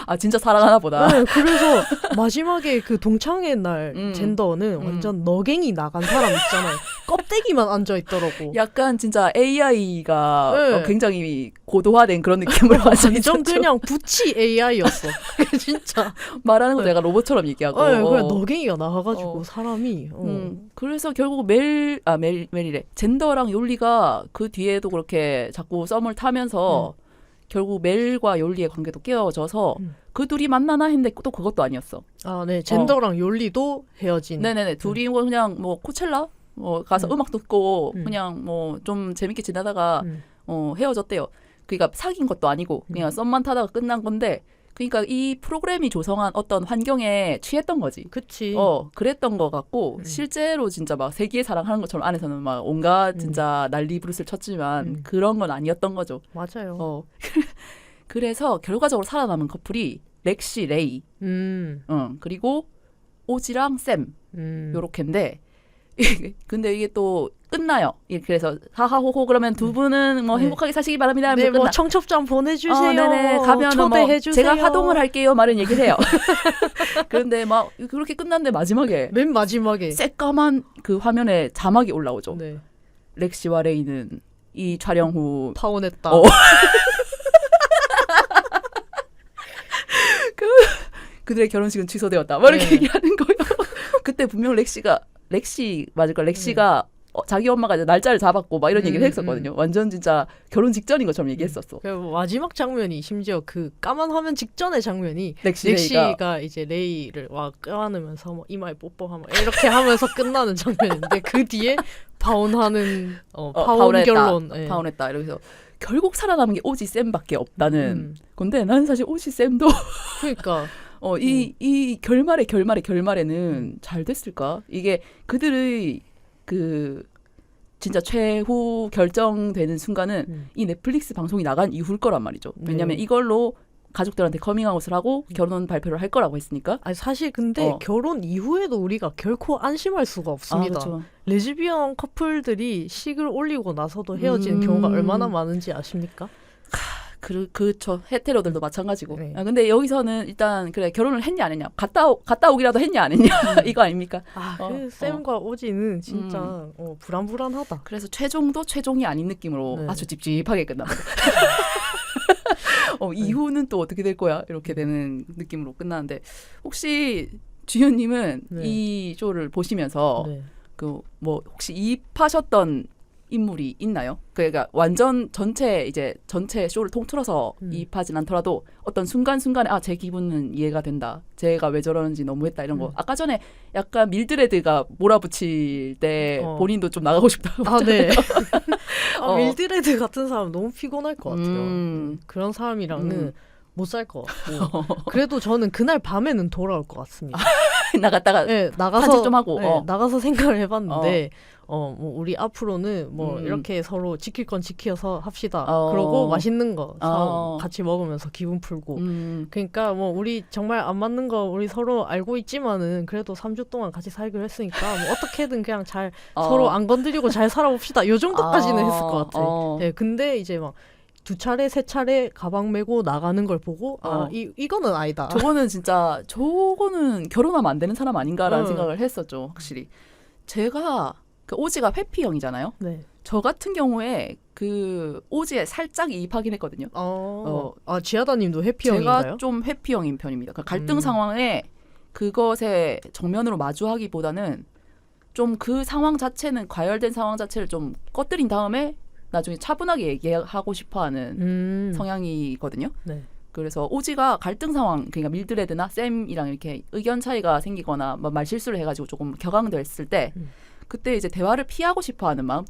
아 진짜 사랑하나 보다. 네, 그래서 마지막에 그 동창회 날 젠더는 완전 너갱이 나간 사람 있잖아요. 껍데기만 앉아 있더라고. 약간 진짜 AI가 굉장히 고도화된 그런 느낌으로 완전 그냥 부치 AI였어. 진짜 말하는 것도 약간 로봇처럼 얘기하고. 그냥 너갱이가 나와가지고 사람이. 그래서 결국 멜이래. 젠더랑 욜리가 그 뒤에도 그렇게 자꾸 썸을 타면서. 결국 멜과 욜리의 관계도 깨어져서 그 둘이 만나나 했는데 또 그것도 아니었어. 아, 네. 젠더랑 욜리도 헤어진. 네네네. 둘이 그냥 뭐 코첼라 가서 음악 듣고 그냥 뭐 좀 재밌게 지내다가 헤어졌대요. 그러니까 사귄 것도 아니고 그냥 썸만 타다가 끝난 건데 그러니까 이 프로그램이 조성한 어떤 환경에 취했던 거지. 그치. 그랬던 것 같고 실제로 진짜 막 세기의 사랑하는 것처럼 안에서는 막 온갖 진짜 난리 부르스를 쳤지만 그런 건 아니었던 거죠. 맞아요. 그래서 결과적으로 살아남은 커플이 렉시, 레이, 그리고 오지랑 샘 요렇게인데 근데 이게 또 끝나요. 그래서 하하호호 그러면 두 분은 뭐 행복하게 사시기 바랍니다. 네, 뭐 청첩장 보내주세요. 네네. 가면 초대해 주세요. 제가 화동을 할게요. 말은 얘기를 해요. 그런데 막 그렇게 끝났는데 마지막에 맨 마지막에 새까만 그 화면에 자막이 올라오죠. 네. 렉시와 레이는 이 촬영 후 파혼했다. 그들의 결혼식은 취소되었다. 막 이렇게 얘기하는 거예요. 그때 분명 렉시 맞을 거야. 렉시가 자기 엄마가 이제 날짜를 잡았고 막 이런 얘기를 했었거든요. 완전 진짜 결혼 직전인 것처럼 얘기했었어. 마지막 장면이 심지어 그 까만 화면 직전의 장면이 렉시가 렉시가 이제 레이를 껴안으면서 뭐 이마에 뽀뽀하면 이렇게 하면서 끝나는 장면인데 그 뒤에 파혼하는 파혼 결론. 파혼했다. 이러면서 결국 살아남은 게 오지 샘밖에 없다는 건데 나는 사실 오지 샘도 그러니까 이 결말에는 잘 됐을까? 이게 그들의 그 진짜 최후 결정되는 순간은 이 넷플릭스 방송이 나간 이후일 거란 말이죠. 왜냐하면 이걸로 가족들한테 커밍아웃을 하고 결혼 발표를 할 거라고 했으니까. 아니 사실 근데 결혼 이후에도 우리가 결코 안심할 수가 없습니다. 그렇죠. 레즈비언 커플들이 식을 올리고 나서도 헤어지는 경우가 얼마나 많은지 아십니까? 그렇죠. 헤테로들도 마찬가지고. 네. 근데 여기서는 일단 그래 결혼을 했냐 안 했냐 갔다 오기라도 했냐 안 했냐 이거 아닙니까? 샘과 오지는 진짜 불안불안하다. 그래서 최종도 최종이 아닌 느낌으로 아주 찝찝하게 끝납니다. 이후는 또 어떻게 될 거야 이렇게 되는 느낌으로 끝나는데 혹시 주현님은 이 쇼를 보시면서 그 뭐 혹시 이입하셨던 인물이 있나요? 그러니까 완전 전체 쇼를 통틀어서 이입하진 않더라도 어떤 순간순간에 제 기분은 이해가 된다. 제가 왜 저러는지 너무했다 이런 거. 아까 전에 약간 밀드레드가 몰아붙일 때 본인도 좀 나가고 싶다고 네. 밀드레드 같은 사람 너무 피곤할 것 같아요. 그런 사람이랑은 못 살 것 같고. 그래도 저는 그날 밤에는 돌아올 것 같습니다. 나가서 산책 좀 하고 나가서 생각을 해봤는데 뭐 우리 앞으로는 뭐 이렇게 서로 지킬 건 지켜서 합시다. 그러고 맛있는 거 같이 먹으면서 기분 풀고. 그러니까 뭐 우리 정말 안 맞는 거 우리 서로 알고 있지만은 그래도 3주 동안 같이 살기로 했으니까 뭐 어떻게든 그냥 잘 서로 안 건드리고 잘 살아봅시다. 요 정도까지는 했을 것 같아. 근데 이제 막 2차례, 3차례 가방 메고 나가는 걸 보고 이거는 아니다. 저거는 결혼하면 안 되는 사람 아닌가라는 생각을 했었죠. 확실히. 제가 그 오지가 회피형이잖아요. 네. 저 같은 경우에 그 오지에 살짝 이입하긴 했거든요. 지하다님도 회피형인가요? 제가 좀 회피형인 편입니다. 그러니까 갈등 상황에 그것에 정면으로 마주하기보다는 좀 그 상황 자체는 과열된 상황 자체를 좀 꺼뜨린 다음에 나중에 차분하게 얘기하고 싶어하는 성향이거든요. 네. 그래서 오지가 갈등 상황, 그러니까 밀드레드나 샘이랑 이렇게 의견 차이가 생기거나 뭐 말 실수를 해가지고 조금 격앙됐을 때 그때 이제 대화를 피하고 싶어하는 마음,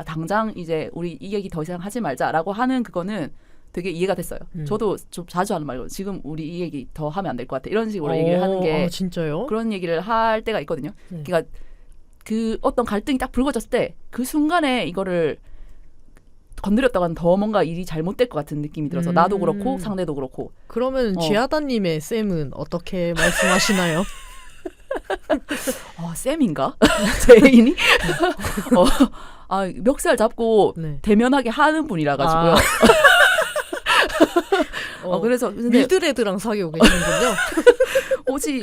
당장 이제 우리 이 얘기 더 이상 하지 말자라고 하는 그거는 되게 이해가 됐어요. 저도 좀 자주 하는 말이거든요. 지금 우리 이 얘기 더 하면 안 될 것 같아. 이런 식으로 얘기를 하는 게 진짜요? 그런 얘기를 할 때가 있거든요. 그러니까 그 어떤 갈등이 딱 불거졌을 때 그 순간에 이거를 건드렸다가는 더 뭔가 일이 잘못될 것 같은 느낌이 들어서 나도 그렇고 상대도 그렇고. 그러면 지하다님의 쌤은 어떻게 말씀하시나요? 쌤인가? 제 애인이? 멱살 잡고 네. 대면하게 하는 분이라 가지고요. 그래서 근데 밀드레드랑 사귀고 계시는군요.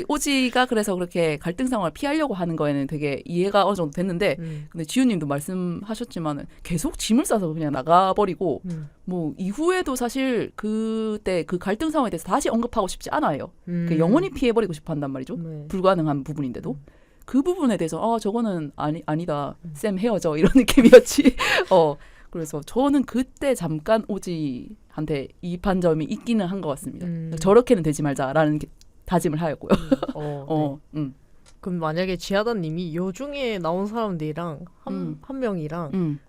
오지가 그래서 그렇게 갈등 상황을 피하려고 하는 거에는 되게 이해가 어느 정도 됐는데 근데 지우님도 말씀하셨지만은 계속 짐을 싸서 그냥 나가버리고 뭐 이후에도 사실 그때 그 갈등 상황에 대해서 다시 언급하고 싶지 않아요. 영원히 피해버리고 싶어 한단 말이죠. 네. 불가능한 부분인데도 그 부분에 대해서 저거는 아니다. 쌤 헤어져 이런 느낌이었지. 그래서 저는 그때 잠깐 오지한테 이입한 점이 있기는 한 것 같습니다. 저렇게는 되지 말자라는 다짐을 하였고요. 그럼 만약에 지하다님이 요 중에 나온 사람들이랑 한 명이랑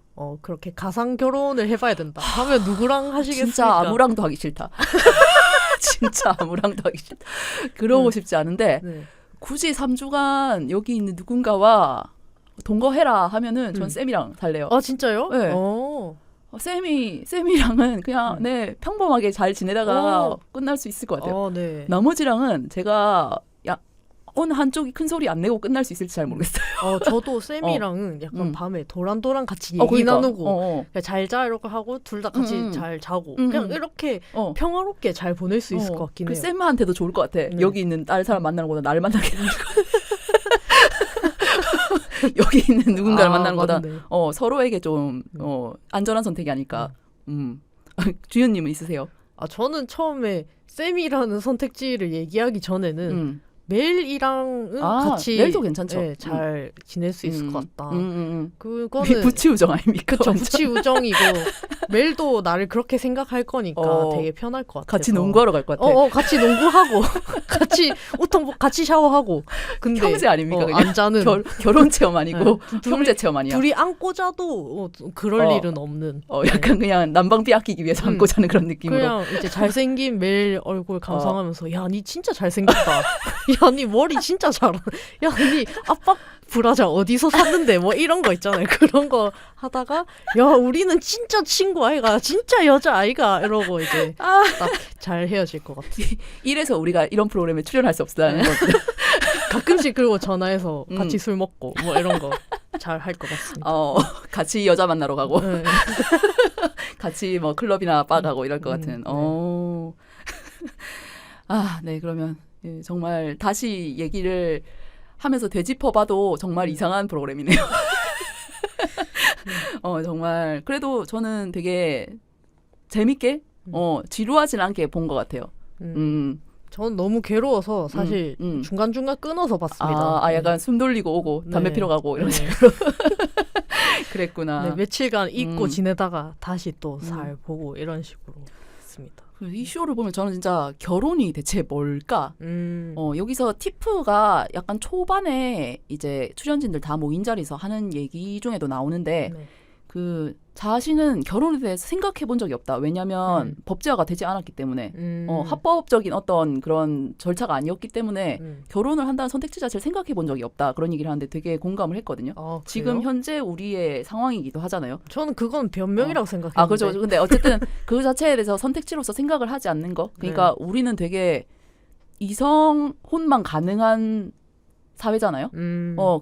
그렇게 가상 결혼을 해봐야 된다 하면 누구랑 하시겠습니까? 진짜 아무랑도 하기 싫다. 진짜 아무랑도 하기 싫다. 그러고 싶지 않은데 굳이 3주간 여기 있는 누군가와 동거해라 하면은 전 쌤이랑 살래요. 진짜요? 네. 쌤이랑은 그냥 평범하게 잘 지내다가 끝날 수 있을 것 같아요. 네. 나머지랑은 제가 어느 한쪽이 큰 소리 안 내고 끝날 수 있을지 잘 모르겠어요. 저도 쌤이랑은 약간 밤에 도란도란 같이 얘기 나누고 잘 자 이렇게 하고 둘 다 같이 잘 자고 그냥 이렇게 평화롭게 잘 보낼 수 있을 것 같긴 해요. 쌤한테도 좋을 것 같아. 여기 있는 다른 사람 만나는 거보다 나를 만나게 되는 거. 여기 있는 누군가를 만나는 거다. 서로에게 좀 안전한 선택이 아닐까. 주연님은 있으세요? 저는 처음에 쌤이라는 선택지를 얘기하기 전에는 멜이랑은 같이 멜도 괜찮죠. 네, 잘 지낼 수 있을 것 같다. 그거는 부치 우정 아닙니까? 그쵸, 부치 우정이고 멜도 나를 그렇게 생각할 거니까 되게 편할 것 같아요. 같이 농구하러 갈 것 같아. 같이 농구하고 같이 같이 샤워하고. 근데 형제 아닙니까? 안 자는 결혼 체험 아니고 형제 체험 아니야. 둘이 안고 자도 그럴 일은 없는. 약간 그냥 난방 비아끼기 위해서 안고 자는 그런 느낌으로. 그냥 이제 잘생긴 멜 얼굴 감상하면서 야, 니 진짜 잘생겼다. 야, 니 머리 진짜 잘하. 야, 니 압박 브라자 어디서 샀는데 뭐 이런 거 있잖아요. 그런 거 하다가 야, 우리는 진짜 친구 아이가, 진짜 여자 아이가 이러고 이제 딱 잘 헤어질 것 같아. 이래서 우리가 이런 프로그램에 출연할 수 없다는 거죠. 가끔씩 그리고 전화해서 같이 술 먹고 뭐 이런 거 잘 할 것 같습니다. 같이 여자 만나러 가고 네. 같이 뭐 클럽이나 바 가고 이럴 것 같은. 네, 그러면 정말 다시 얘기를 하면서 되짚어봐도 정말 이상한 프로그램이네요. 정말 그래도 저는 되게 재밌게 지루하진 않게 본 것 같아요. 전 너무 괴로워서 사실 중간중간 끊어서 봤습니다. 약간 숨 돌리고 오고 담배 네. 피러 가고 이런 식으로. 그랬구나. 네, 며칠간 잊고 지내다가 다시 또 잘 보고 이런 식으로 했습니다. 이 쇼를 보면 저는 진짜 결혼이 대체 뭘까? 여기서 티프가 약간 초반에 이제 출연진들 다 모인 자리에서 하는 얘기 중에도 나오는데 그 자신은 결혼에 대해서 생각해 본 적이 없다. 왜냐하면 법제화가 되지 않았기 때문에 합법적인 어떤 그런 절차가 아니었기 때문에 결혼을 한다는 선택지 자체를 생각해 본 적이 없다. 그런 얘기를 하는데 되게 공감을 했거든요. 지금 현재 우리의 상황이기도 하잖아요. 저는 그건 변명이라고 생각했는데. 그렇죠. 근데 어쨌든 그 자체에 대해서 선택지로서 생각을 하지 않는 거. 그러니까 우리는 되게 이성 혼만 가능한 사회잖아요.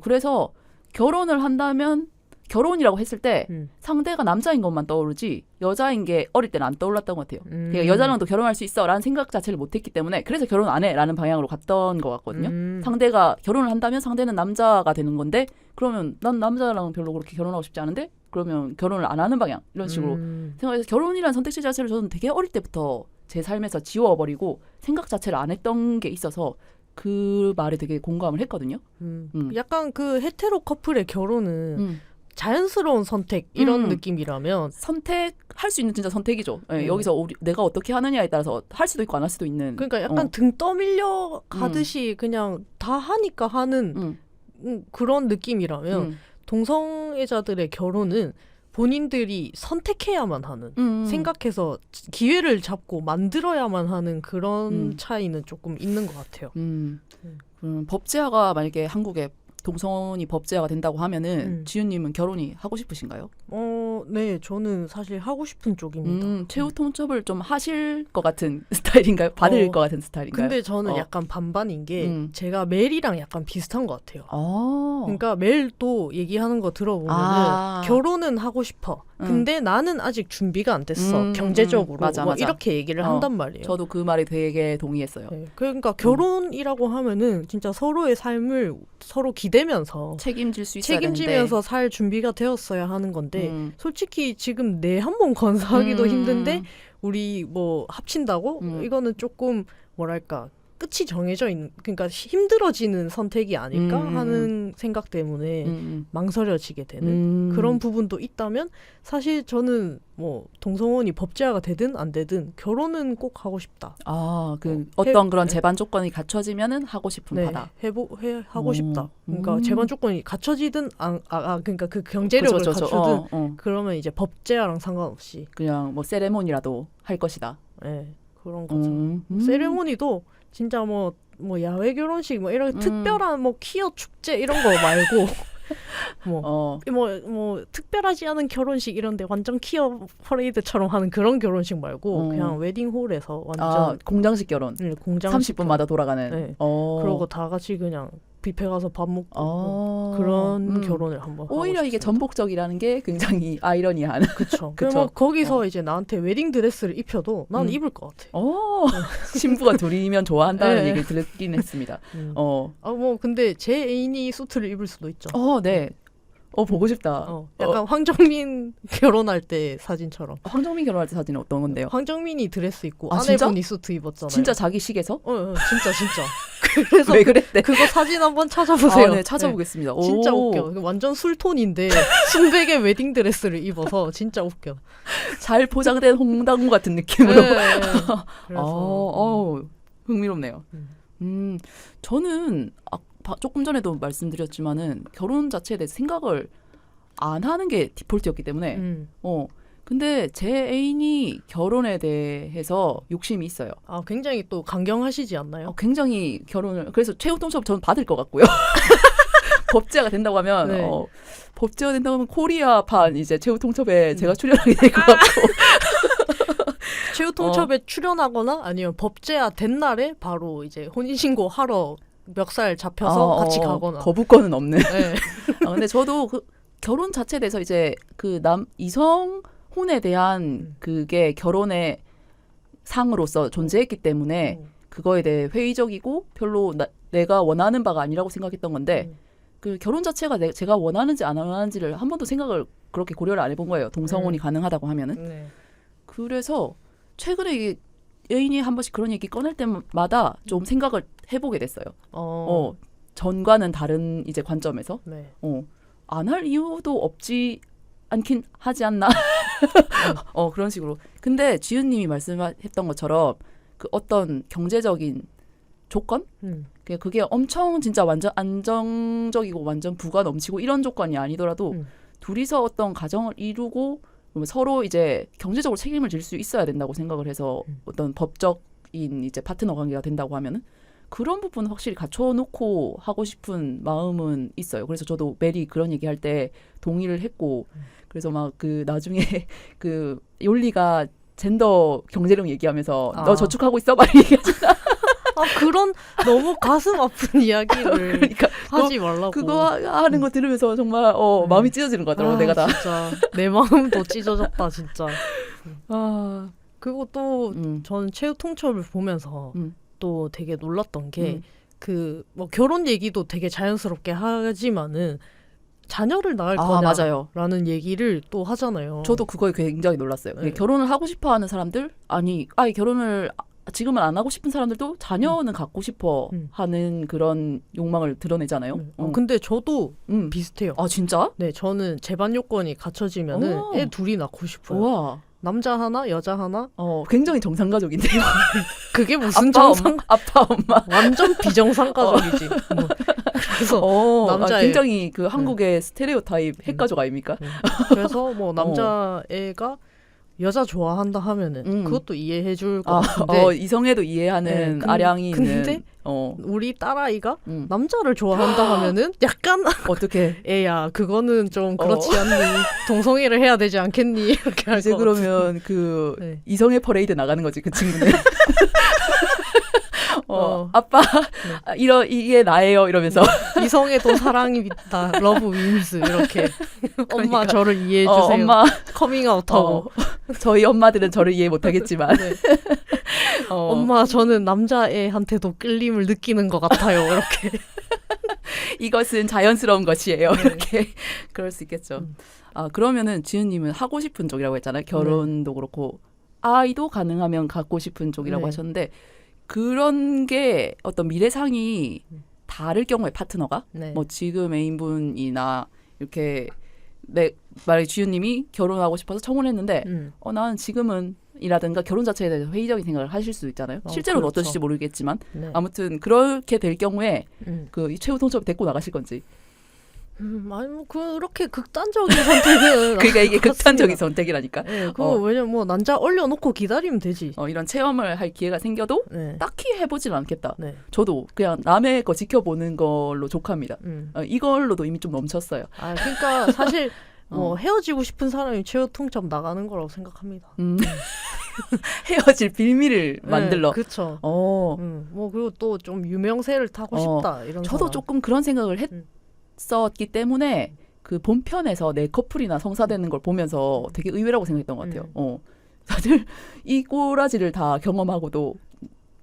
그래서 결혼을 한다면 결혼이라고 했을 때 상대가 남자인 것만 떠오르지 여자인 게 어릴 때는 안 떠올랐던 것 같아요. 그러니까 여자랑도 결혼할 수 있어 라는 생각 자체를 못했기 때문에 그래서 결혼 안 해 라는 방향으로 갔던 것 같거든요. 상대가 결혼을 한다면 상대는 남자가 되는 건데 그러면 난 남자랑 별로 그렇게 결혼하고 싶지 않은데 그러면 결혼을 안 하는 방향 이런 식으로 생각해서 결혼이라는 선택지 자체를 저는 되게 어릴 때부터 제 삶에서 지워버리고 생각 자체를 안 했던 게 있어서 그 말에 되게 공감을 했거든요. 약간 그 헤테로 커플의 결혼은 자연스러운 선택 이런 느낌이라면 선택할 수 있는 진짜 선택이죠. 네, 여기서 내가 어떻게 하느냐에 따라서 할 수도 있고 안 할 수도 있는. 그러니까 약간 등 떠밀려 가듯이 그냥 다 하니까 하는 그런 느낌이라면 동성애자들의 결혼은 본인들이 선택해야만 하는 생각해서 기회를 잡고 만들어야만 하는 그런 차이는 조금 있는 것 같아요. 법제화가 만약에 한국에 동성혼이 법제화가 된다고 하면은 지윤님은 결혼이 하고 싶으신가요? 네, 저는 사실 하고 싶은 쪽입니다. 최후 통첩을 좀 하실 것 같은 스타일인가요? 받을 것 같은 스타일인가요? 근데 저는 약간 반반인 게 제가 멜이랑 약간 비슷한 것 같아요. 아. 그러니까 멜도 얘기하는 거 들어보면은 결혼은 하고 싶어. 근데 나는 아직 준비가 안 됐어. 경제적으로. 맞아. 이렇게 얘기를 한단 말이에요. 저도 그 말에 되게 동의했어요. 네, 그러니까 결혼이라고 하면은 진짜 서로의 삶을 서로 기대면서 책임질 수 있어야 책임지면서 되는데. 살 준비가 되었어야 하는 건데 솔직히 지금 내 한 몸 건사하기도 힘든데 우리 뭐 합친다고? 이거는 조금 뭐랄까 끝이 정해져 있는 그러니까 힘들어지는 선택이 아닐까 하는 생각 때문에 망설여지게 되는 그런 부분도 있다면 사실 저는 뭐 동성혼이 법제화가 되든 안 되든 결혼은 꼭 하고 싶다. 어떤 그런 제반 조건이 갖춰지면은 하고 싶은 바다. 하고 싶다. 그러니까 제반 조건이 갖춰지든 그러니까 그 경제력을 갖추든 그러면 이제 법제화랑 상관없이 그냥 뭐 세레모니라도 할 것이다. 네, 그런 거죠. 세레모니도 진짜 뭐 야외 결혼식 뭐 이런 특별한 뭐 퀴어 축제 이런 거 말고 뭐 특별하지 않은 결혼식 이런데 완전 퀴어 퍼레이드처럼 하는 그런 결혼식 말고 그냥 웨딩홀에서 완전 공장식 결혼. 네, 공장식 30분마다 돌아가는. 네. 그러고 다 같이 그냥 뷔페 가서 밥 먹고 그런 결혼을 한번 오히려 하고 이게 싶습니다. 전복적이라는 게 굉장히 아이러니한. 그렇죠. 그러면 거기서 이제 나한테 웨딩 드레스를 입혀도 난 입을 것 같아. 신부가 둘이면 좋아한다는 네. 얘기를 듣긴 했습니다. 뭐 근데 제 애인이 수트를 입을 수도 있죠. 네. 보고 싶다. 약간 황정민 결혼할 때 사진처럼. 황정민 결혼할 때 사진은 어떤 건데요? 황정민이 드레스 입고 진짜? 아내분이 수트 입었잖아요. 진짜 자기 식에서? 진짜. 그래서 왜 그랬대? 그거 사진 한번 찾아보세요. 네, 찾아보겠습니다. 네. 진짜 웃겨. 완전 술톤인데 순백의 웨딩 드레스를 입어서 진짜 웃겨. 잘 포장된 홍당무 같은 느낌으로. 네. 그래서 흥미롭네요. 저는 조금 전에도 말씀드렸지만은 결혼 자체에 대해서 생각을 안 하는 게 디폴트였기 때문에 근데 제 애인이 결혼에 대해서 욕심이 있어요. 굉장히 또 강경하시지 않나요? 굉장히 결혼을 그래서 최후 통첩 저는 받을 것 같고요. 법제화가 된다고 하면 법제화 된다고 하면 코리아판 이제 최후 통첩에 제가 출연하게 될 것 같고 최후 통첩에 출연하거나 아니면 법제화 된 날에 바로 이제 혼인신고 하러 멱살 잡혀서 같이 가거나 거부권은 없는. 네. 근데 저도 그 결혼 자체에 대해서 이제 그 이성혼에 대한 그게 결혼의 상으로서 존재했기 때문에 그거에 대해 회의적이고 별로 내가 원하는 바가 아니라고 생각했던 건데 그 결혼 자체가 제가 원하는지 안 원하는지를 한 번도 생각을 그렇게 고려를 안 해본 거예요. 동성혼이 가능하다고 하면은. 그래서 최근에 이게 애인이 한 번씩 그런 얘기 꺼낼 때마다 좀 생각을 해보게 됐어요. 전과는 다른 이제 관점에서 안 할 이유도 없지 않긴 하지 않나. 그런 식으로. 근데 지은님이 말씀했던 것처럼 그 어떤 경제적인 조건? 그게 엄청 진짜 완전 안정적이고 완전 부가 넘치고 이런 조건이 아니더라도 둘이서 어떤 가정을 이루고 서로 이제 경제적으로 책임을 질 수 있어야 된다고 생각을 해서 어떤 법적인 이제 파트너 관계가 된다고 하면은 그런 부분은 확실히 갖춰놓고 하고 싶은 마음은 있어요. 그래서 저도 메리 그런 얘기할 때 동의를 했고 그래서 막 그 나중에 그 욜리가 젠더 경제력 얘기하면서 너 저축하고 있어? 막 얘기하잖아. 그런 너무 가슴 아픈 이야기를 그러니까 하지 말라고. 그거 하는 거 들으면서 정말 마음이 찢어지는 것 같더라고. 내가 다. 진짜 내 마음도 찢어졌다 진짜. 그리고 또 저는 최후 통첩을 보면서 또 되게 놀랐던 게 그 뭐 결혼 얘기도 되게 자연스럽게 하지만은 자녀를 낳을 거냐라는 얘기를 또 하잖아요. 저도 그거에 굉장히 놀랐어요. 결혼을 하고 싶어하는 사람들 결혼을 지금은 안 하고 싶은 사람들도 자녀는 갖고 싶어 하는 그런 욕망을 드러내잖아요. 근데 저도 비슷해요. 아 진짜? 네, 저는 재반 요건이 갖춰지면은 애 둘이 낳고 싶어요. 우와. 남자 하나, 여자 하나. 굉장히 정상 가족인데요. 그게 무슨 아빠, 정상? 아빠, 엄마. 완전 비정상 가족이지. 그래서 남자 굉장히 그 한국의 스테레오타입 핵가족 아닙니까? 그래서 뭐 남자애가 여자 좋아한다 하면은 그것도 이해해줄 것 같은데 이성애도 이해하는 아량이 근데 있는 우리 딸아이가 남자를 좋아한다 하면은 약간 어떻게 애야 그거는 좀 그렇지 않니 동성애를 해야 되지 않겠니 이렇게 할 이제 것 그러면 그 이성애 퍼레이드 나가는 거지 그 친구는. 아빠 이게 나예요 이러면서 이성애도 사랑이 있다 러브 윈스 이렇게 그러니까. 엄마 저를 이해해 주세요. 엄마 커밍아웃하고 저희 엄마들은 저를 이해 못하겠지만 엄마 저는 남자애한테도 끌림을 느끼는 것 같아요 이렇게 이것은 자연스러운 것이에요 이렇게 그럴 수 있겠죠. 그러면은 지은님은 하고 싶은 쪽이라고 했잖아요. 결혼도 그렇고 아이도 가능하면 갖고 싶은 쪽이라고 하셨는데 그런 게 어떤 미래상이 다를 경우에 파트너가 뭐 지금 애인분이나 이렇게 만약에 지윤님이 결혼하고 싶어서 청혼했는데 나는 지금은 이라든가 결혼 자체에 대해서 회의적인 생각을 하실 수도 있잖아요. 실제로는 그렇죠. 어떠실지 모르겠지만 아무튼 그렇게 될 경우에 그 최후 통첩 데리고 나가실 건지. 아니 뭐 그렇게 극단적인 선택은 그러니까 이게 극단적인 선택이라니까. 그거 왜냐면 뭐 난자 올려놓고 기다리면 되지. 이런 체험을 할 기회가 생겨도 딱히 해보진 않겠다. 저도 그냥 남의 거 지켜보는 걸로 족합니다. 이걸로도 이미 좀 넘쳤어요. 그러니까 사실 뭐 헤어지고 싶은 사람이 최후 통첩 나가는 거라고 생각합니다. 헤어질 빌미를 만들러. 그렇죠. 뭐 그리고 또 좀 유명세를 타고 싶다 이런. 저도 사람. 조금 그런 생각을 했었기 때문에 그 본편에서 내 커플이나 성사되는 걸 보면서 되게 의외라고 생각했던 것 같아요. 다들 이 꼬라지를 다 경험하고도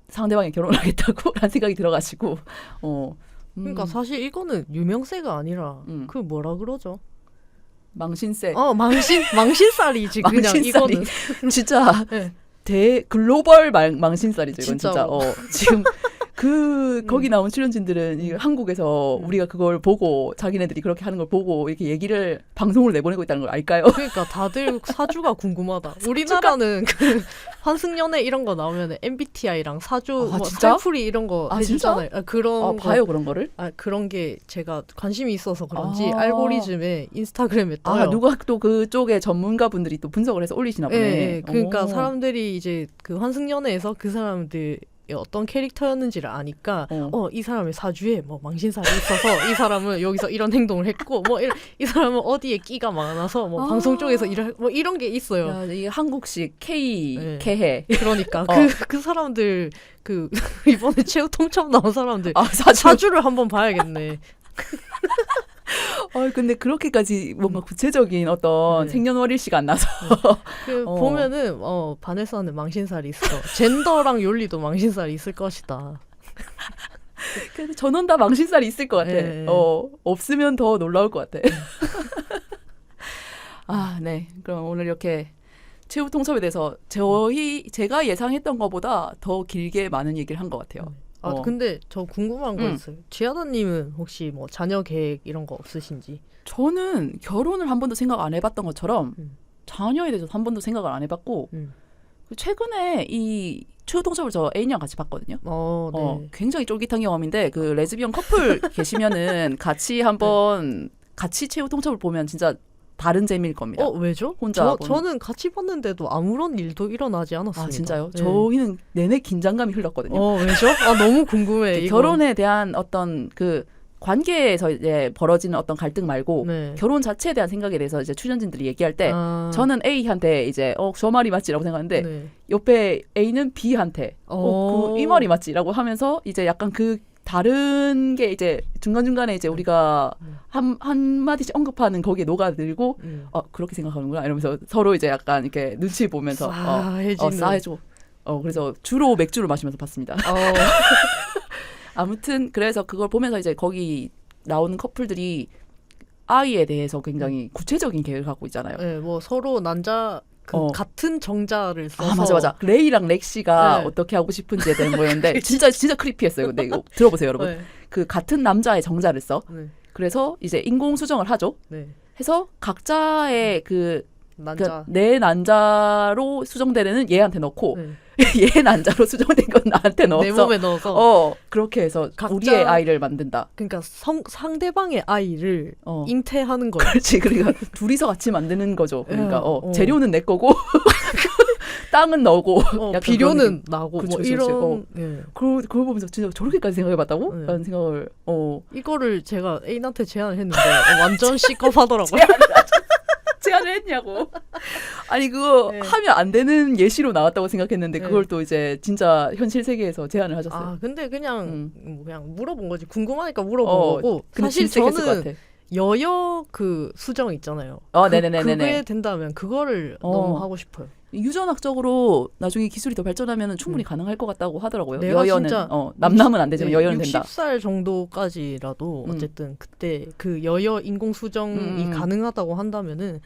상대방이 결혼을 하겠다고 라는 생각이 들어가지고. 그러니까 사실 이거는 유명세가 아니라 그 뭐라 그러죠? 망신세. 망신살이지 그냥 망신살이. 이거는 진짜 글로벌 망신살이죠. 이건 진짜. 지금 거기 나온 출연진들은 한국에서 우리가 그걸 보고 자기네들이 그렇게 하는 걸 보고 이렇게 얘기를 방송을 내보내고 있다는 걸 알까요? 그러니까 다들 사주가 궁금하다. 우리나라는 그 환승연애 이런 거 나오면 MBTI랑 사주 뭐 살풀이 이런 거 해주잖아요. 그런 봐요 그런 거를? 그런 게 제가 관심이 있어서 그런지 알고리즘에 인스타그램에 떠요. 누가 또 그쪽에 전문가 분들이 또 분석을 해서 올리시나 보네. 네, 그러니까 사람들이 이제 그 환승연애에서 그 사람들 어떤 캐릭터였는지를 아니까 이 사람의 사주에 뭐 망신살이 있어서 이 사람은 여기서 이런 행동을 했고 뭐 이 사람은 어디에 끼가 많아서 뭐 방송 쪽에서 뭐 이런 게 있어요. 야, 이게 한국식 K 개해. 그러니까 그 사람들 그 이번에 최후 통첩 나온 사람들 사주를 한번 봐야겠네. 근데 그렇게까지 뭔가 구체적인 어떤 생년월일씨가 안 나서 보면은 바네사는 망신살이 있어. 젠더랑 윤리도 망신살이 있을 것이다. 그래서 전원 다 망신살이 있을 것 같아. 없으면 더 놀라울 것 같아. 네. 그럼 오늘 이렇게 최후 통첩에 대해서 제가 예상했던 것보다 더 길게 많은 얘기를 한 것 같아요. 근데 저 궁금한 거 있어요. 지하다님은 혹시 뭐 자녀 계획 이런 거 없으신지? 저는 결혼을 한 번도 생각 안 해봤던 것처럼 자녀에 대해서 한 번도 생각을 안 해봤고 최근에 이 최후 통첩을 저 애인이랑 같이 봤거든요. 네. 굉장히 쫄깃한 경험인데 그 레즈비언 커플 계시면은 같이 한번 같이 최후 통첩을 보면 진짜 다른 재미일 겁니다. 왜죠? 혼자 저는 같이 봤는데도 아무런 일도 일어나지 않았습니다. 진짜요? 저희는 내내 긴장감이 흘렀거든요. 왜죠? 너무 궁금해. 결혼에 대한 어떤 그 관계에서 이제 벌어지는 어떤 갈등 말고 결혼 자체에 대한 생각에 대해서 이제 출연진들이 얘기할 때 저는 A한테 이제 저 말이 맞지라고 생각하는데 옆에 A는 B한테 이 말이 맞지라고 하면서 이제 약간 그 다른 게 이제 중간중간에 이제 우리가 한 마디씩 언급하는 거기에 녹아들고 그렇게 생각하는구나 이러면서 서로 이제 약간 이렇게 눈치 보면서 싸해줘. 그래서 주로 맥주를 마시면서 봤습니다. 아무튼 그래서 그걸 보면서 이제 거기 나오는 커플들이 아이에 대해서 굉장히 구체적인 계획을 갖고 있잖아요. 뭐 서로 난자 그 같은 정자를 써서. 아 맞아. 레이랑 렉시가 네. 어떻게 하고 싶은지에 대한 거였는데 진짜 크리피했어요. 근데 이거 들어보세요, 여러분. 네. 그 같은 남자의 정자를 써. 네. 그래서 이제 인공 수정을 하죠. 네. 해서 각자의 난자. 내 난자로 수정된 애는 얘한테 넣고 네. 얘 난자로 수정된 건 나한테 넣어서 내 몸에 넣어서. 그렇게 해서 각자- 우리의 아이를 만든다. 그러니까 상대방의 아이를 어. 잉태하는 거예요. 그렇지. 그러니까 둘이서 같이 만드는 거죠. 그러니까 재료는 내 거고 땅은 너고 약간 비료는 그런 느낌. 나고 그렇죠, 뭐 그렇죠, 이런. 그렇죠. 그걸 보면서 진짜 저렇게까지 생각해봤다고? 네. 라는 생각을 이거를 제가 애인한테 제안을 했는데 완전 시겁하더라고요. 제안을 했냐고. 아니 그거 네. 하면 안 되는 예시로 나왔다고 생각했는데 네. 그걸 또 이제 진짜 현실 세계에서 제안을 하셨어요. 아 근데 그냥 음. 그냥 물어본 거지. 궁금하니까 물어본 거고. 근데 사실 진짜 있을 것 저는 같아. 여여 그 수정 있잖아요. 네네네네네. 그게 된다면 그거를 너무 하고 싶어요. 유전학적으로 나중에 기술이 더 발전하면 충분히 가능할 것 같다고 하더라고요. 내가 여여는 진짜 남남은 안 되지만 여여는 된다. 60살 정도까지라도 어쨌든 그때 그 여여 인공 수정이 가능하다고 한다면은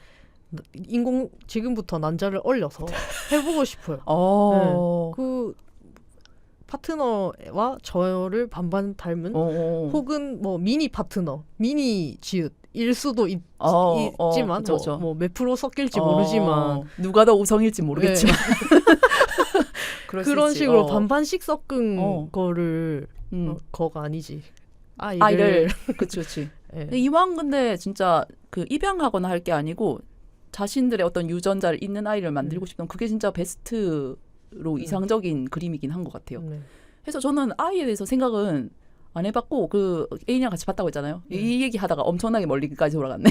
지금부터 난자를 얼려서 해보고 싶어요. 네. 그 파트너와 저를 반반 닮은 혹은 뭐 미니 파트너, 미니 지읒 일 수도 있지만 그쵸. 뭐 몇 프로 섞일지 모르지만 누가 더 우성일지 모르겠지만 그런 식으로 반반씩 섞은 거를 거가 아니지 아이를 그치. 네. 이왕 근데 진짜 그 입양하거나 할 게 아니고 자신들의 어떤 유전자를 있는 아이를 만들고 싶으면 그게 진짜 베스트로 이상적인 그림이긴 한 것 같아요. 그래서 저는 아이에 대해서 생각은 안 해봤고 그 애인이랑 같이 봤다고 했잖아요. 이 얘기 하다가 엄청나게 멀리까지 돌아갔네.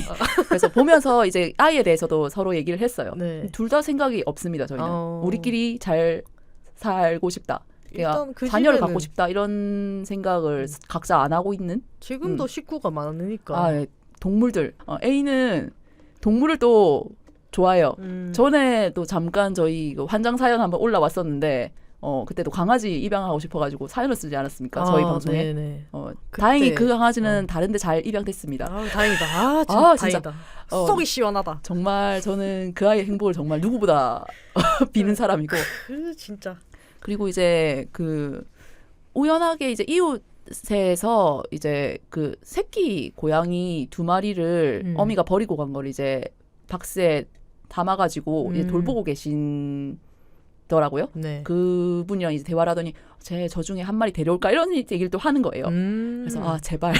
그래서 보면서 이제 아이에 대해서도 서로 얘기를 했어요. 네. 둘 다 생각이 없습니다. 저희는 우리끼리 잘 살고 싶다. 일단 그 자녀를 집에는 갖고 싶다 이런 생각을 각자 안 하고 있는. 지금도 식구가 많으니까. 동물들. 애인은 동물을 또 좋아해요. 전에 또 잠깐 저희 환장 사연 한번 올라왔었는데 그때도 강아지 입양하고 싶어가지고 사연을 쓰지 않았습니까? 저희 방송에. 네네. 다행히 그 강아지는 다른데 잘 입양됐습니다. 다행이다. 진짜. 다행이다. 속이 시원하다. 정말 저는 그 아이의 행복을 정말 누구보다 비는 사람이고. 진짜. 그리고 이제 그 우연하게 이제 이웃에서 이제 그 새끼 고양이 2마리를 어미가 버리고 간 걸 이제 박스에 담아가지고 이제 돌보고 계신더라고요. 네. 그분이랑 이제 대화를 하더니 저 중에 한 마리 데려올까 이런 얘기를 또 하는 거예요. 그래서 제발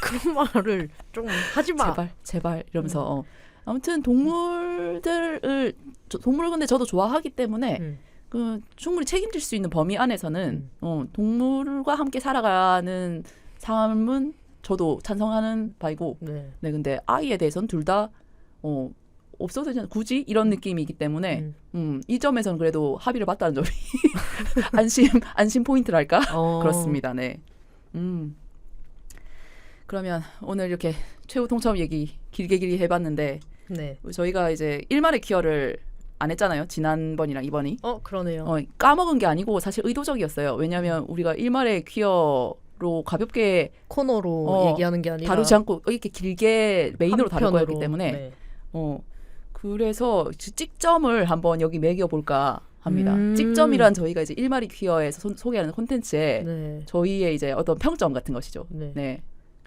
그런 말을 좀 하지 마. 제발 이러면서 아무튼 동물을 근데 저도 좋아하기 때문에 그 충분히 책임질 수 있는 범위 안에서는 동물과 함께 살아가는 삶은 저도 찬성하는 바이고. 네, 근데 아이에 대해서는 둘 다 없어도 되잖아. 굳이 이런 느낌이기 때문에 이 점에서는 그래도 합의를 봤다는 점이 안심 포인트랄까? 그렇습니다. 네. 그러면 오늘 이렇게 최후 통첩 얘기 길게 해봤는데 네. 저희가 이제 일말의 퀴어를 안 했잖아요. 지난번이랑 이번이. 그러네요. 까먹은 게 아니고 사실 의도적이었어요. 왜냐하면 우리가 일말의 퀴어로 가볍게 코너로 얘기하는 게 아니라 다루지 않고 이렇게 길게 메인으로 다룰 거였기 때문에 네. 그래서 찍점을 한번 여기 매겨볼까 합니다. 찍점이란 저희가 이제 일마리 퀴어에서 소개하는 콘텐츠에 저희의 이제 어떤 평점 같은 것이죠. 네.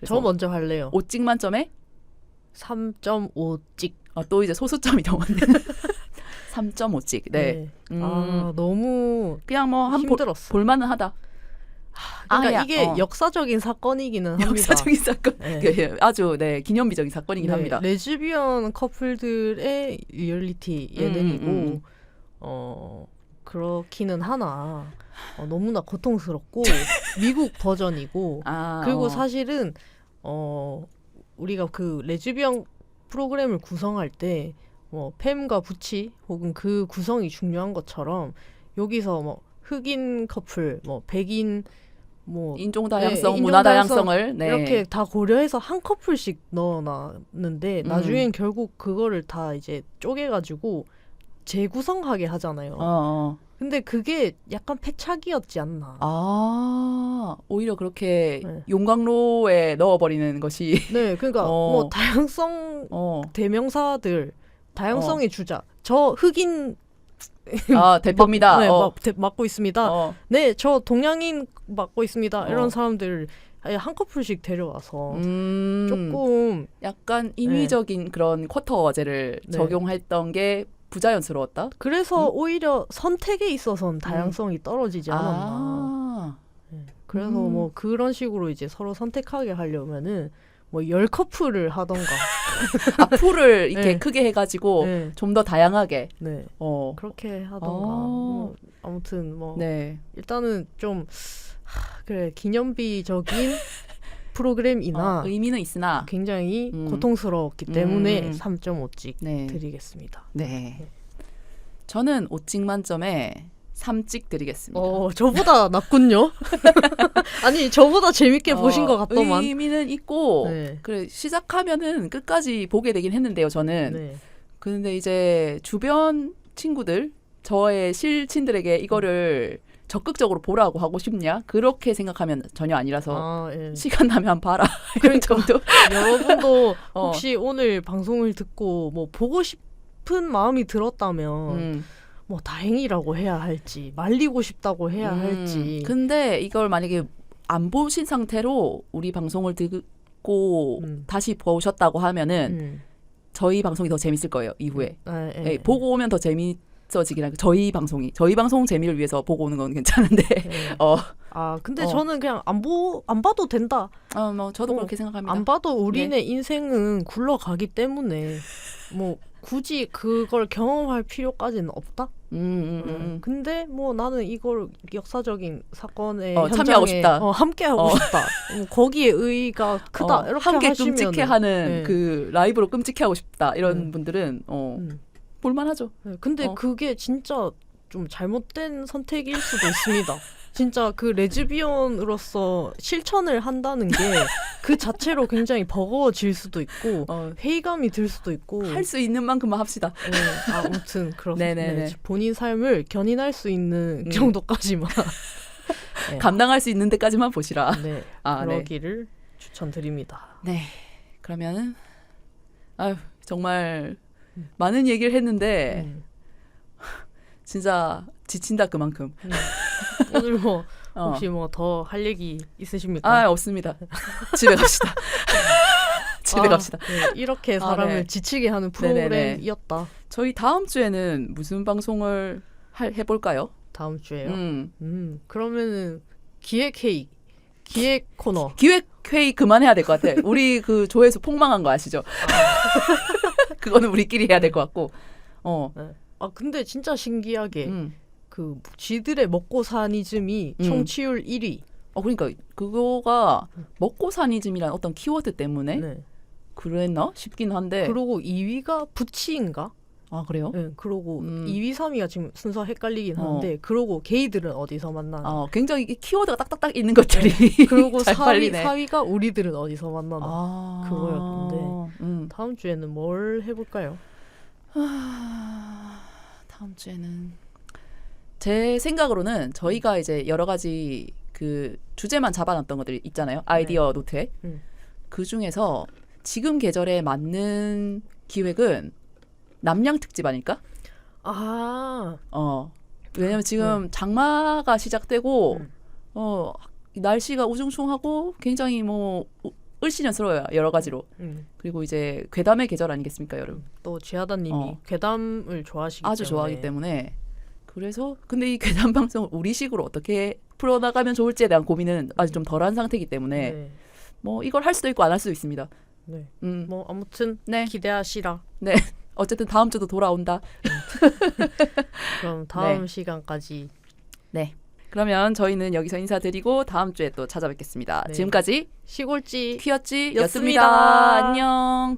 저 먼저 할래요. 5찍 만점에 3.5찍. 또 이제 소수점이 더 많네. 3.5찍. 네. 너무 그냥 뭐 한 힘들었어. 볼만은 하다. 그러니까 이게 역사적인 사건이기는 합니다. 역사적인 사건. 아주 기념비적인 사건이긴 합니다. 레즈비언 커플들의 리얼리티 예능이고 그렇기는 하나 너무나 고통스럽고 미국 버전이고 그리고 사실은 우리가 그 레즈비언 프로그램을 구성할 때 팸과 부치 혹은 그 구성이 중요한 것처럼 여기서 뭐 흑인 커플, 백인 인종 다양성, 문화 다양성을 이렇게 다 고려해서 한 커플씩 넣어놨는데 나중엔 결국 그거를 다 이제 쪼개가지고 재구성하게 하잖아요. 근데 그게 약간 패착이었지 않나. 오히려 그렇게 용광로에 넣어버리는 것이. 네, 그러니까 다양성 대명사들 다양성의 주자. 저 흑인 대표입니다. 네, 맡고 있습니다. 네, 저 동양인 맡고 있습니다. 이런 사람들을 아예 한 커플씩 데려와서 조금 약간 인위적인 그런 쿼터제를 적용했던 게 부자연스러웠다. 그래서 오히려 선택에 있어서는 다양성이 떨어지지 않았나. 그래서 뭐 그런 식으로 이제 서로 선택하게 하려면은 뭐 10커플을 하던가 풀을 이렇게 크게 해가지고 좀 더 다양하게 그렇게 하던가 뭐 아무튼 뭐 일단은 좀 그래 기념비적인 프로그램이나 의미는 있으나 굉장히 고통스러웠기 때문에 3.5찍 드리겠습니다. 네. 저는 5찍 만점에 3찍 드리겠습니다. 저보다 낫군요. 아니 저보다 재밌게 보신 것 같더만. 의미는 있고 그래 시작하면은 끝까지 보게 되긴 했는데요. 저는. 근데 이제 주변 친구들 저의 실친들에게 이거를 적극적으로 보라고 하고 싶냐? 그렇게 생각하면 전혀 아니라서 시간 나면 봐라. 이런 정도. 여러분도 혹시 오늘 방송을 듣고 뭐 보고 싶은 마음이 들었다면 뭐 다행이라고 해야 할지 말리고 싶다고 해야 할지. 근데 이걸 만약에 안 보신 상태로 우리 방송을 듣고 다시 보셨다고 하면은 저희 방송이 더 재밌을 거예요. 이후에. 보고 오면 더 재밌어지긴 하고 저희 방송 재미를 위해서 보고 오는 건 괜찮은데. 근데 저는 그냥 안 봐도 된다. 뭐 저도 그렇게 생각합니다. 안 봐도 우리네 인생은 굴러가기 때문에 뭐 굳이 그걸 경험할 필요까지는 없다. 근데 뭐 나는 이걸 역사적인 사건에 참여하고 싶다. 함께하고 싶다. 거기에 의의가 크다. 이렇게 함께 하시면 끔찍해하는 그 라이브로 끔찍해하고 싶다. 이런 분들은 볼만하죠. 근데 그게 진짜 좀 잘못된 선택일 수도 있습니다. 진짜 그 레즈비언으로서 실천을 한다는 게 그 자체로 굉장히 버거워질 수도 있고 회의감이 들 수도 있고 할 수 있는 만큼만 합시다. 아무튼 그렇습니다. 본인 삶을 견인할 수 있는 정도까지만 감당할 수 있는 데까지만 보시라. 그러기를 추천드립니다. 네. 그러면은 정말 많은 얘기를 했는데 진짜 지친다 그만큼. 오늘 뭐 혹시 뭐 더 할 얘기 있으십니까? 없습니다. 집에 갑시다. 집에 갑시다. 이렇게 사람을 지치게 하는 프로그램이었다. 저희 다음 주에는 무슨 방송을 해볼까요? 다음 주에요? 그러면은 기획회의, 기획 코너. 기획회의 그만해야 될 것 같아. 우리 그 조회수 폭망한 거 아시죠? 그거는 우리끼리 해야 될 것 같고. 근데 진짜 신기하게 그 쥐들의 먹고사니즘이 청취율 1위. 그러니까 그거가 먹고사니즘이라는 어떤 키워드 때문에 그랬나 싶긴 한데. 그리고 2위가 부치인가? 그래요? 네. 그러고 2위, 3위가 지금 순서 헷갈리긴 하는데 그러고 게이들은 어디서 만나나? 굉장히 키워드가 딱딱딱 있는 것들이 그리고 잘 팔리네. 4위가 우리들은 어디서 만나나? 그거였는데 다음 주에는 뭘 해볼까요? 다음 주에는 제 생각으로는 저희가 이제 여러 가지 그 주제만 잡아놨던 것들이 있잖아요. 아이디어 노트에. 그 중에서 지금 계절에 맞는 기획은 남양 특집 아닐까? 왜냐면 지금 장마가 시작되고 날씨가 우중충하고 굉장히 뭐 을씨년스러워요. 여러 가지로. 그리고 이제 괴담의 계절 아니겠습니까, 여러분? 또 지하다님이 괴담을 좋아하시기 아주 좋아하기 때문에. 그래서 근데 이 괴담 방송을 우리식으로 어떻게 풀어나가면 좋을지에 대한 고민은 아직 좀 덜한 상태이기 때문에 뭐 이걸 할 수도 있고 안 할 수도 있습니다. 뭐 아무튼 기대하시라. 네. 어쨌든 다음 주도 돌아온다. 그럼 다음 시간까지. 네. 그러면 저희는 여기서 인사드리고 다음 주에 또 찾아뵙겠습니다. 지금까지 시골지 퀴어찌였습니다. 안녕.